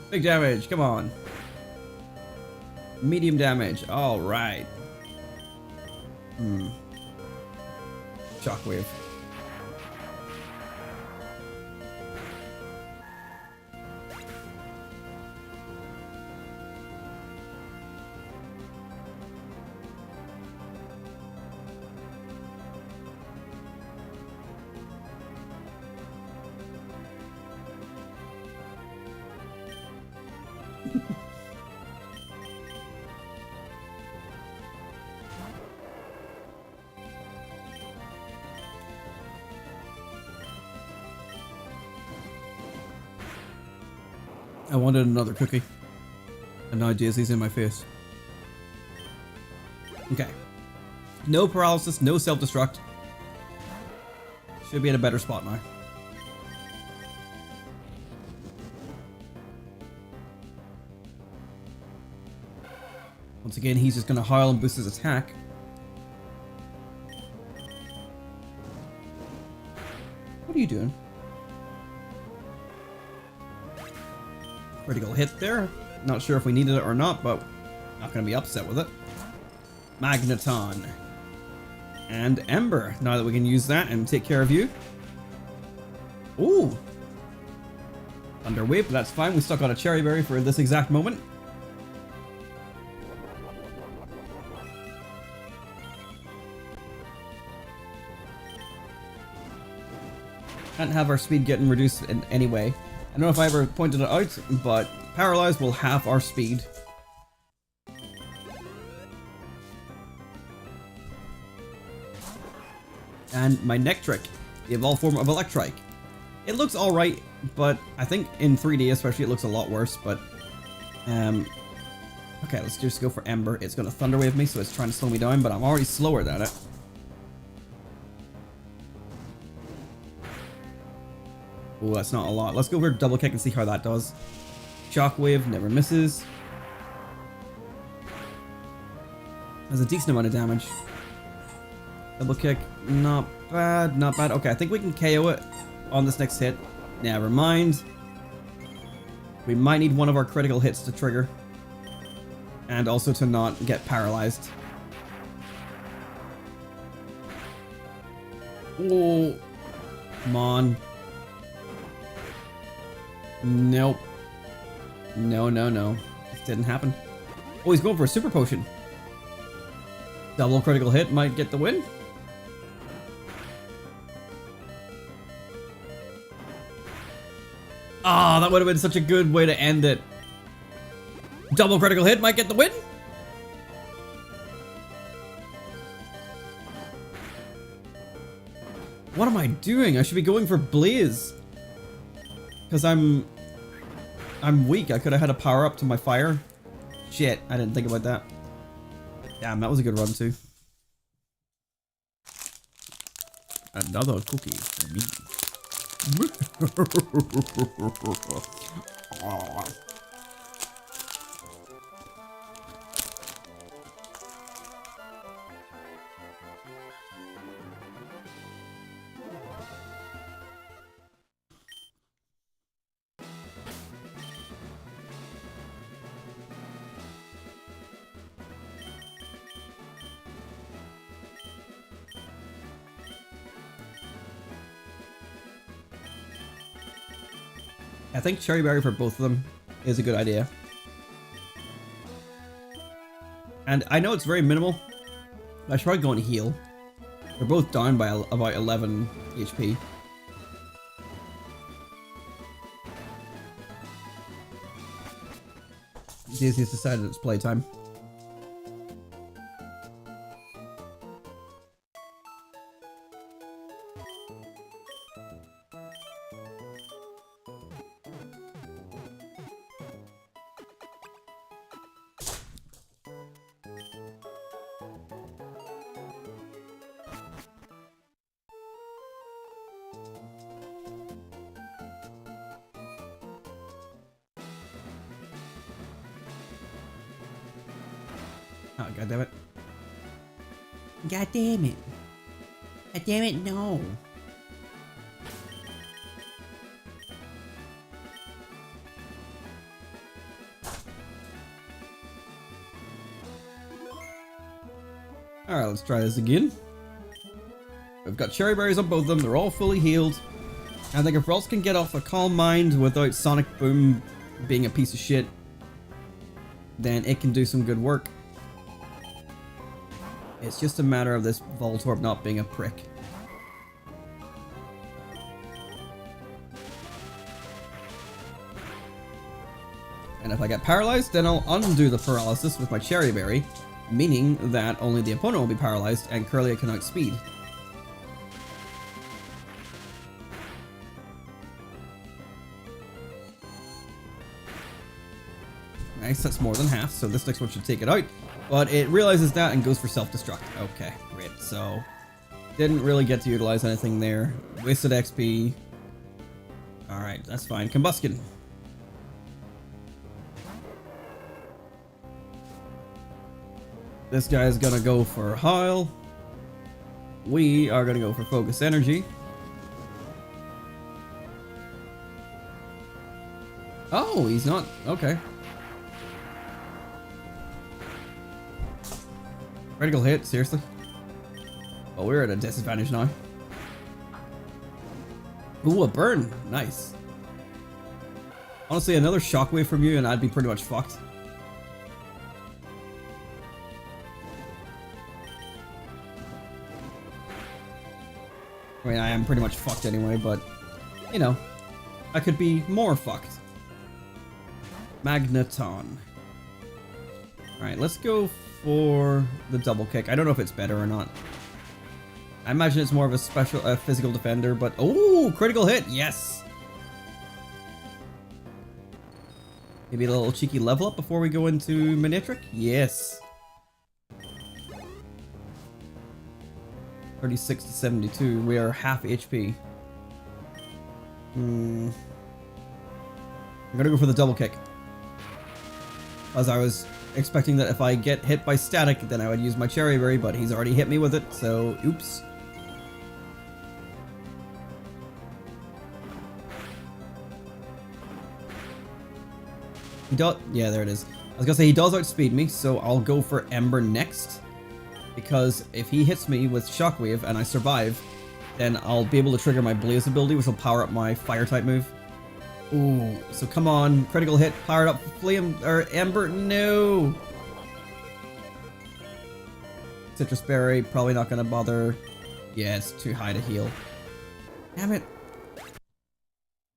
Big damage, come on. Medium damage, alright. Shockwave. I wanted another cookie. And now Daisy's in my face. Okay. No paralysis, no self-destruct. Should be in a better spot now. Once again, he's just going to howl and boost his attack. What are you doing? Critical hit there. Not sure if we needed it or not, but not going to be upset with it. Magneton. And Ember. Now that we can use that and take care of you. Ooh. Thunderwave, but that's fine. We stuck on a Cherry Berry for this exact moment. Can't have our speed getting reduced in any way. I don't know if I ever pointed it out, but Paralyzed will halve our speed. And my Nectric, the evolved form of Electrike. It looks alright, but I think in 3D especially it looks a lot worse, but... okay, let's just go for Ember. It's going to Thunderwave me, so it's trying to slow me down, but I'm already slower than it. Oh, that's not a lot. Let's go for Double Kick and see how that does. Shockwave never misses. Has a decent amount of damage. Double Kick, not bad, not bad. Okay, I think we can KO it on this next hit. Never mind. We might need one of our critical hits to trigger. And also to not get paralyzed. Oh, come on. Nope. No, no, no. This didn't happen. Oh, he's going for a super potion. Double critical hit might get the win. Ah, that would have been such a good way to end it. Double critical hit might get the win. What am I doing? I should be going for Blaze. Because I'm weak. I could have had a power up to my fire. Shit, I didn't think about that. Damn, that was a good run too. Another cookie for me. I think Cherry Berry for both of them is a good idea. And I know it's very minimal. I should probably go and heal. They're both down by about 11 HP. He's decided it's playtime. Oh, god damn it. God damn it. God damn it, no. Alright, let's try this again. We've got cherry berries on both of them, they're all fully healed. I think if Ralts can get off a calm mind without Sonic Boom being a piece of shit, then it can do some good work. It's just a matter of this Voltorb not being a prick. And if I get paralyzed, then I'll undo the paralysis with my Cherry Berry, meaning that only the opponent will be paralyzed and Curlia can outspeed. Nice, that's more than half, so this next one should take it out. But it realizes that and goes for self-destruct. Okay, great. So, didn't really get to utilize anything there. Wasted XP. Alright, that's fine. Combustion. This guy's gonna go for Heil. We are gonna go for Focus Energy. Oh, he's not. Okay. Critical hit, seriously? Oh, we're at a disadvantage now. Ooh, a burn. Nice. Honestly, another shockwave from you and I'd be pretty much fucked. I mean, I am pretty much fucked anyway, but, you know, I could be more fucked. Magneton. Alright, let's go for the double kick. I don't know if it's better or not. I imagine it's more of a physical defender, but oh, critical hit, yes. Maybe a little cheeky level up before we go into Manectric. Yes. 36 to 72. We are half HP. I'm gonna go for the double kick, as I was expecting that if I get hit by static, then I would use my Cherry Berry, but he's already hit me with it, so oops. He does, yeah, there it is. I was gonna say he does outspeed me, so I'll go for Ember next, because if he hits me with Shockwave and I survive, then I'll be able to trigger my Blaze ability, which will power up my fire type move. Ooh, so come on, critical hit, powered up Flame, or Ember, no! Citrus Berry, probably not gonna bother. Yeah, it's too high to heal. Damn it.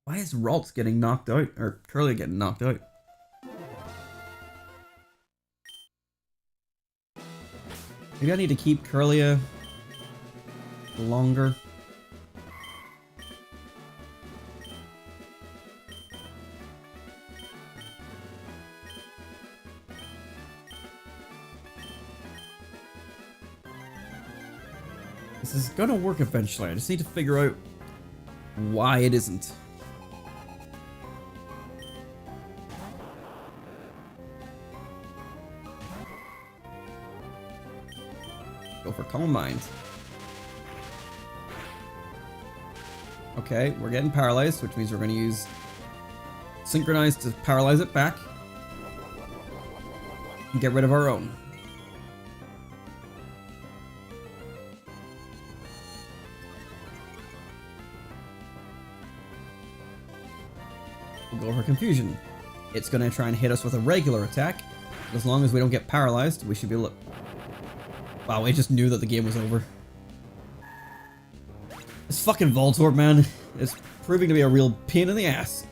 Why is Ralts getting knocked out? Or Curly getting knocked out? Maybe I need to keep Curlia longer. This is gonna work eventually. I just need to figure out why it isn't. Go for Calm Mind. Okay, we're getting paralyzed, which means we're going to use Synchronize to paralyze it back. And get rid of our own. We'll go for Confusion. It's going to try and hit us with a regular attack. As long as we don't get paralyzed, we should be able to... Wow, I just knew that the game was over. This fucking Voltorb, man, is proving to be a real pain in the ass.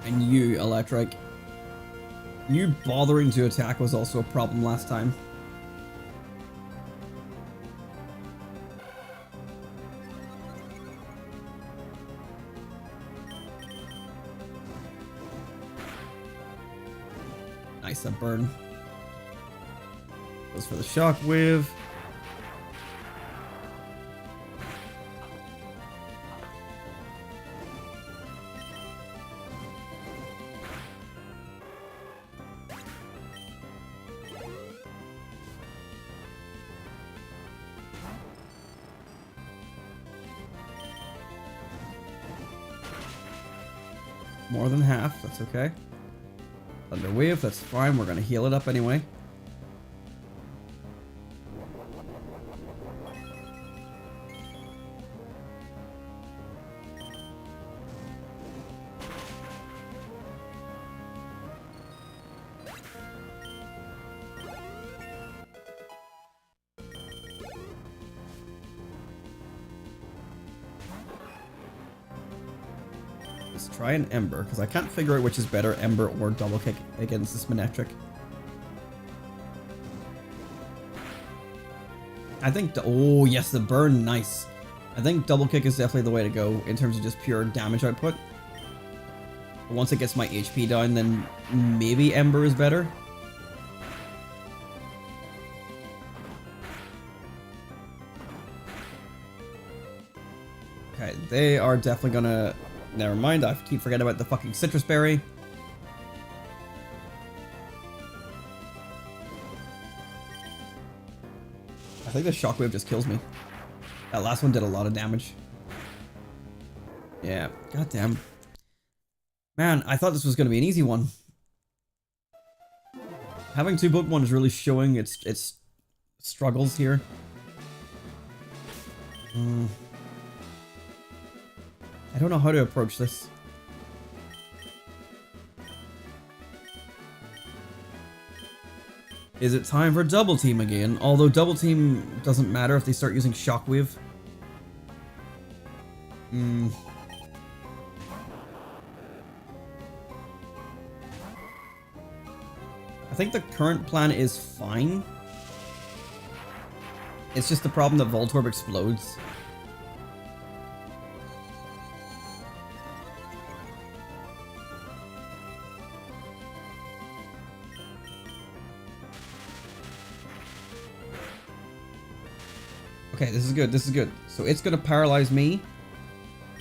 And you, Electric. You bothering to attack was also a problem last time. Nice, a burn. Goes for the shockwave. More than half, that's okay. Thunder Wave, that's fine, we're gonna heal it up anyway. Let's try an Ember, because I can't figure out which is better, Ember or Double Kick against this Manectric. I think, oh yes, the burn, nice. I think Double Kick is definitely the way to go in terms of just pure damage output. But once it gets my HP down, then maybe Ember is better. Okay, they are definitely gonna... Never mind, I keep forgetting about the fucking Citrus Berry. I think the Shockwave just kills me. That last one did a lot of damage. Yeah, goddamn. Man, I thought this was going to be an easy one. Having two Pokemon is really showing its struggles here. I don't know how to approach this. Is it time for Double Team again? Although Double Team doesn't matter if they start using Shockwave. I think the current plan is fine. It's just the problem that Voltorb explodes. Okay, this is good, this is good. So it's gonna paralyze me,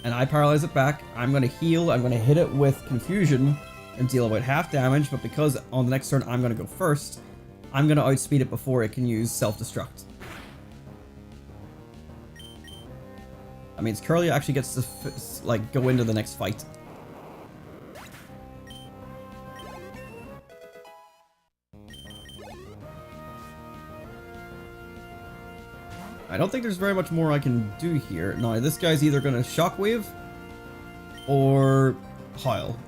and I paralyze it back. I'm gonna heal, I'm gonna hit it with Confusion, and deal about half damage, but because on the next turn I'm gonna go first, I'm gonna outspeed it before it can use Self-Destruct. That means Curly actually gets to, like, go into the next fight. I don't think there's very much more I can do here. No, this guy's either going to Shockwave or Heil.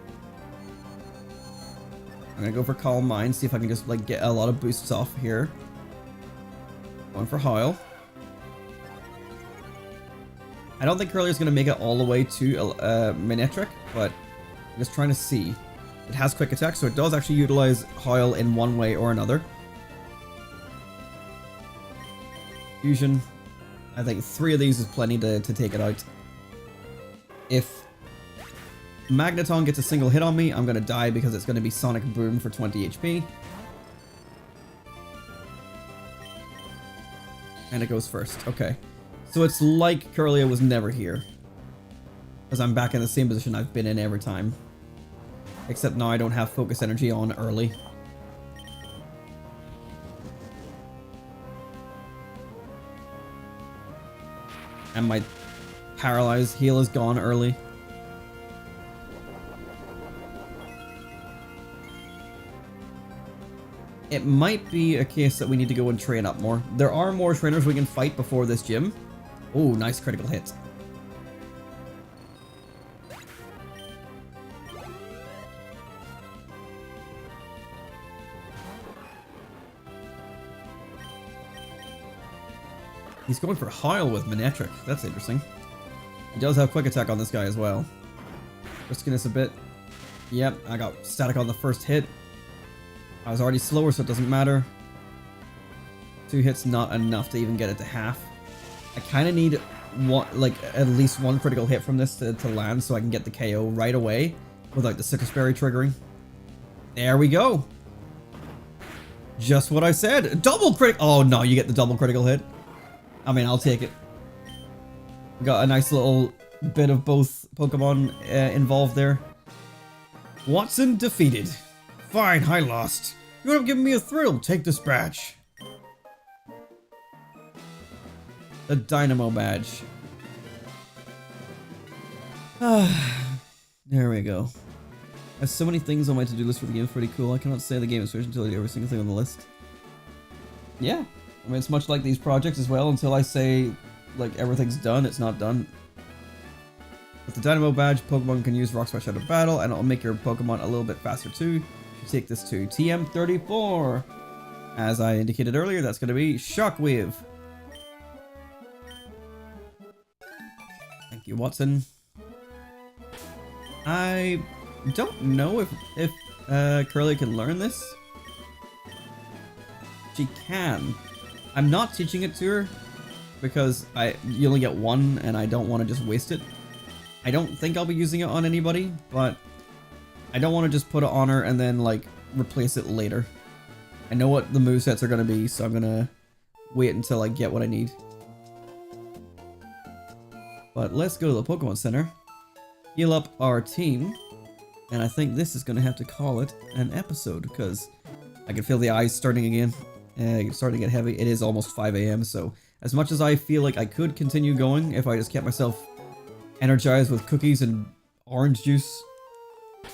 I'm going to go for Calm Mind, see if I can just like get a lot of boosts off here. Going for Heil. I don't think Curlier's going to make it all the way to Manectric, but I'm just trying to see. It has Quick Attack, so it does actually utilize Heil in one way or another. Fusion. I think 3 of these is plenty to take it out. If Magneton gets a single hit on me, I'm going to die because it's going to be Sonic Boom for 20 HP. And it goes first. Okay. So it's like Curlia was never here. Because I'm back in the same position I've been in every time. Except now I don't have Focus Energy on early. And my Paralyzed heal is gone early. It might be a case that we need to go and train up more. There are more trainers we can fight before this gym. Oh, nice critical hit. He's going for Heil with Manectric. That's interesting. He does have Quick Attack on this guy as well. Risking this a bit. Yep, I got static on the first hit. I was already slower, so it doesn't matter. 2 hits not enough to even get it to half. I kind of need one, like at least 1 critical hit from this to land so I can get the KO right away without the Sickle Berry triggering. There we go. Just what I said. Double crit. Oh no, you get the double critical hit. I mean, I'll take it. Got a nice little bit of both Pokemon involved there. Watson defeated. Fine, I lost. You would have given me a thrill. Take this badge. The Dynamo badge. There we go. I have so many things on my to-do list for the game. It's pretty cool. I cannot say the game is finished until I do every single thing on the list. Yeah. I mean, it's much like these projects as well. Until I say, like, everything's done, it's not done. With the Dynamo badge, Pokemon can use Rock Smash out of battle, and it'll make your Pokemon a little bit faster too. You take this to TM34. As I indicated earlier, that's going to be Shockwave. Thank you, Watson. I don't know if Curly can learn this. She can. I'm not teaching it to her because you only get 1 and I don't want to just waste it. I don't think I'll be using it on anybody, but I don't want to just put it on her and then like replace it later. I know what the movesets are going to be, so I'm going to wait until I get what I need. But let's go to the Pokemon Center, heal up our team, and I think this is going to have to call it an episode because I can feel the eyes starting again. It's starting to get heavy. It is almost 5 AM, so as much as I feel like I could continue going if I just kept myself energized with cookies and orange juice,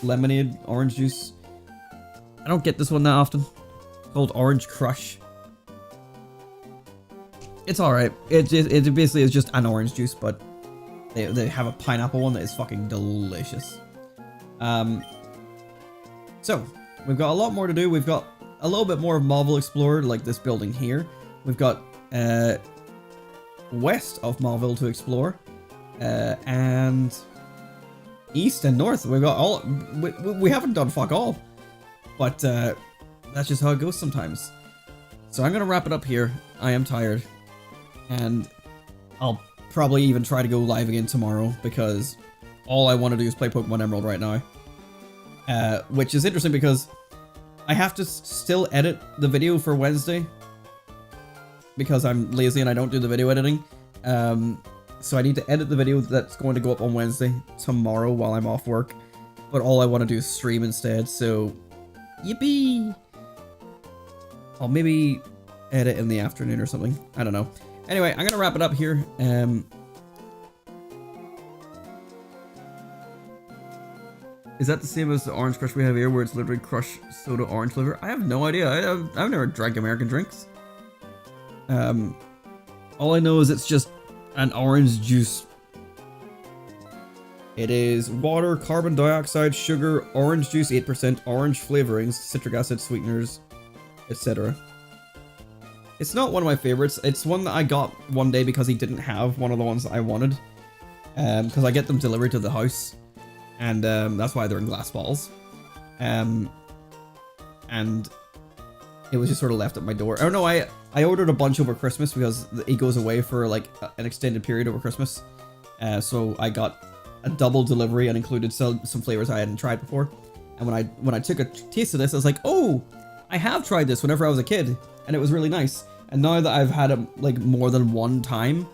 lemonade, orange juice. I don't get this one that often. It's called Orange Crush. It's alright. It basically is just an orange juice, but they have a pineapple one that is fucking delicious. So, we've got a lot more to do. We've got a little bit more of Mauville explored, like this building here. We've got west of Mauville to explore, and east and north. We've got all. We haven't done fuck all, but that's just how it goes sometimes. So I'm gonna wrap it up here. I am tired, and I'll probably even try to go live again tomorrow because all I want to do is play Pokemon Emerald right now. Which is interesting because I have to still edit the video for Wednesday because I'm lazy and I don't do the video editing. So I need to edit the video that's going to go up on Wednesday tomorrow while I'm off work. But all I want to do is stream instead, so yippee! I'll maybe edit in the afternoon or something. I don't know. Anyway, I'm going to wrap it up here. Is that the same as the Orange Crush we have here, where it's literally Crush Soda Orange flavor? I have no idea. I've never drank American drinks. All I know is it's just an orange juice. It is water, carbon dioxide, sugar, orange juice 8%, orange flavorings, citric acid sweeteners, etc. It's not one of my favorites. It's one that I got one day because he didn't have one of the ones that I wanted. Because I get them delivered to the house. And that's why they're in glass bottles. And it was just sort of left at my door. Oh no, I ordered a bunch over Christmas because he goes away for like an extended period over Christmas. So I got a double delivery and included some flavors I hadn't tried before. And when I took a taste of this, I was like, oh, I have tried this whenever I was a kid, and it was really nice. And now that I've had it like more than one time,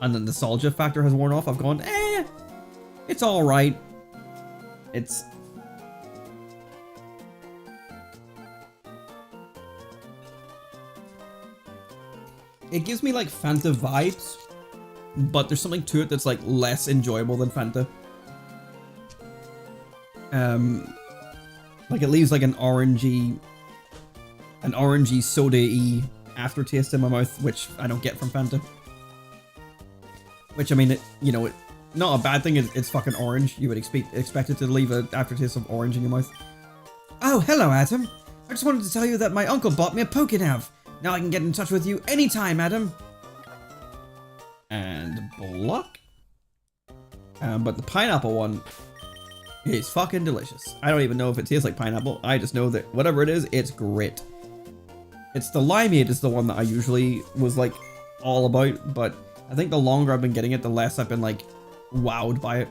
and the nostalgia factor has worn off, I've gone, it's all right. It gives me like Fanta vibes, but there's something to it that's like less enjoyable than Fanta. Like it leaves like an orangey soda-y aftertaste in my mouth, which I don't get from Fanta. Which I mean, not a bad thing. It's fucking orange. You would expect it to leave an aftertaste of orange in your mouth. Oh, hello, Adam. I just wanted to tell you that my uncle bought me a Pokénav. Now I can get in touch with you anytime, Adam. And block. But the pineapple one is fucking delicious. I don't even know if it tastes like pineapple. I just know that whatever it is, it's great. It's the limeade is the one that I usually was like all about, but I think the longer I've been getting it, the less I've been like wowed by it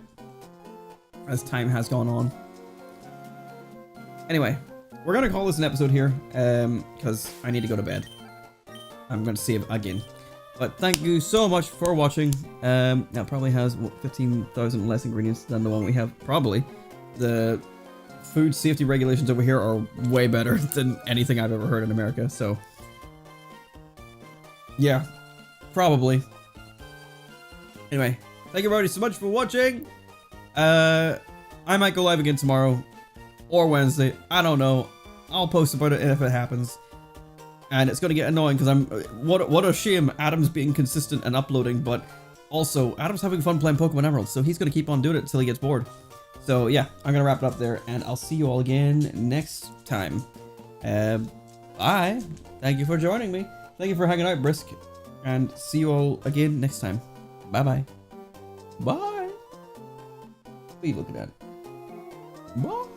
as time has gone on. Anyway, we're gonna call this an episode here because I need to go to bed. I'm gonna save again. But thank you so much for watching. That probably has 15,000 less ingredients than the one we have. Probably. The food safety regulations over here are way better than anything I've ever heard in America. So, yeah, probably. Anyway, thank you everybody so much for watching. I might go live again tomorrow or Wednesday. I don't know. I'll post about it if it happens. And it's going to get annoying because what a shame Adam's being consistent and uploading, but also Adam's having fun playing Pokemon Emerald, so he's going to keep on doing it until he gets bored. So yeah, I'm going to wrap it up there, and I'll see you all again next time. Bye. Thank you for joining me. Thank you for hanging out, Brisk. And see you all again next time. Bye-bye. Bye. What are you looking at? Bye.